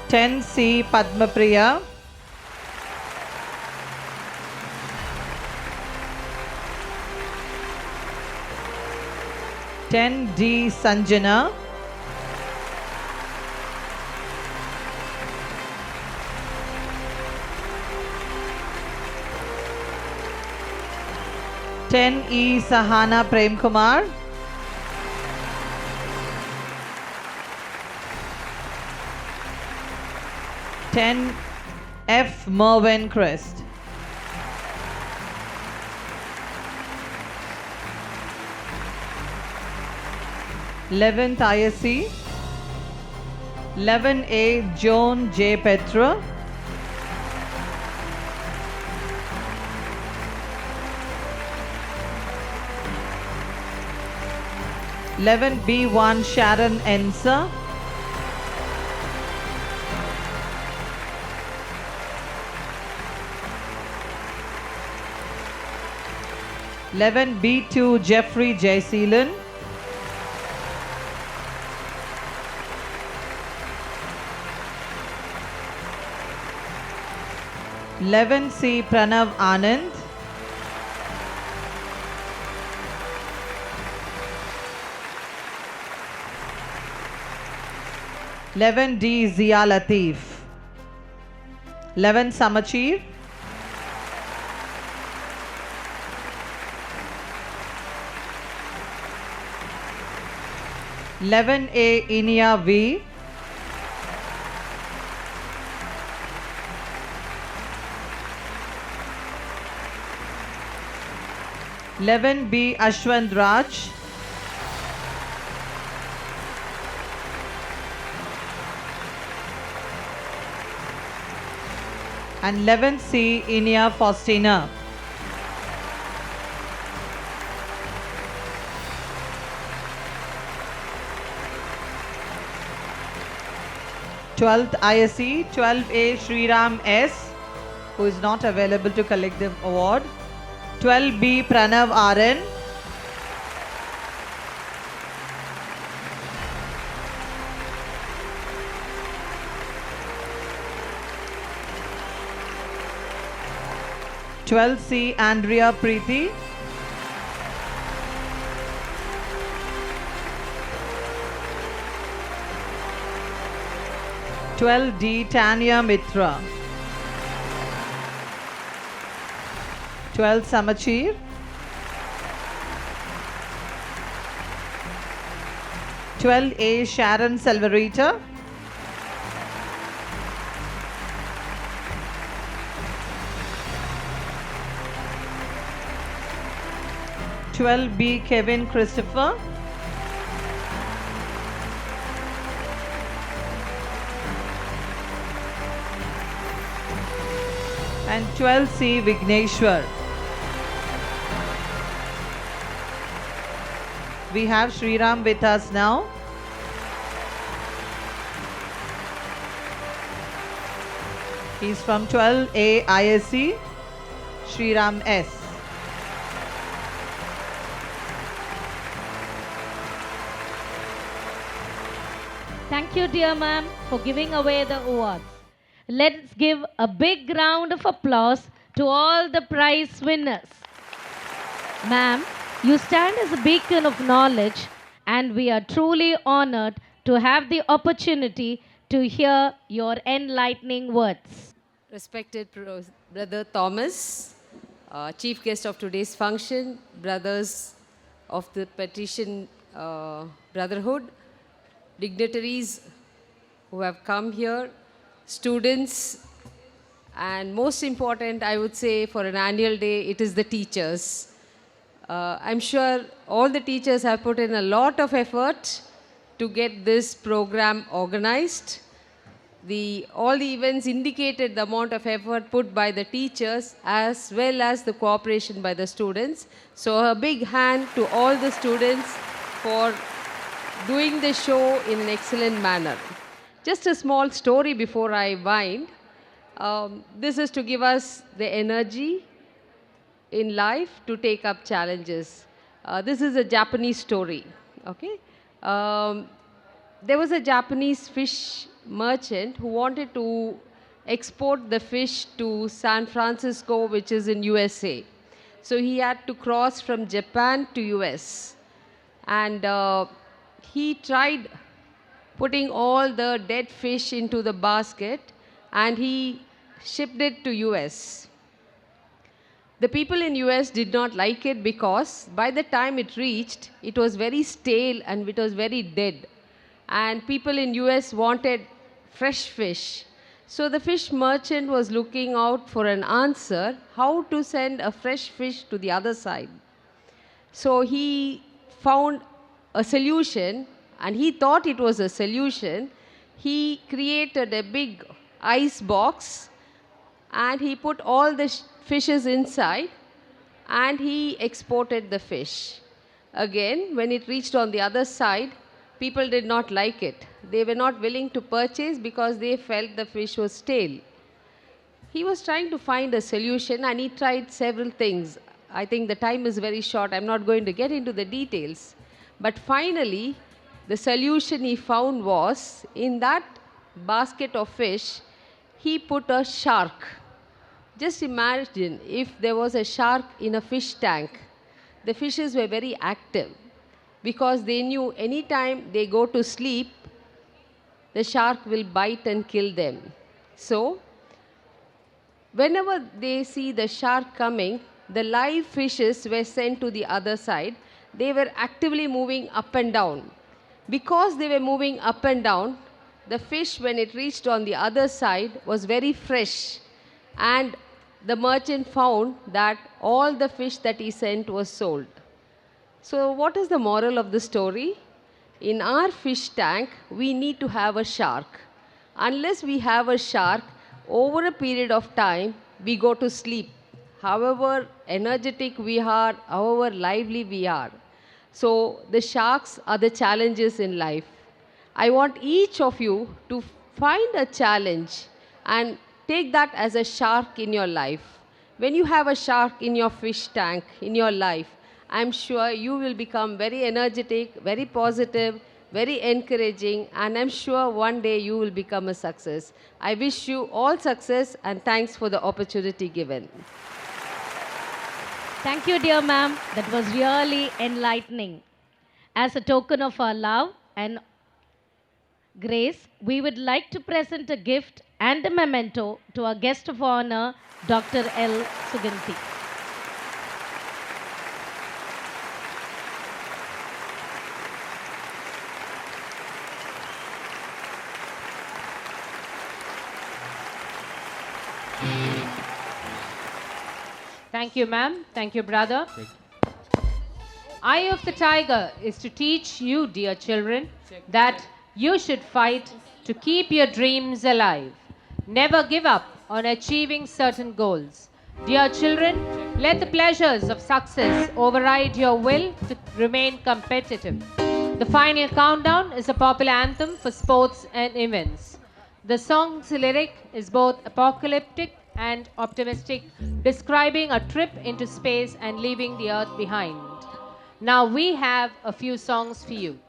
S5: (10C) Padmapriya. (10D) Sanjana. (10E) Sahana Premkumar. (10F) Mervyn Crest. (11th) ISC. (11A) Joan J. Petra. (11B1) Sharon Ensa. (11B2) Jeffrey J. Seelan. (11C) Pranav Anand. (11D) Zia Latif. (11 Samachir. (11A) Inia V. (11B) Ashwant Raj. And 11C Inia Faustina. (12th ISC) 12A Sriram S, who is not available to collect the award. 12B Pranav RN. (12C) Andrea Preeti. (12D) Tanya Mitra. 12 Samachir. (12A) Sharon Selvarita. (12B) Kevin Christopher. And 12C Vigneshwar. We have Sriram with us now. He's from 12A ISC, Sriram S.
S6: Thank you, dear ma'am, for giving away the awards. Let's give a big round of applause to all the prize winners. Ma'am, you stand as a beacon of knowledge, and we are truly honored to have the opportunity to hear your enlightening words.
S19: Respected Brother Thomas, chief guest of today's function, brothers of the Petition Brotherhood, dignitaries who have come here, students, and most important, I would say, for an annual day, it is the teachers. I'm sure all the teachers have put in a lot of effort to get this program organized. All the events indicated the amount of effort put by the teachers as well as the cooperation by the students. So a big hand to all the students for doing the show in an excellent manner. Just a small story before I wind. This is to give us the energy in life to take up challenges. This is a Japanese story, okay? There was a Japanese fish merchant who wanted to export the fish to San Francisco, which is in USA. So he had to cross from Japan to US. And he tried putting all the dead fish into the basket and he shipped it to US. The people in US did not like it because by the time it reached, it was very stale and it was very dead. And people in US wanted fresh fish. So the fish merchant was looking out for an answer, how to send a fresh fish to the other side. So he found a solution, and he thought it was a solution. He created a big ice box, and he put all the fishes inside, and he exported the fish. Again, when it reached on the other side, people did not like it. They were not willing to purchase because they felt the fish was stale. He was trying to find a solution and he tried several things. I think the time is very short. I'm not going to get into the details. But finally, the solution he found was, in that basket of fish, he put a shark. Just imagine if there was a shark in a fish tank. The fishes were very active, because they knew anytime they go to sleep, the shark will bite and kill them. So, whenever they see the shark coming, the live fishes were sent to the other side. They were actively moving up and down. Because they were moving up and down, the fish, when it reached on the other side, was very fresh. And the merchant found that all the fish that he sent was sold. So what is the moral of the story? In our fish tank, we need to have a shark. Unless we have a shark, over a period of time, we go to sleep. However energetic we are, however lively we are. So the sharks are the challenges in life. I want each of you to find a challenge and take that as a shark in your life. When you have a shark in your fish tank, in your life, I'm sure you will become very energetic, very positive, very encouraging, and I'm sure one day you will become a success. I wish you all success and thanks for the opportunity given.
S6: Thank you, dear ma'am. That was really enlightening. As a token of our love and grace, we would like to present a gift and a memento to our guest of honor, Dr. L. Suganthi.
S7: Thank you, ma'am. Thank you, brother. Eye of the tiger is to teach you, dear children, that you should fight to keep your dreams alive. Never give up on achieving certain goals. Dear children, let the pleasures of success override your will to remain competitive. The final countdown is a popular anthem for sports and events. The song's lyric is both apocalyptic and optimistic, describing a trip into space and leaving the earth behind. Now we have a few songs for you.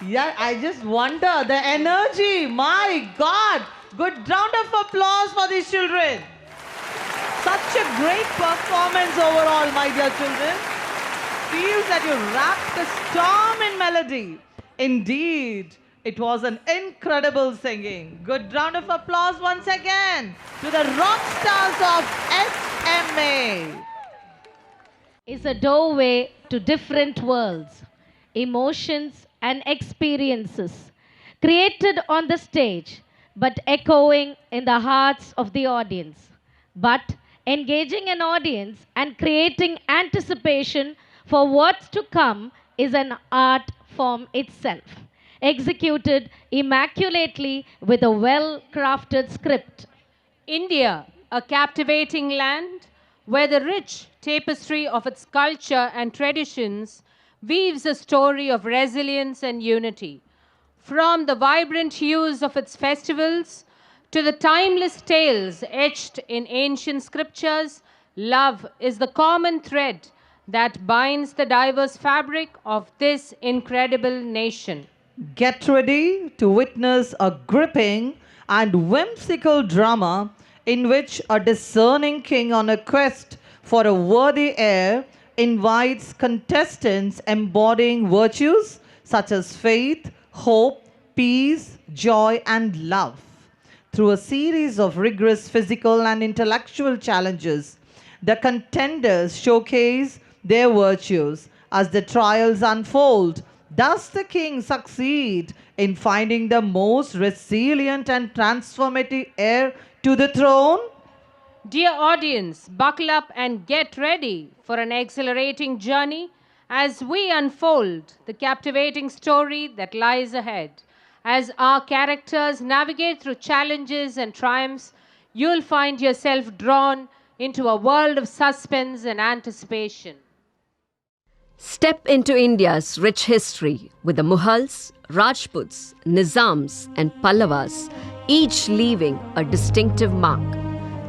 S5: Yeah, I just wonder the energy. My God. Good round of applause for these children. Such a great performance overall, my dear children. Feels that you wrapped the storm in melody. Indeed, it was an incredible singing. Good round of applause once again to the rock stars of SMA.
S6: Is a doorway to different worlds, emotions and experiences created on the stage but echoing in the hearts of the audience, but engaging an audience and creating anticipation for what's to come is an art form itself, executed immaculately with a well-crafted script.
S7: India, a captivating land where the rich tapestry of its culture and traditions weaves a story of resilience and unity. From the vibrant hues of its festivals to the timeless tales etched in ancient scriptures, love is the common thread that binds the diverse fabric of this incredible nation.
S5: Get ready to witness a gripping and whimsical drama in which a discerning king on a quest for a worthy heir invites contestants embodying virtues such as faith, hope, peace, joy, and love. Through a series of rigorous physical and intellectual challenges, the contenders showcase their virtues as the trials unfold. Does the king succeed in finding the most resilient and transformative heir to the throne?
S7: Dear audience, buckle up and get ready for an exhilarating journey as we unfold the captivating story that lies ahead. As our characters navigate through challenges and triumphs, you'll find yourself drawn into a world of suspense and anticipation.
S20: Step into India's rich history with the Mughals, Rajputs, Nizams, and Pallavas, each leaving a distinctive mark.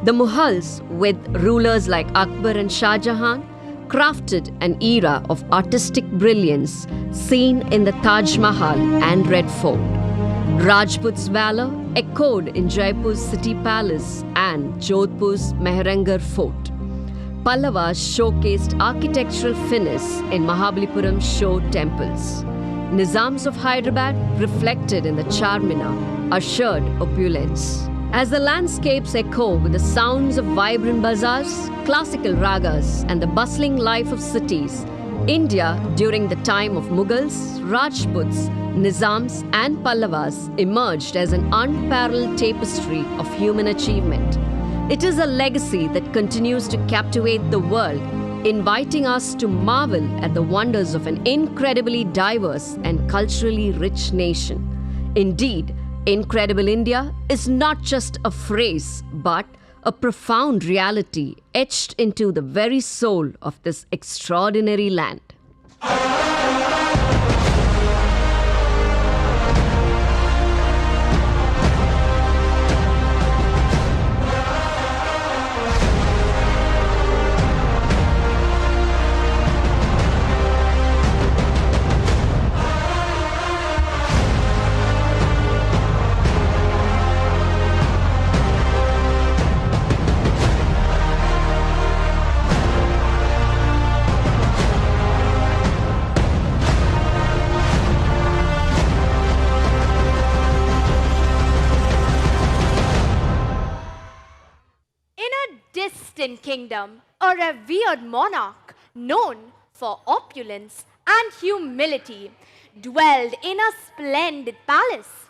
S20: The Mughals, with rulers like Akbar and Shah Jahan, crafted an era of artistic brilliance seen in the Taj Mahal and Red Fort. Rajput's valor echoed in Jaipur's City Palace and Jodhpur's Mehrangarh Fort. Pallavas showcased architectural finesse in Mahabalipuram's show temples. Nizams of Hyderabad, reflected in the Charminar, ushered opulence. As the landscapes echo with the sounds of vibrant bazaars, classical ragas, and the bustling life of cities, India during the time of Mughals, Rajputs, Nizams, and Pallavas emerged as an unparalleled tapestry of human achievement. It is a legacy that continues to captivate the world, inviting us to marvel at the wonders of an incredibly diverse and culturally rich nation. Indeed, Incredible India is not just a phrase, but a profound reality etched into the very soul of this extraordinary land.
S21: Kingdom, a revered monarch known for opulence and humility dwelled in a splendid palace,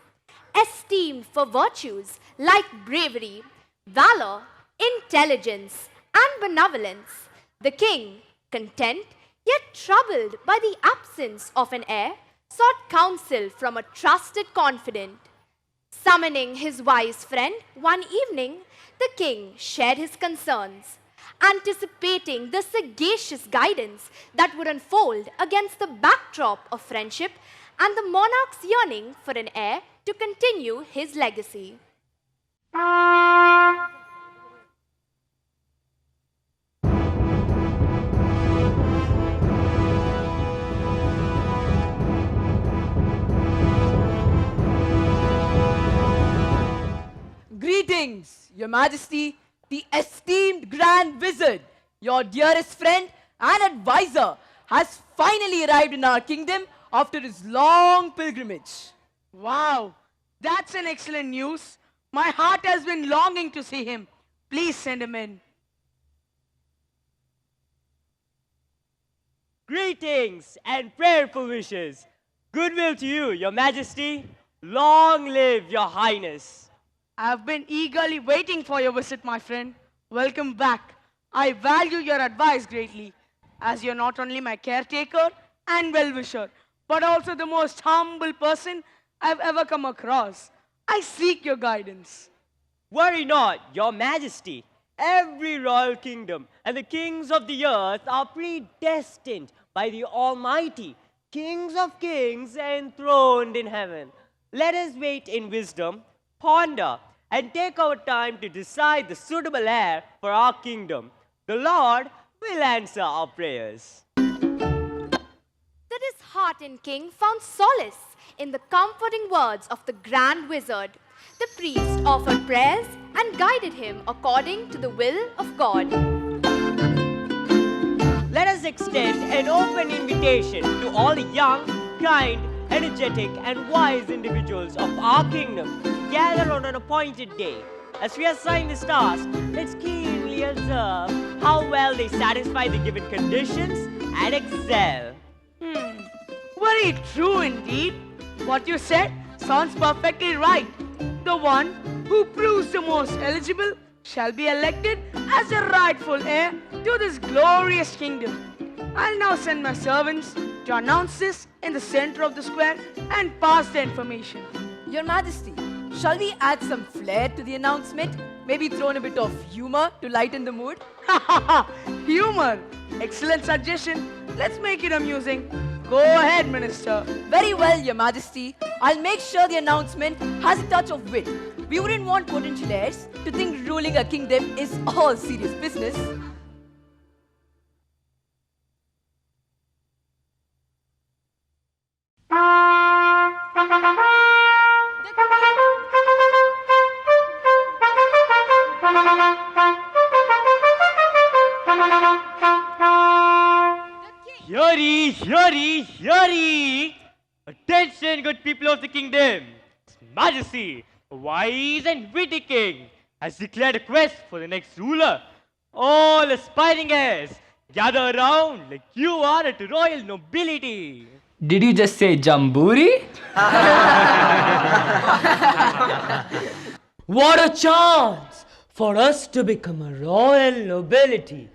S21: esteemed for virtues like bravery, valor, intelligence, and benevolence. The king, content yet troubled by the absence of an heir, sought counsel from a trusted confidant. Summoning his wise friend one evening, the king shared his concerns, anticipating the sagacious guidance that would unfold against the backdrop of friendship and the monarch's yearning for an heir to continue his legacy.
S1: Greetings, Your Majesty, the esteemed Grand Wizard, your dearest friend and advisor, has finally arrived in our kingdom after his long pilgrimage.
S22: Wow, that's an excellent news. My heart has been longing to see him. Please send him in.
S23: Greetings and prayerful wishes. Goodwill to you, Your Majesty. Long live Your Highness.
S22: I have been eagerly waiting for your visit, my friend. Welcome back. I value your advice greatly, as you're not only my caretaker and well-wisher, but also the most humble person I've ever come across. I seek your guidance.
S23: Worry not, Your Majesty. Every royal kingdom and the kings of the earth are predestined by the Almighty, kings of kings enthroned in heaven. Let us wait in wisdom, ponder, and take our time to decide the suitable heir for our kingdom. The Lord will answer our prayers.
S21: The disheartened king found solace in the comforting words of the Grand Wizard. The priest offered prayers and guided him according to the will of God.
S23: Let us extend an open invitation to all the young, kind, energetic, and wise individuals of our kingdom to gather on an appointed day. As we assign the stars, let's keenly observe how well they satisfy the given conditions and excel.
S22: Very true indeed. What you said sounds perfectly right. The one who proves the most eligible shall be elected as the rightful heir to this glorious kingdom. I'll now send my servants to announce this in the center of the square and pass the information.
S1: Your Majesty, shall we add some flair to the announcement? Maybe throw in a bit of humor to lighten the mood?
S22: Humor! Excellent suggestion. Let's make it amusing. Go ahead, Minister.
S1: Very well, Your Majesty. I'll make sure the announcement has a touch of wit. We wouldn't want potential heirs to think ruling a kingdom is all serious business.
S23: Hear! Attention, good people of the kingdom! His Majesty, a wise and witty king, has declared a quest for the next ruler. All aspiring heirs, gather around like you are at royal nobility.
S10: Did you just say Jamburi?
S23: What a chance for us to become a royal nobility.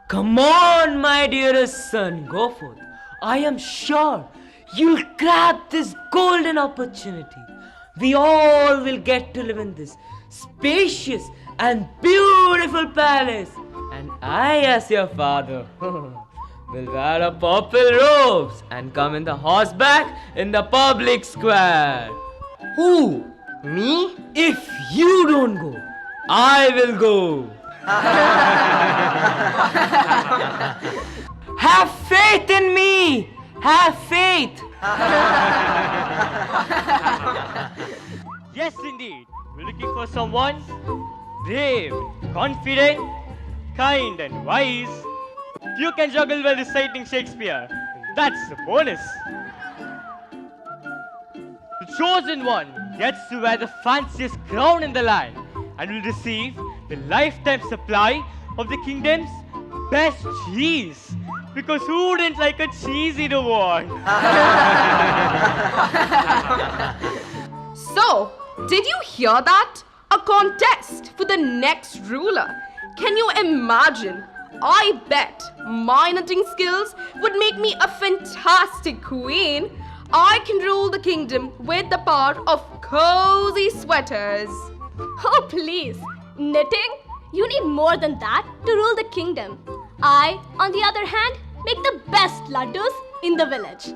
S23: Come on, my dearest son, go forth. I am sure you'll grab this golden opportunity. We all will get to live in this spacious and beautiful palace. And I, as your father, will wear a purple robes and come in the horseback in the public square. Who? Me? If you don't go, I will go. Have faith in me! Have faith! Yes, indeed. We're looking for someone brave, confident, kind, and wise. You can juggle while reciting Shakespeare. That's a bonus. The chosen one gets to wear the fanciest crown in the land and will receive the lifetime supply of the kingdom's best cheese. Because who wouldn't like a cheesy reward?
S24: So, did you hear that? A contest for the next ruler. Can you imagine? I bet my knitting skills would make me a fantastic queen. I can rule the kingdom with the power of cozy sweaters.
S17: Oh, please. Knitting? You need more than that to rule the kingdom. I, on the other hand, make the best laddus in the village.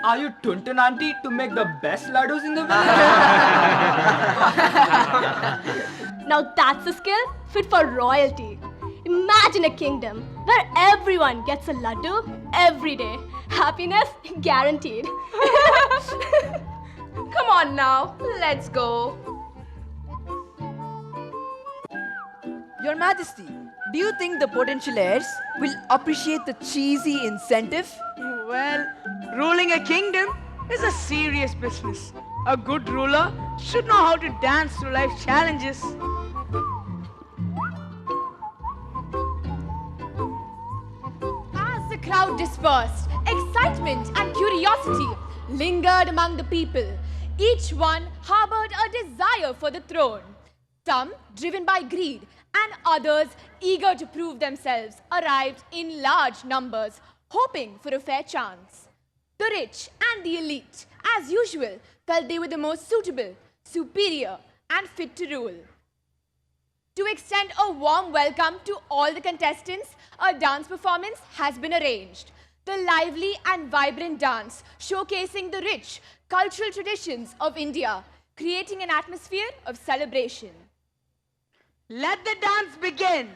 S10: Are you Tuntun auntie to make the best laddus in the village?
S17: Now that's a skill fit for royalty. Imagine a kingdom where everyone gets a laddu every day. Happiness guaranteed.
S24: Come on now, let's go.
S1: Your Majesty, do you think the potential heirs will appreciate the cheesy incentive?
S22: Well, ruling a kingdom is a serious business. A good ruler should know how to dance through life's challenges.
S21: As the crowd dispersed, excitement and curiosity lingered among the people. Each one harbored a desire for the throne. Some, driven by greed, and others, eager to prove themselves, arrived in large numbers, hoping for a fair chance. The rich and the elite, as usual, felt they were the most suitable, superior, and fit to rule. To extend a warm welcome to all the contestants, a dance performance has been arranged. The lively and vibrant dance showcasing the rich cultural traditions of India, creating an atmosphere of celebration.
S22: Let the dance begin.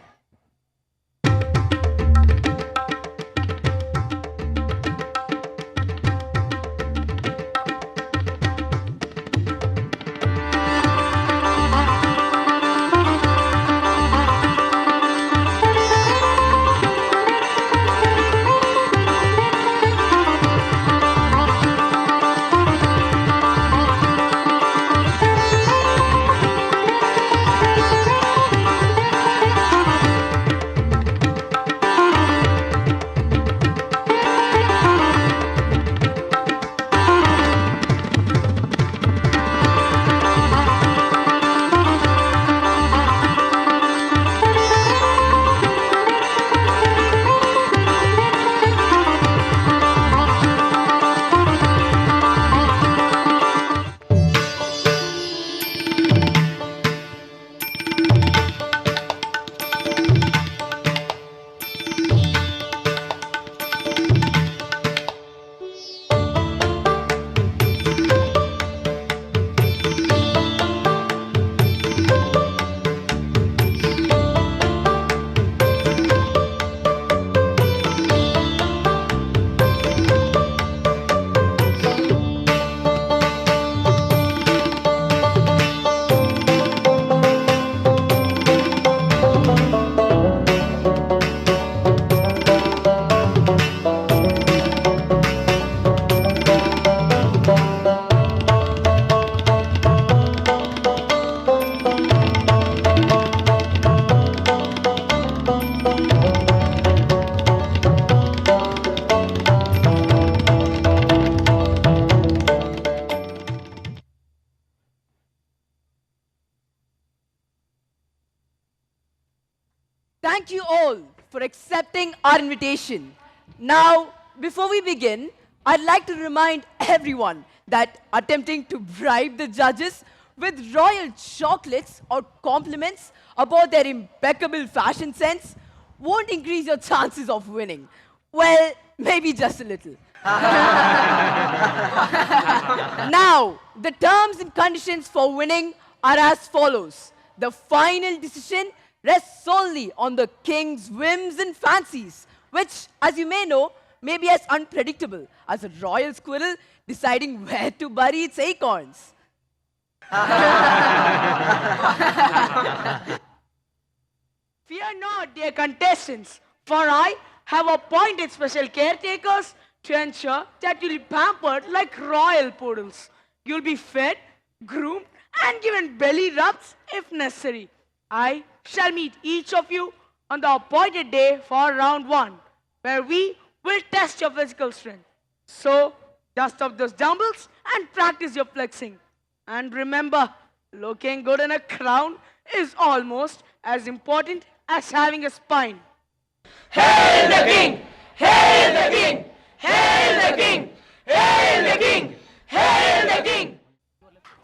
S1: Thank you all for accepting our invitation. Now, before we begin, I'd like to remind everyone that attempting to bribe the judges with royal chocolates or compliments about their impeccable fashion sense won't increase your chances of winning. Well, maybe just a little. Now, the terms and conditions for winning are as follows. The final decision rests solely on the king's whims and fancies, which, as you may know, may be as unpredictable as a royal squirrel deciding where to bury its acorns.
S22: Fear not, dear contestants, for I have appointed special caretakers to ensure that you'll be pampered like royal poodles. You'll be fed, groomed, and given belly rubs if necessary. I shall meet each of you on the appointed day for round 1, where we will test your physical strength. So, dust off those dumbbells and practice your flexing. And remember, looking good in a crown is almost as important as having a spine. Hail the king! Hail the king! Hail the king! Hail the king! Hail the king!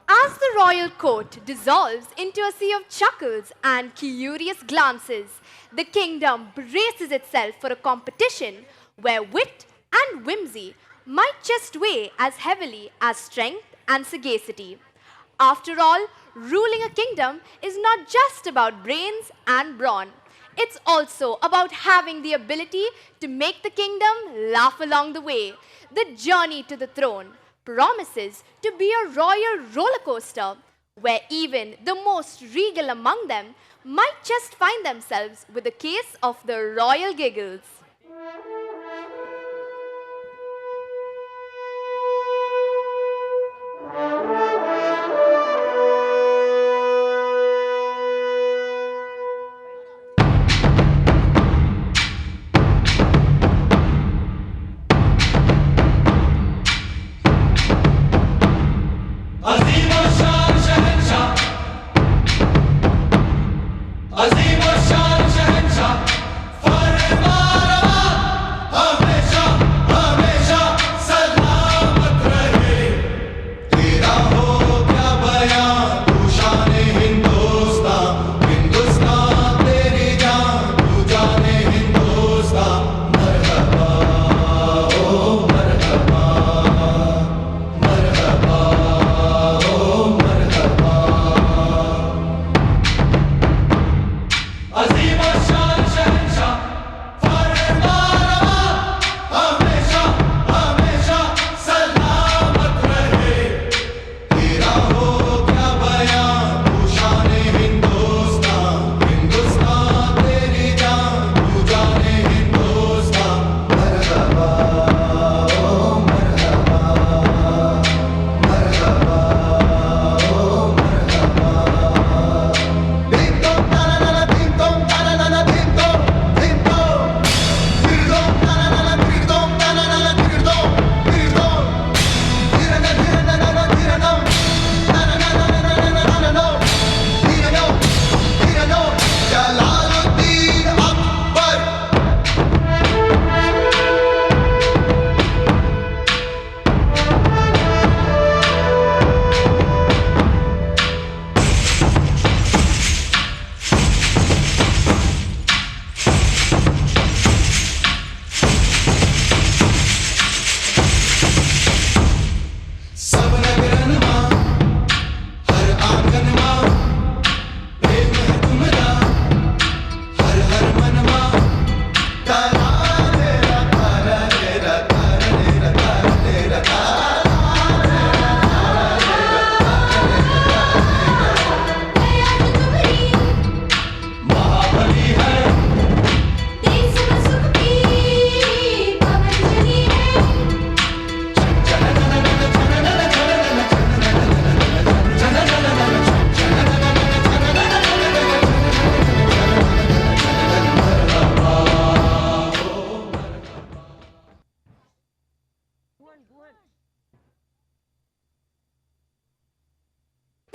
S21: As the royal court dissolves into a sea of chuckles and curious glances, the kingdom braces itself for a competition where wit and whimsy might just weigh as heavily as strength and sagacity. After all, ruling a kingdom is not just about brains and brawn. It's also about having the ability to make the kingdom laugh along the way. The journey to the throne promises to be a royal roller coaster, where even the most regal among them might just find themselves with a case of the royal giggles.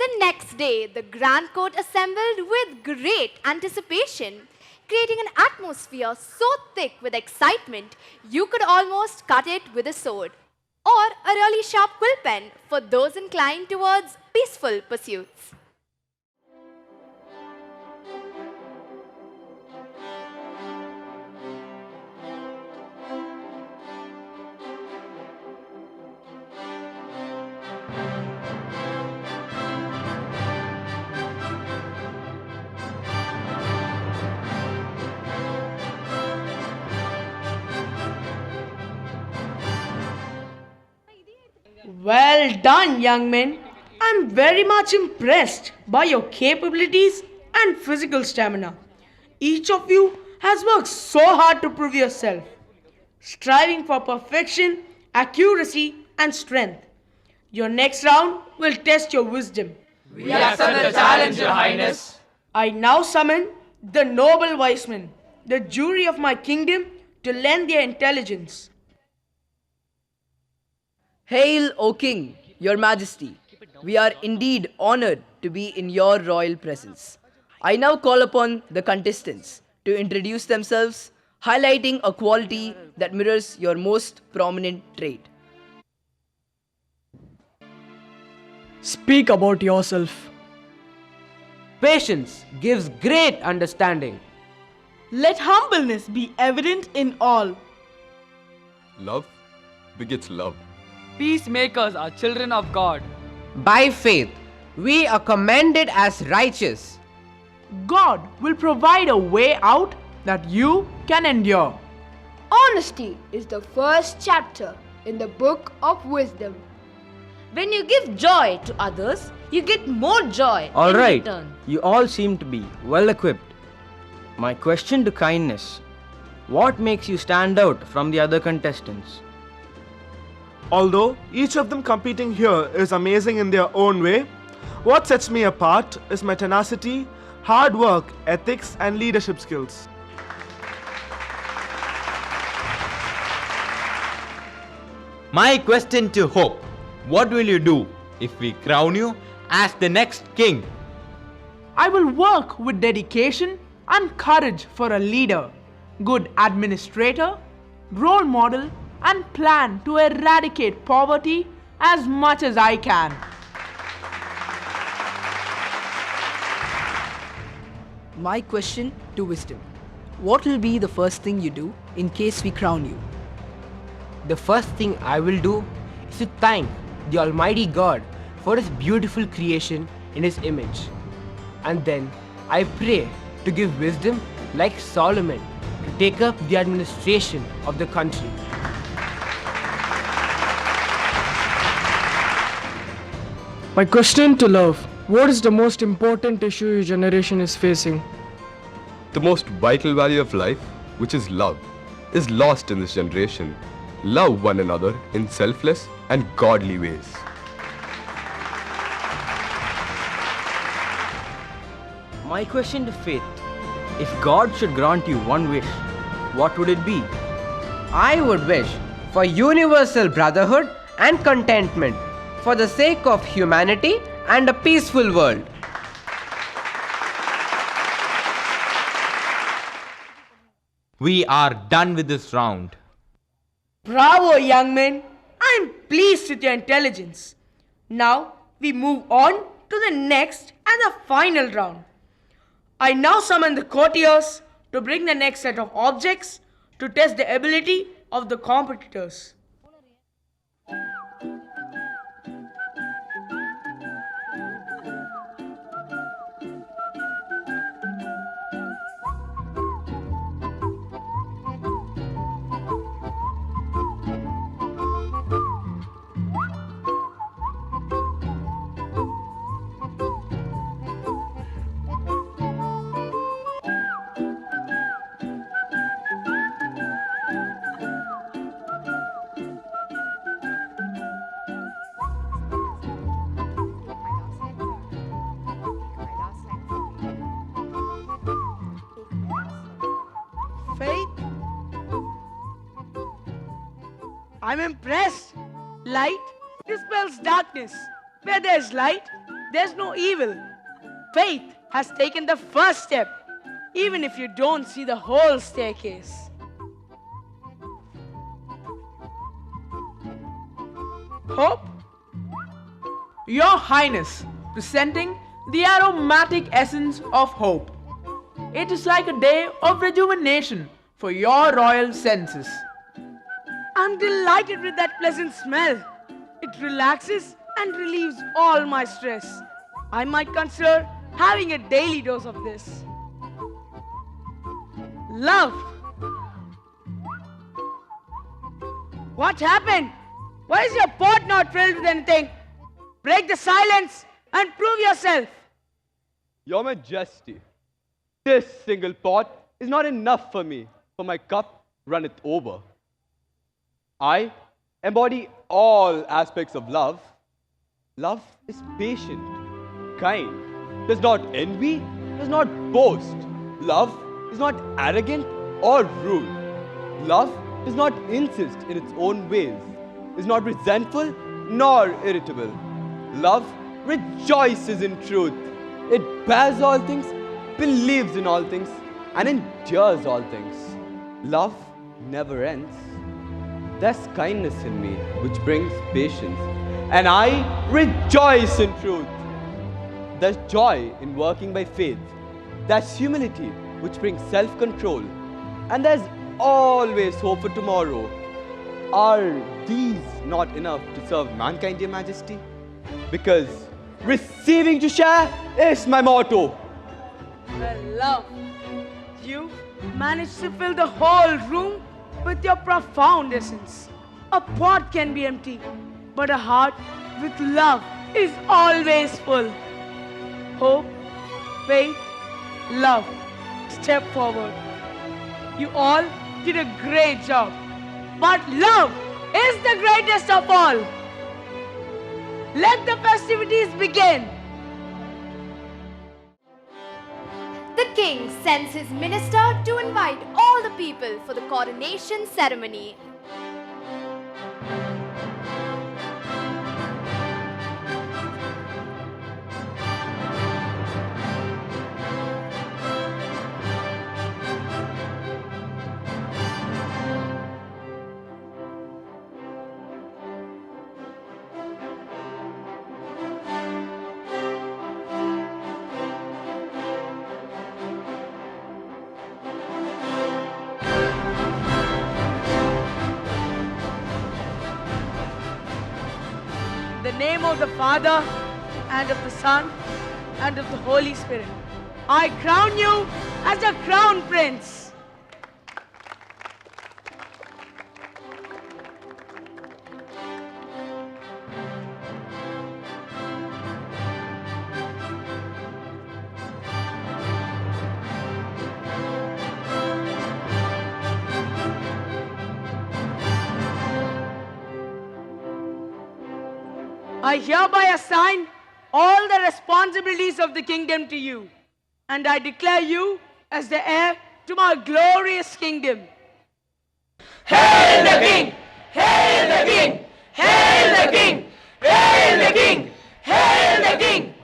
S21: The next day, the Grand Court assembled with great anticipation, creating an atmosphere so thick with excitement you could almost cut it with a sword, or a really sharp quill pen for those inclined towards peaceful pursuits.
S22: Well done, young men. I'm very much impressed by your capabilities and physical stamina. Each of you has worked so hard to prove yourself, striving for perfection, accuracy, and strength. Your next round will test your wisdom.
S3: We accept the challenge, Your Highness.
S22: I now summon the noble wise men, the jury of my kingdom, to lend their intelligence.
S8: Hail, O King, Your Majesty. We are indeed honored to be in your royal presence. I now call upon the contestants to introduce themselves, highlighting a quality that mirrors your most prominent trait.
S22: Speak about yourself.
S3: Patience gives great understanding.
S22: Let humbleness be evident in all.
S11: Love begets love.
S13: Peacemakers are children of God.
S3: By faith, we are commended as righteous.
S22: God will provide a way out that you can endure.
S25: Honesty is the first chapter in the book of wisdom.
S26: When you give joy to others,
S2: you get more joy
S4: All
S2: in
S4: right,
S2: return.
S4: you all seem to be well equipped. My question to kindness: what makes you stand out from the other contestants?
S12: Although each of them competing here is amazing in their own way, what sets me apart is my tenacity, hard work, ethics, and leadership skills.
S14: My question to Hope: what will you do if we crown you as the next king?
S15: I will work with dedication and courage for a leader, good administrator, role model, and plan to eradicate poverty as much as I can.
S8: My question to Wisdom: what will be the first thing you do in case we crown you?
S3: The first thing I will do is to thank the Almighty God for His beautiful creation in His image. And then I pray to give wisdom like Solomon to take up the administration of the country.
S26: My question to Love: what is the most important issue your generation is facing?
S11: The most vital value of life, which is love, is lost in this generation. Love one another in selfless and godly ways.
S4: My question to Faith: if God should grant you one wish, what would it be?
S3: I would wish for universal brotherhood and contentment for the sake of humanity and a peaceful world.
S14: We are done with this round.
S22: Bravo, young men. I am pleased with your intelligence. Now we move on to the next and the final round. I now summon the courtiers to bring the next set of objects to test the ability of the competitors. Faith? I'm impressed. Light dispels darkness. Where there's light, there's no evil. Faith has taken the first step, even if you don't see the whole staircase.
S15: Hope? Your Highness, presenting the aromatic essence of hope. It is like a day of rejuvenation for your royal senses.
S22: I'm delighted with that pleasant smell. It relaxes and relieves all my stress. I might consider having a daily dose of this. Love. What happened? Why is your pot not filled with anything? Break the silence and prove yourself.
S27: Your Majesty, this single pot is not enough for me, for my cup runneth over. I embody all aspects of love. Love is patient, kind, does not envy, does not boast. Love is not arrogant or rude. Love does not insist in its own ways, is not resentful nor irritable. Love rejoices in truth. It bears all things, believes in all things, and endures all things. Love never ends. There's kindness in me which brings patience, and I rejoice in truth. There's joy in working by faith. There's humility which brings self-control, and there's always hope for tomorrow. Are these not enough to serve mankind, Your Majesty? Because receiving to share is my motto.
S22: Well, love, you managed to fill the whole room with your profound essence. A pot can be empty, but a heart with love is always full. Hope, faith, love. Step forward. You all did a great job. But love is the greatest of all. Let the festivities begin.
S21: The king sends his minister to invite all the people for the coronation ceremony.
S22: In the name of the Father, and of the Son, and of the Holy Spirit, I crown you as a crown prince. I hereby assign all the responsibilities of the kingdom to you, and I declare you as the heir to my glorious kingdom.
S2: Hail the king! Hail the king! Hail the king! Hail the king! Hail the king!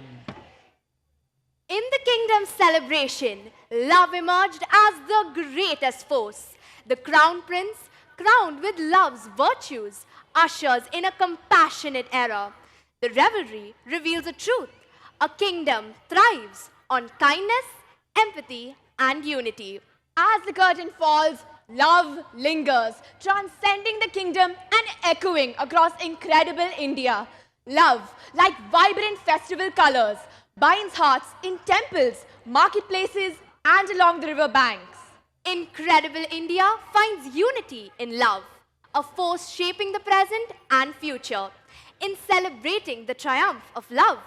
S21: In the kingdom's celebration, love emerged as the greatest force. The crown prince, crowned with love's virtues, ushers in a compassionate era. The revelry reveals a truth. A kingdom thrives on kindness, empathy, and unity.
S5: As the curtain falls, love lingers, transcending the kingdom and echoing across incredible India. Love, like vibrant festival colors, binds hearts in temples, marketplaces, and along the river banks.
S21: Incredible India finds unity in love, a force shaping the present and future. In celebrating the triumph of love,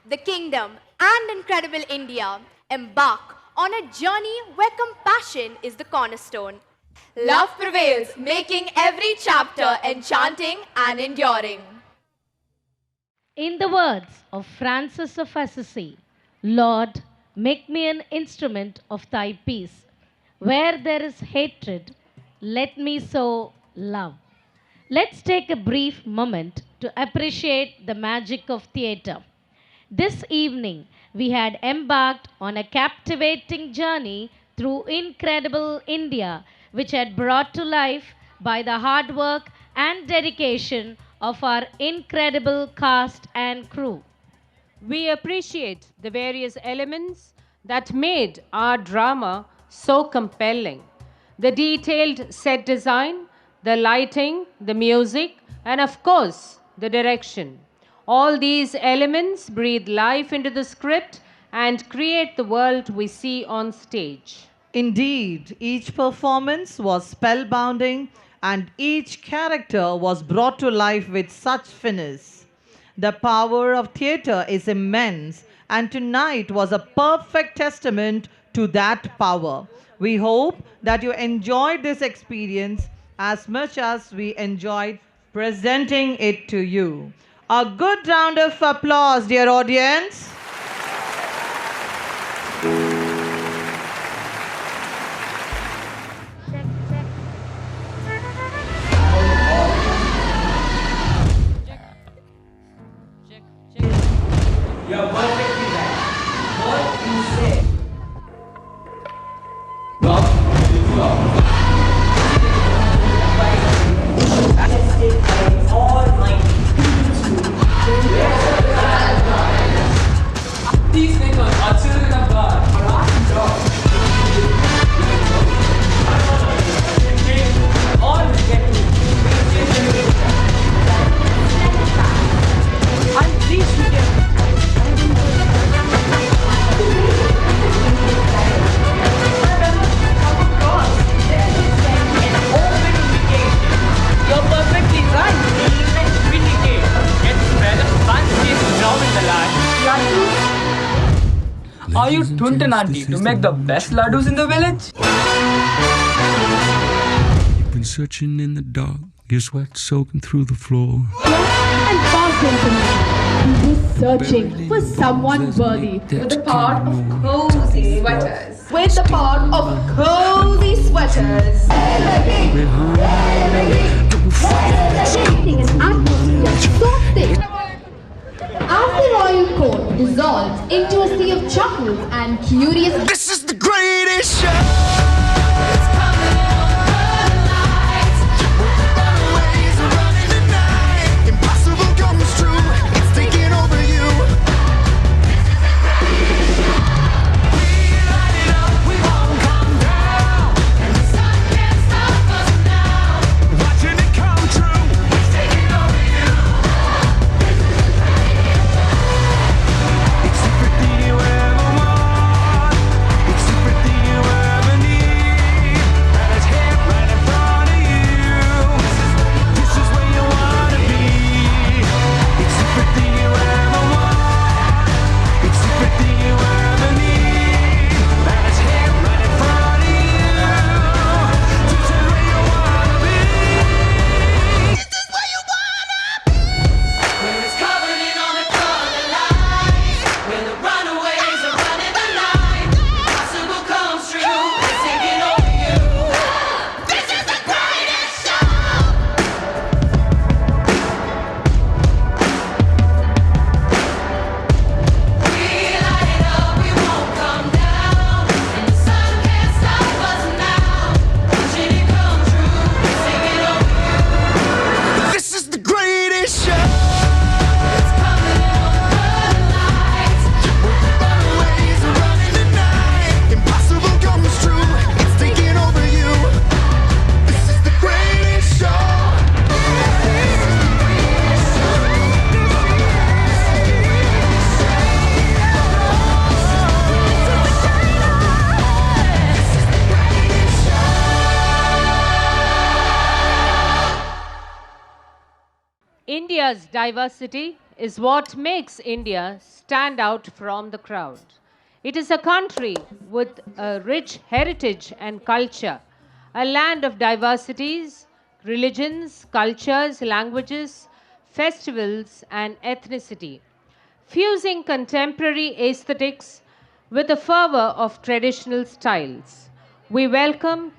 S21: the kingdom and incredible India embark on a journey where compassion is the cornerstone.
S5: Love prevails, making every chapter enchanting and enduring.
S7: In the words of Francis of Assisi, Lord, make me an instrument of thy peace. Where there is hatred, let me sow love. Let's take a brief moment to appreciate the magic of theatre. This evening, we had embarked on a captivating journey through incredible India, which had brought to life by the hard work and dedication of our incredible cast and crew. We appreciate the various elements that made our drama so compelling. The detailed set design, the lighting, the music, and of course, the direction. All these elements breathe life into the script and create the world we see on stage.
S6: Indeed, each performance was spellbinding and each character was brought to life with such finesse. The power of theatre is immense, and tonight was a perfect testament to that power. We hope that you enjoyed this experience as much as we enjoyed presenting it to you. A good round of applause, dear audience.
S2: You're perfectly right. What you say.
S10: These makers are children of God. All we get to
S22: I'm pleased with you.
S13: Are you Tuntan auntie to make the best laddus in the village?
S9: You've been searching in the dark, your sweat soaking through the floor.
S5: And passing to me. He was searching for someone worthy.
S24: With the part of cozy sweaters. With the part of cozy sweaters.
S5: Creating an atmosphere so thick. As the royal court dissolves into a sea of chuckles and curious.
S2: This is the greatest show.
S7: India's diversity is what makes India stand out from the crowd. It is a country with a rich heritage and culture, a land of diversities, religions, cultures, languages, festivals, and ethnicity, fusing contemporary aesthetics with the fervor of traditional styles. We welcome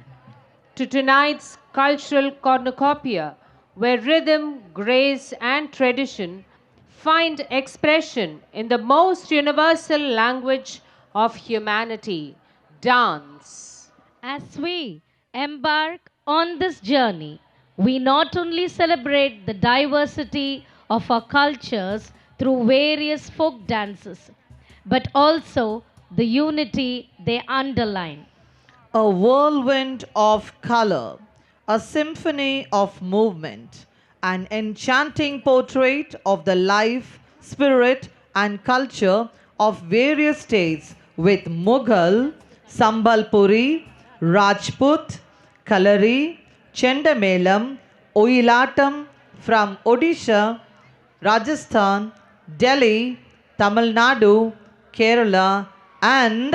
S7: to tonight's cultural cornucopia, where rhythm, grace, and tradition find expression in the most universal language of humanity, dance.
S16: As we embark on this journey, we not only celebrate the diversity of our cultures through various folk dances, but also the unity they underline.
S6: A whirlwind of color, a symphony of movement, an enchanting portrait of the life, spirit, and culture of various states with Mughal, Sambalpuri, Rajput, Kalari, Chendamelam, Oyilatam from Odisha, Rajasthan, Delhi, Tamil Nadu, Kerala, and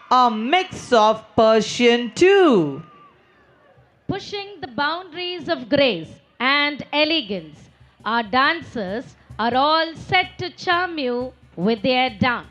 S6: a mix of Persian too.
S16: Pushing the boundaries of grace and elegance, our dancers are all set to charm you with their dance.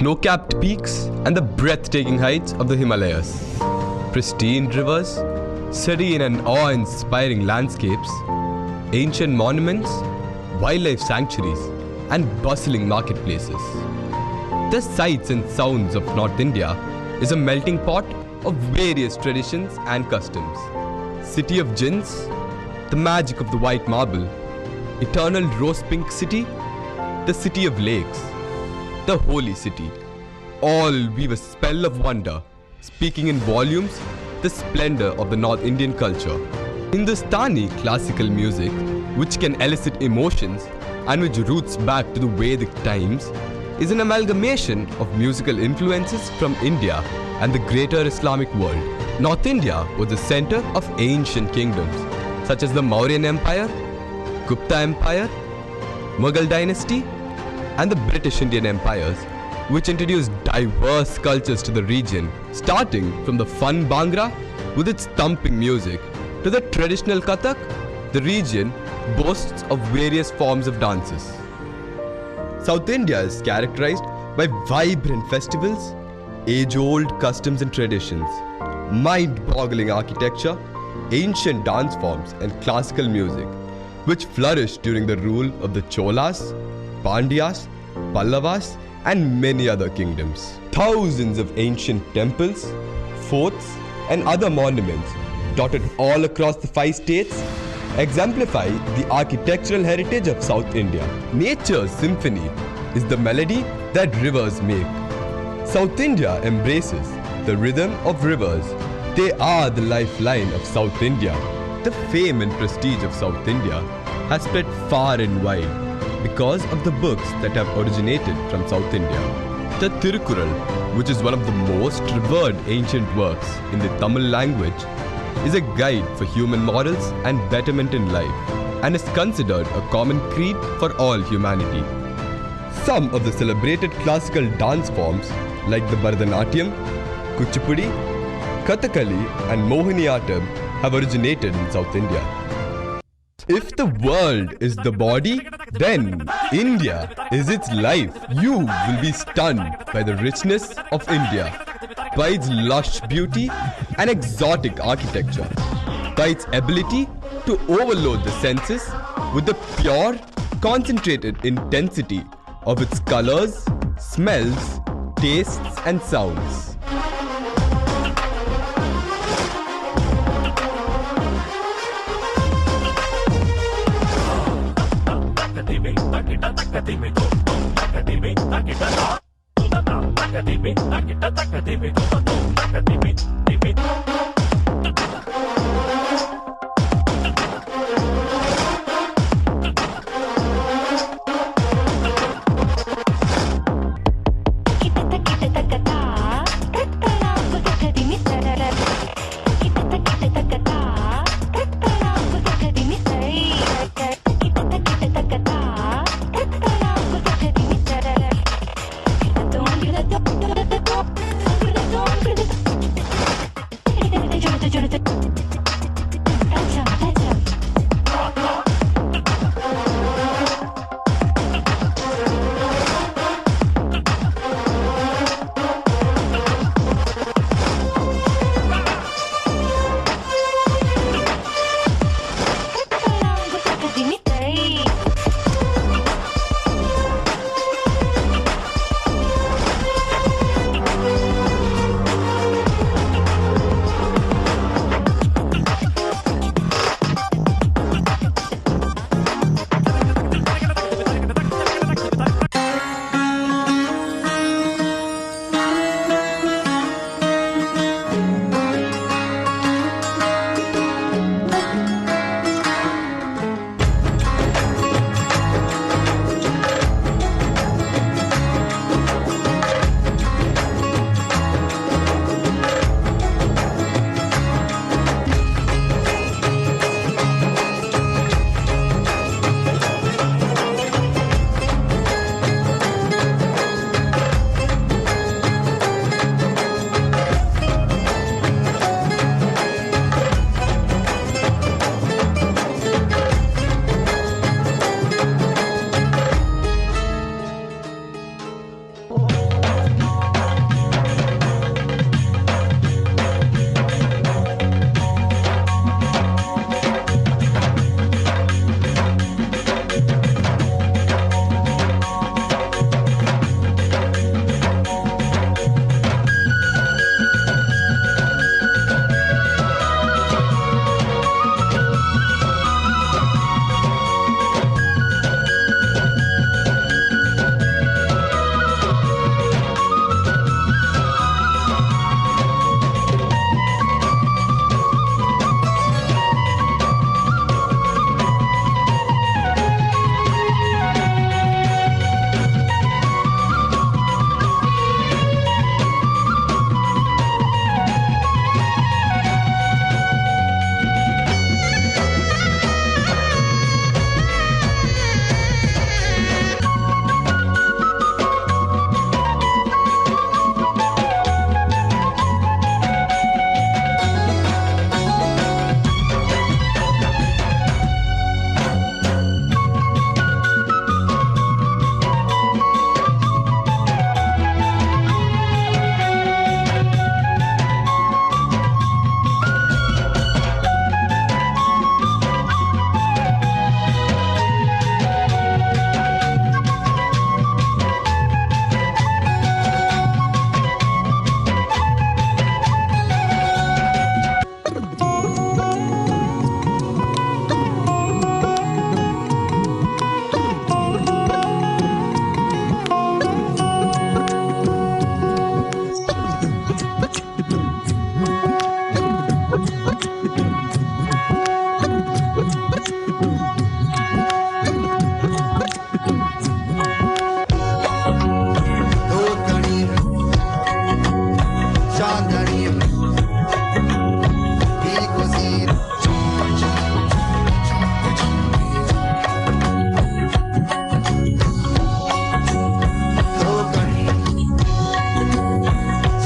S11: snow-capped peaks and the breathtaking heights of the Himalayas. Pristine rivers, serene and awe-inspiring landscapes, ancient monuments, wildlife sanctuaries, and bustling marketplaces. The sights and sounds of North India is a melting pot of various traditions and customs. City of Jinns, the magic of the white marble, eternal rose pink city, the city of lakes, the holy city, all weave a spell of wonder, speaking in volumes the splendor of the North Indian culture. Hindustani classical music, which can elicit emotions and which roots back to the Vedic times, is an amalgamation of musical influences from India and the greater Islamic world. North India was the center of ancient kingdoms such as the Mauryan Empire, Gupta Empire, Mughal dynasty, and the British Indian empires, which introduced diverse cultures to the region, starting from the fun Bhangra with its thumping music to the traditional Kathak. The region boasts of various forms of dances. South India is characterized by vibrant festivals, age-old customs and traditions, mind-boggling architecture, ancient dance forms, and classical music, which flourished during the rule of the Cholas, Pandyas, Pallavas, and many other kingdoms. Thousands of ancient temples, forts, and other monuments dotted all across the 5 states exemplify the architectural heritage of South India. Nature's symphony is the melody that rivers make. South India embraces the rhythm of rivers. They are the lifeline of South India. The fame and prestige of South India has spread far and wide because of the books that have originated from South India. The Thiru, which is one of the most revered ancient works in the Tamil language, is a guide for human morals and betterment in life, and is considered a common creed for all humanity. Some of the celebrated classical dance forms like the Bharatanatyam, Kuchipudi, Kathakali, and Mohiniyattam have originated in South India. If the world is the body, then India is its life. You will be stunned by the richness of India, by its lush beauty and exotic architecture, by its ability to overload the senses with the pure, concentrated intensity of its colors, smells, tastes, and sounds.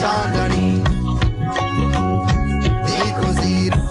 S1: चांदनी देखो जीरा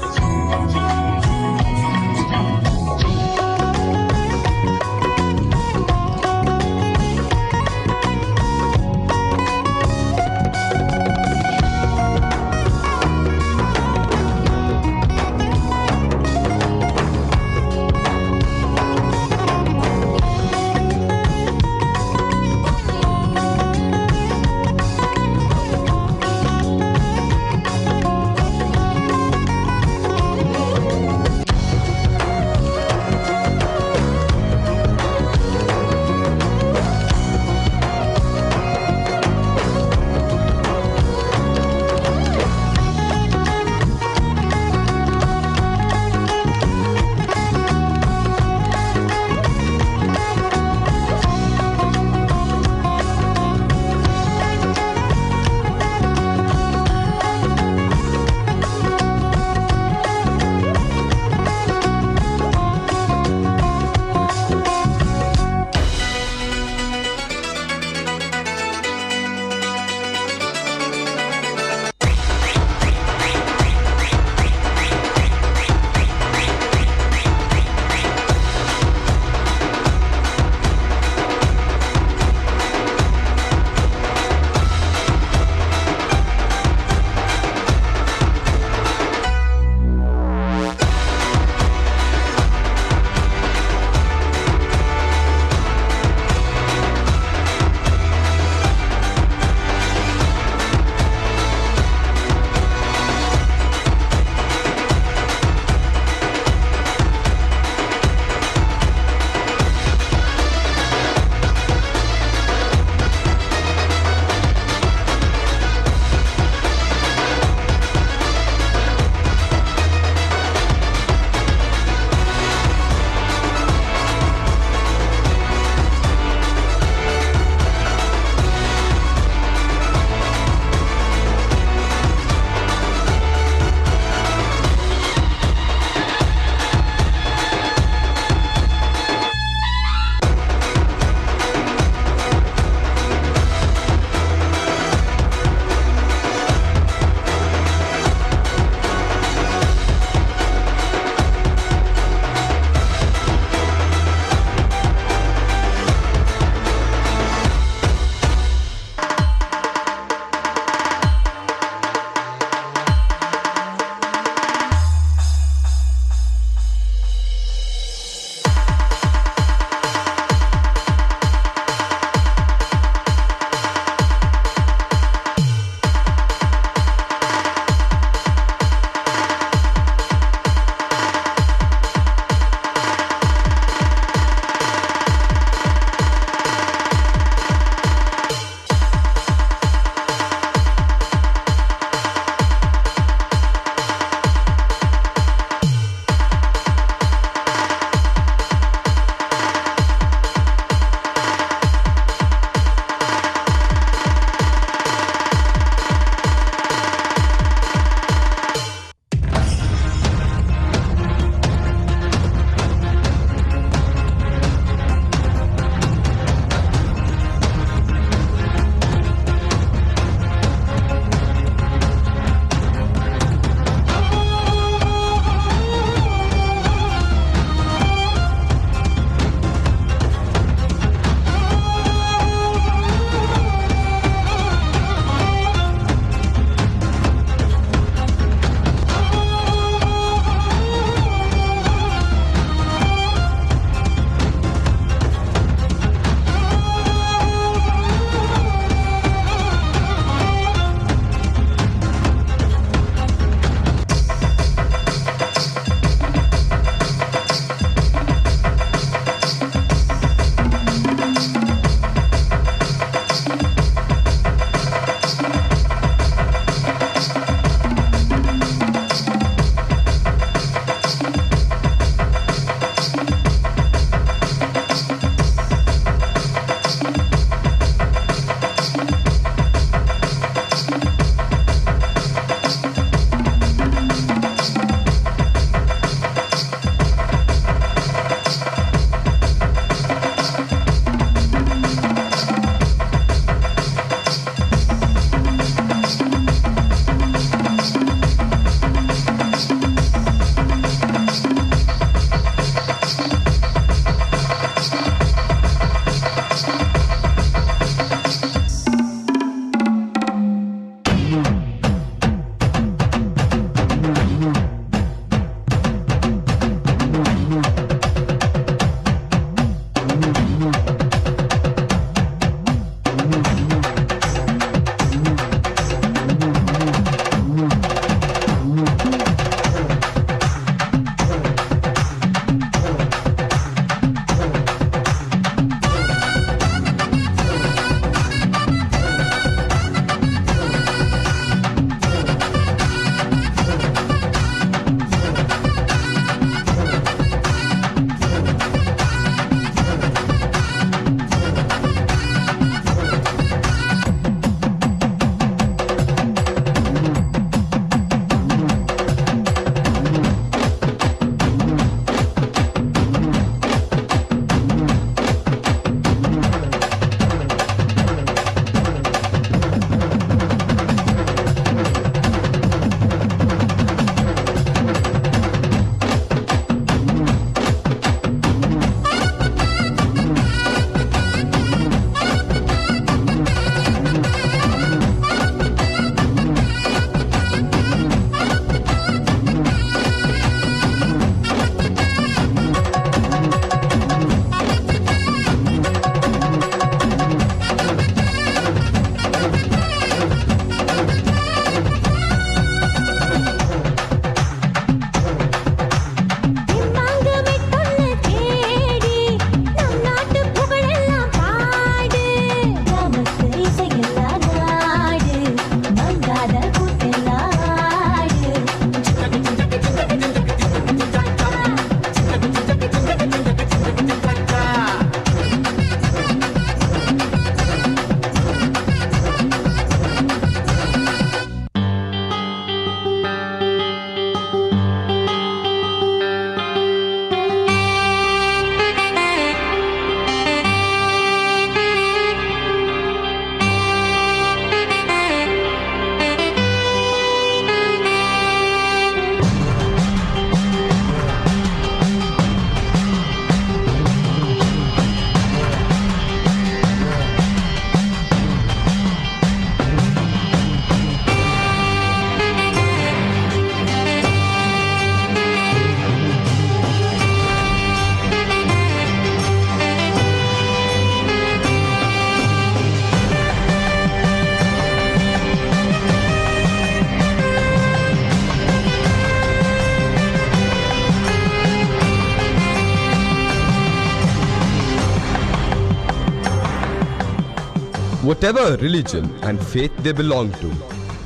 S11: Whatever religion and faith they belong to,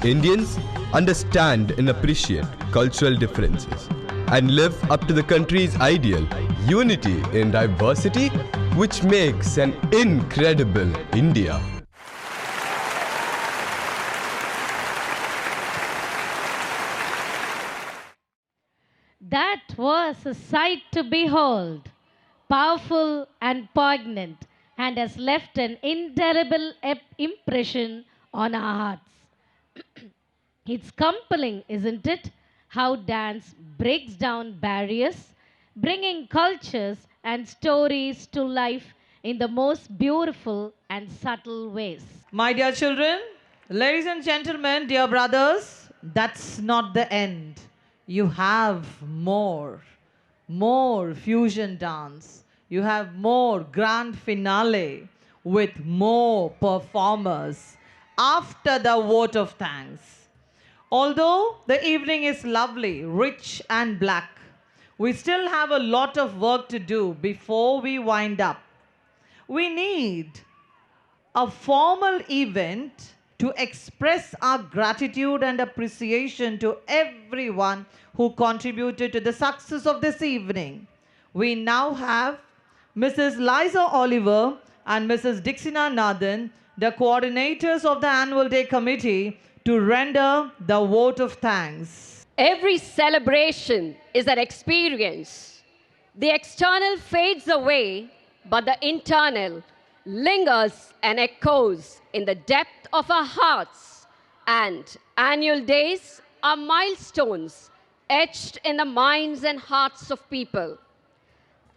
S11: Indians understand and appreciate cultural differences and live up to the country's ideal, unity in diversity, which makes an incredible India.
S16: That was a sight to behold, powerful and poignant, and has left an indelible impression on our hearts. It's compelling, isn't it? How dance breaks down barriers, bringing cultures and stories to life in the most beautiful and subtle ways.
S6: My dear children, ladies and gentlemen, dear brothers, that's not the end. You have more fusion dance. You have more grand finale with more performers after the vote of thanks. Although the evening is lovely, rich and black, we still have a lot of work to do before we wind up. We need a formal event to express our gratitude and appreciation to everyone who contributed to the success of this evening. We now have Mrs. Liza Oliver and Mrs. Dixina Nathan, the coordinators of the Annual Day Committee, to render the vote of thanks.
S1: Every celebration is an experience. The external fades away, but the internal lingers and echoes in the depth of our hearts. And annual days are milestones etched in the minds and hearts of people.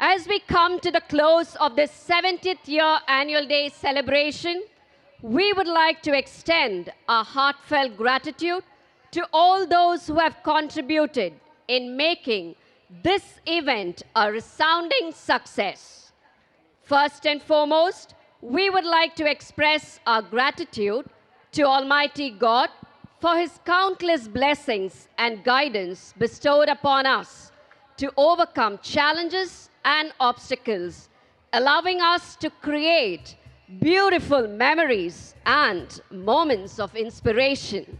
S1: As we come to the close of this 70th year Annual Day celebration, we would like to extend our heartfelt gratitude to all those who have contributed in making this event a resounding success. First and foremost, we would like to express our gratitude to Almighty God for His countless blessings and guidance bestowed upon us to overcome challenges and obstacles, allowing us to create beautiful memories and moments of inspiration.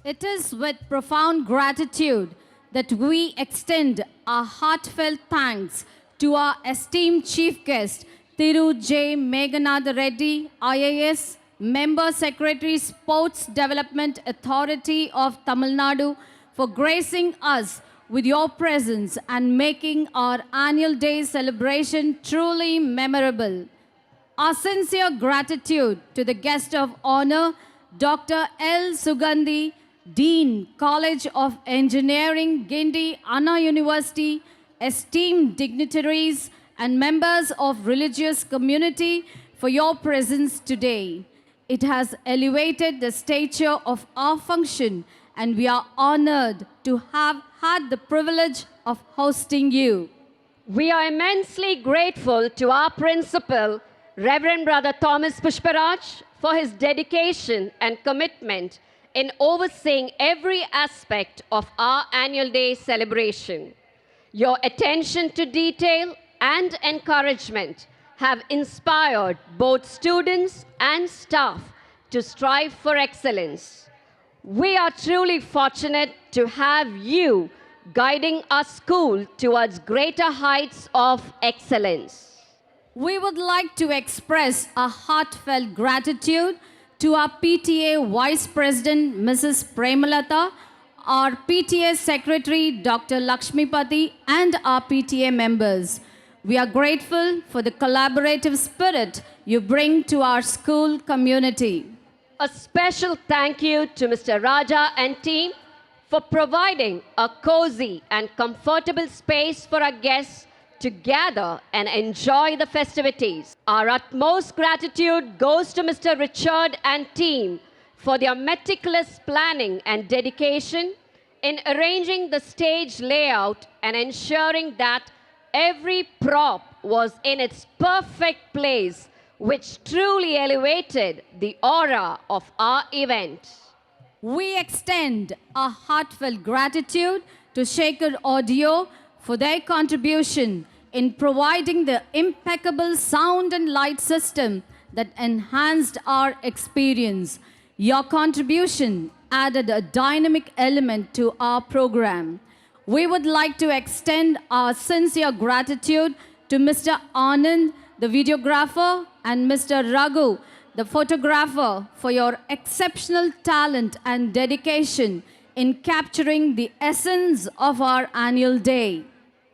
S17: It is with profound gratitude that we extend our heartfelt thanks to our esteemed chief guest, Thiru J. Meghanatha Reddy, IAS, Member Secretary, Sports Development Authority of Tamil Nadu, for gracing us with your presence and making our annual day celebration truly memorable. Our sincere gratitude to the guest of honor, Dr. L. SUGANTHI, Dean, College of Engineering, Guindy.Anna University, esteemed dignitaries and members of religious community for your presence today. It has elevated the stature of our function, and we are honored to have had the privilege of hosting you.
S1: We are immensely grateful to our principal, Reverend Brother Thomas Pushparaj, for his dedication and commitment in overseeing every aspect of our annual day celebration. Your attention to detail and encouragement have inspired both students and staff to strive for excellence. We are truly fortunate to have you guiding our school towards greater heights of excellence.
S17: We would like to express a heartfelt gratitude to our PTA Vice President, Mrs. Premalatha, our PTA Secretary, Dr. Lakshmipati, and our PTA members. We are grateful for the collaborative spirit you bring to our school community.
S1: A special thank you to Mr. Raja and team for providing a cozy and comfortable space for our guests to gather and enjoy the festivities. Our utmost gratitude goes to Mr. Richard and team for their meticulous planning and dedication in arranging the stage layout and ensuring that every prop was in its perfect place, which truly elevated the aura of our event.
S17: We extend our heartfelt gratitude to Shaker Audio for their contribution in providing the impeccable sound and light system that enhanced our experience. Your contribution added a dynamic element to our program. We would like to extend our sincere gratitude to Mr. Anand, the videographer, and Mr. Raghu, the photographer, for your exceptional talent and dedication in capturing the essence of our annual day.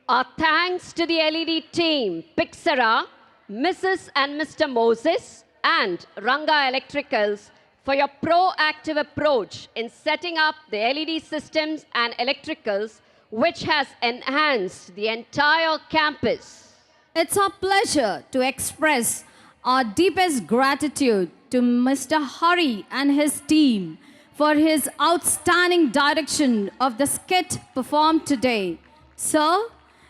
S1: Our thanks to the LED team, Pixara, Mrs. and Mr. Moses, and Ranga Electricals for your proactive approach in setting up the LED systems and electricals, which has enhanced the entire campus.
S17: It's our pleasure to express our deepest gratitude to Mr. Hari and his team for his outstanding direction of the skit performed today. Sir,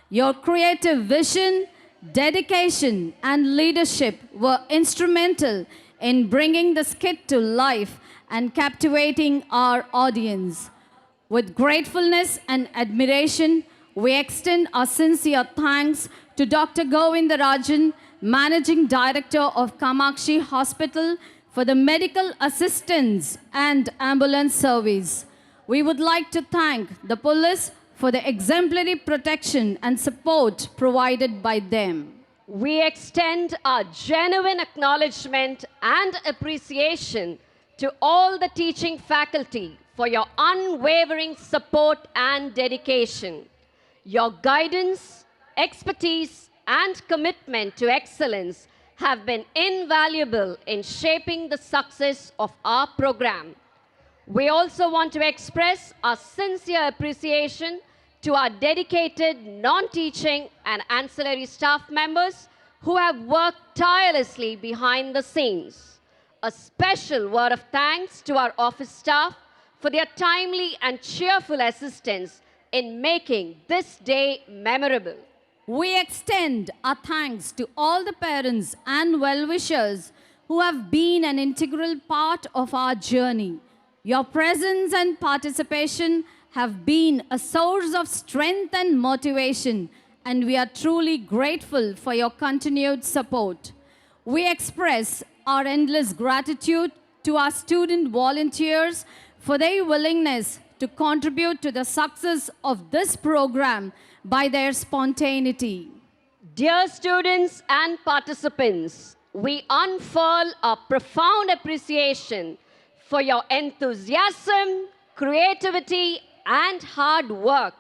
S17: your creative vision, dedication, and leadership were instrumental in bringing the skit to life and captivating our audience. With gratefulness and admiration, we extend our sincere thanks to Dr. Govindarajan, Managing Director of Kamakshi Hospital, for the medical assistance and ambulance service. We would like to thank the police for the exemplary protection and support provided by them.
S1: We extend our genuine acknowledgement and appreciation to all the teaching faculty for your unwavering support and dedication. Your guidance, expertise, and commitment to excellence have been invaluable in shaping the success of our program. We also want to express our sincere appreciation to our dedicated non-teaching and ancillary staff members who have worked tirelessly behind the scenes. A special word of thanks to our office staff for their timely and cheerful assistance in making this day memorable.
S17: We extend our thanks to all the parents and well-wishers who have been an integral part of our journey. Your presence and participation have been a source of strength and motivation, and we are truly grateful for your continued support. We express our endless gratitude to our student volunteers for their willingness to contribute to the success of this program by their spontaneity.
S1: Dear students and participants, we unfurl our profound appreciation for your enthusiasm, creativity, and hard work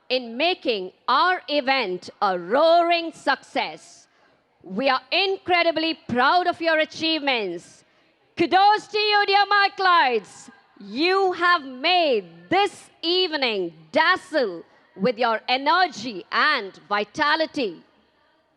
S1: in making our event a roaring success. We are incredibly proud of your achievements. Kudos to you, dear Myclides. You have made this evening dazzle with your energy and vitality.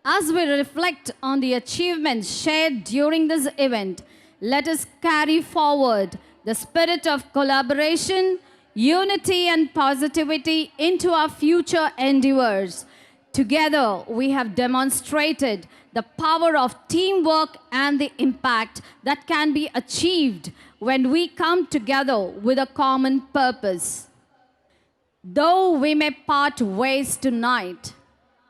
S17: As we reflect on the achievements shared during this event, let us carry forward the spirit of collaboration, unity, and positivity into our future endeavors. Together, we have demonstrated the power of teamwork and the impact that can be achieved when we come together with a common purpose. Though we may part ways tonight,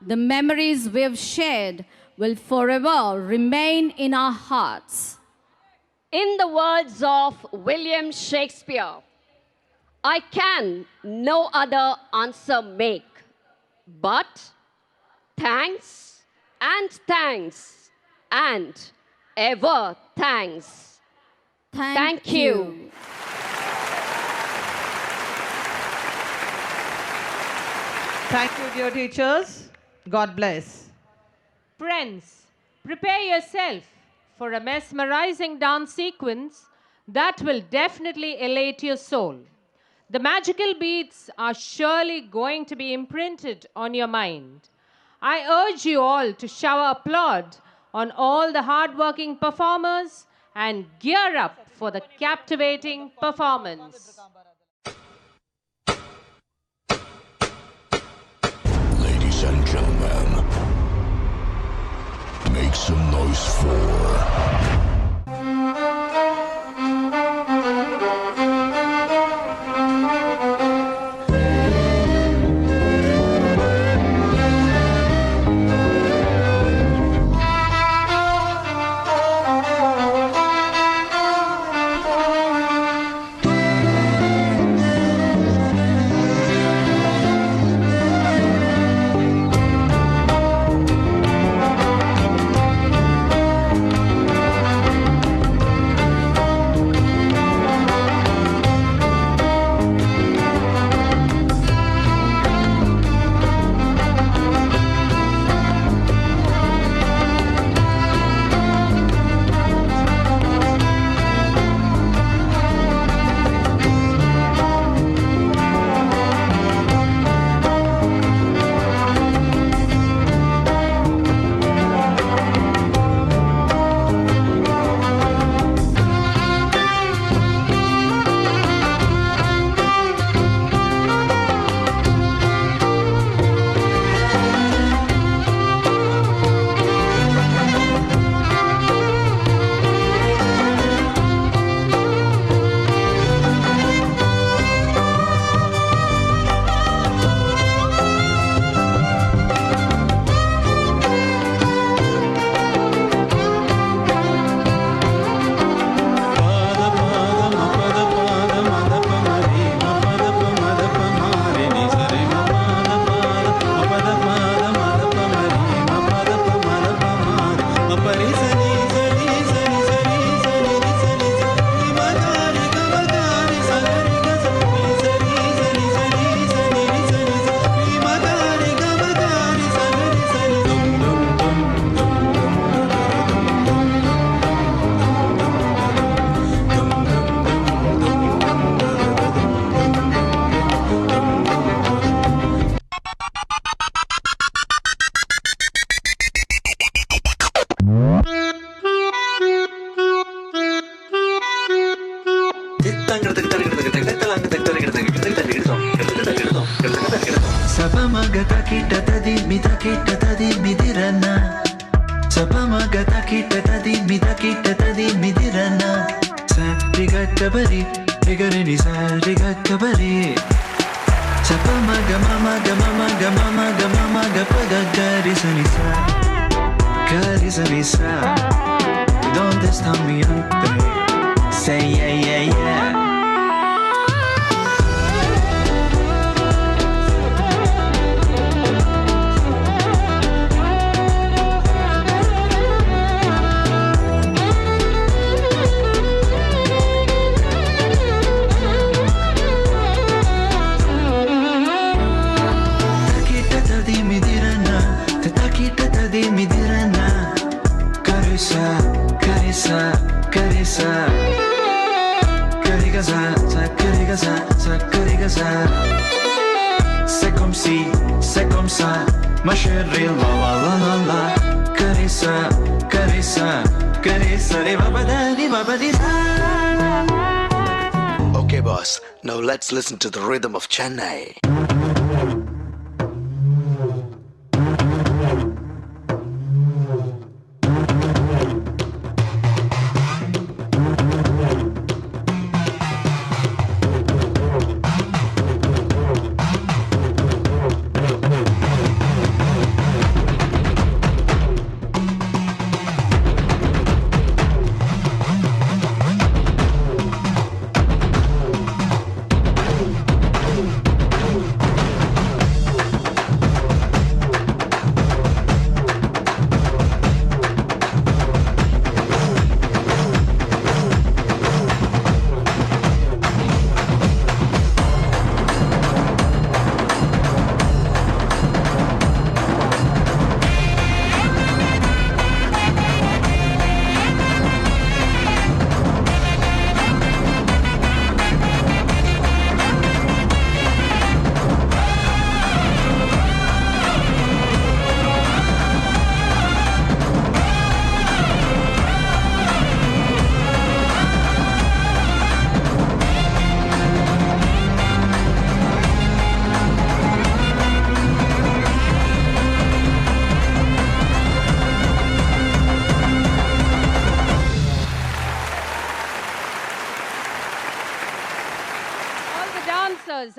S17: the memories we have shared will forever remain in our hearts.
S1: In the words of William Shakespeare, I can no other answer make, but thanks and thanks and ever thanks. Thank you.
S6: Thank you, dear teachers. God bless.
S7: Friends, prepare yourself for a mesmerizing dance sequence that will definitely elate your soul. The magical beats are surely going to be imprinted on your mind. I urge you all to shower applaud on all the hardworking performers and gear up for the captivating performance.
S8: Ladies and gentlemen, make some noise for...
S12: Sari Sapa maga mama ga mama ga mama ga mama ga pada gari sani sa gari sani sa donde está mi ante say yeah yeah yeah C'est comme ça, ma chérie, la la la la la. Carissa, carissa, carissa,
S18: Okay, boss. Now let's listen to the rhythm of Chennai.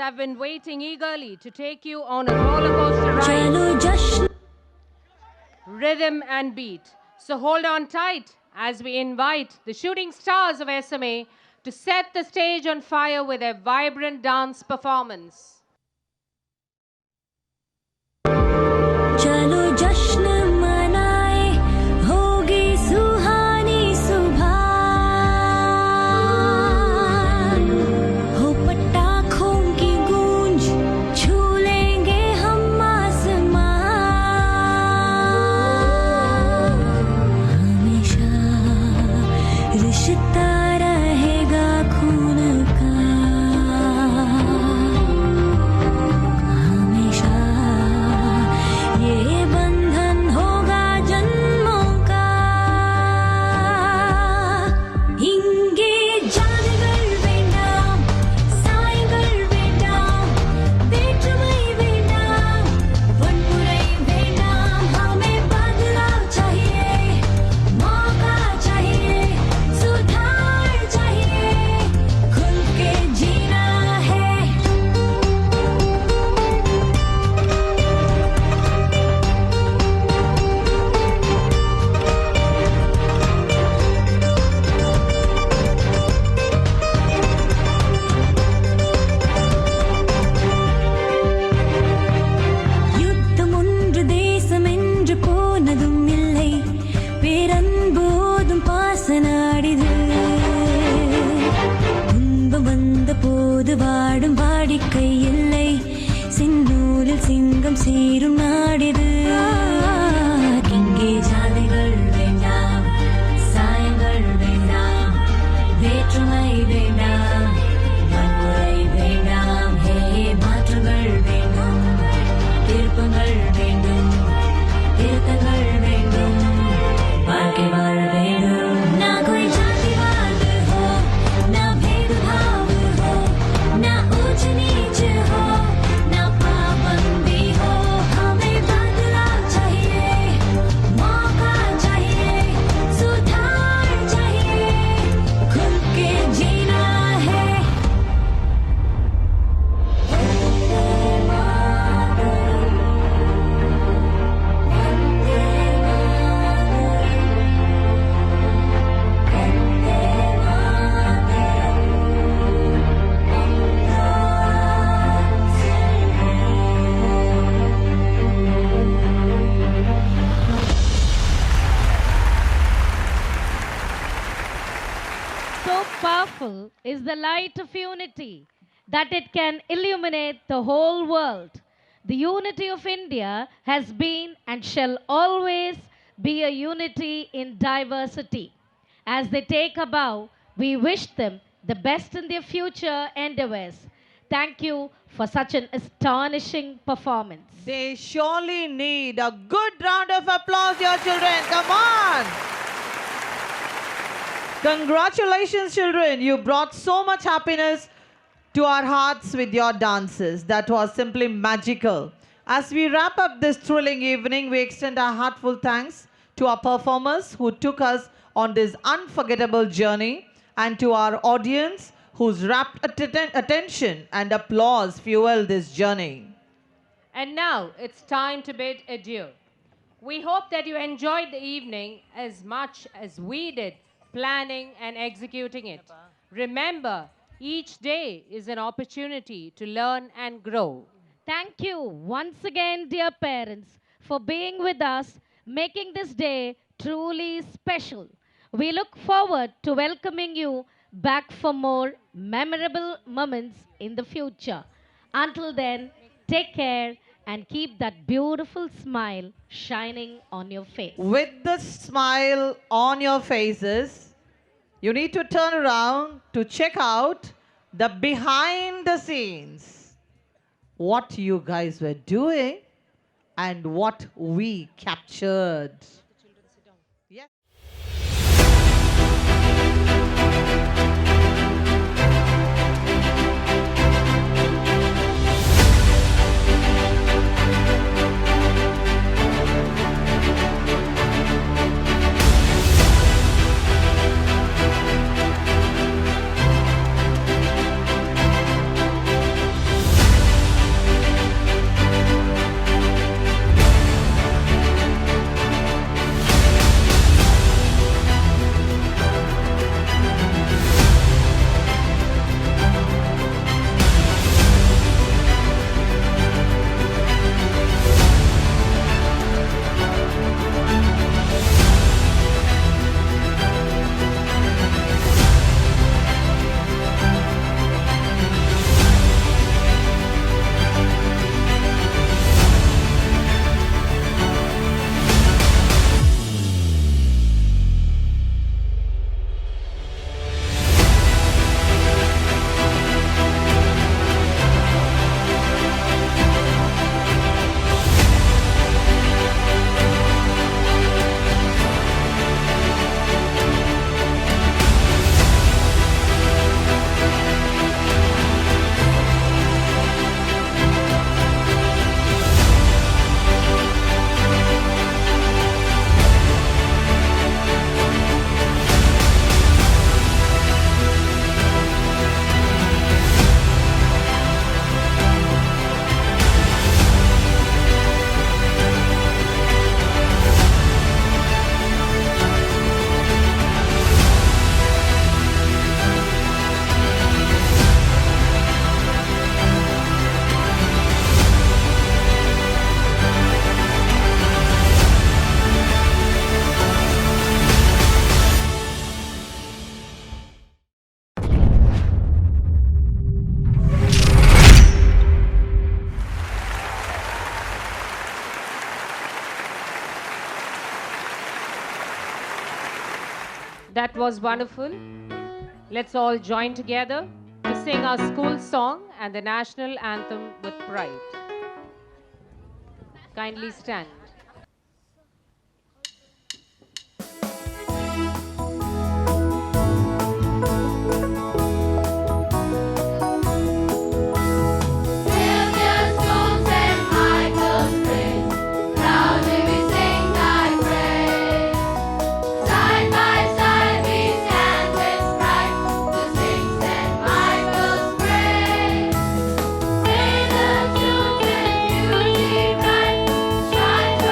S7: Have been waiting eagerly to take you on a roller coaster ride. Rhythm and beat. So hold on tight as we invite the shooting stars of SMA to set the stage on fire with a vibrant dance performance.
S19: नीच हो ना पाबंदी हो हमें बदला
S16: the light of unity, that it can illuminate the whole world. The unity of India has been and shall always be a unity in diversity. As they take a bow, we wish them the best in their future endeavors. Thank you for such an astonishing performance.
S6: They surely need a good round of applause, your children. Come on. Congratulations, children. You brought so much happiness to our hearts with your dances. That was simply magical. As we wrap up this thrilling evening, we extend our heartfelt thanks to our performers who took us on this unforgettable journey, and to our audience whose rapt attention and applause fueled this journey.
S7: And now it's time to bid adieu. We hope that you enjoyed the evening as much as we did planning and executing it. Remember, each day is an opportunity to learn and grow.
S16: Thank you once again, dear parents, for being with us, making this day truly special. We look forward to welcoming you back for more memorable moments in the future. Until then, take care and keep that beautiful smile shining on your face.
S6: With the smile on your faces, you need to turn around to check out the behind the scenes. What you guys were doing and what we captured. Yes.
S7: That was wonderful. Let's all join together to sing our school song and the national anthem with pride. Kindly stand.
S2: Shine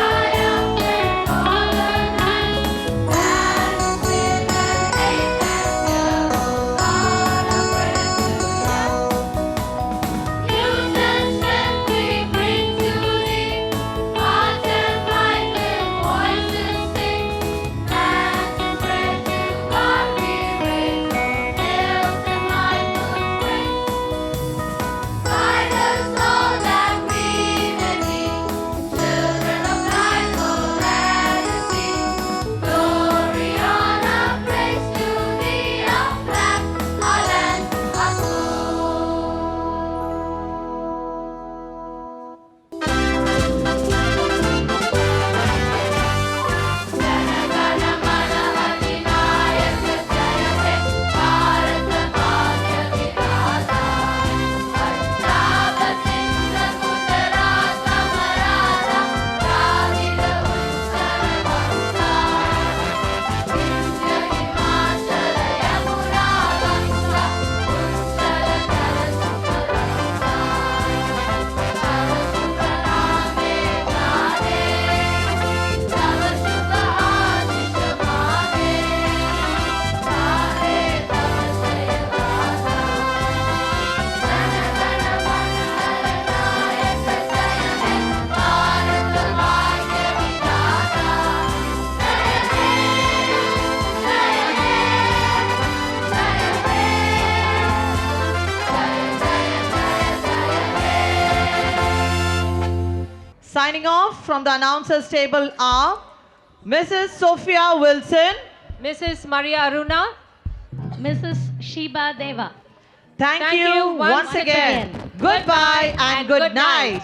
S6: Signing off from the announcers table are Mrs. Sophia Wilson,
S7: Mrs. Maria Aruna,
S16: Mrs. Sheba Deva.
S6: Thank you once again. Goodbye and good night.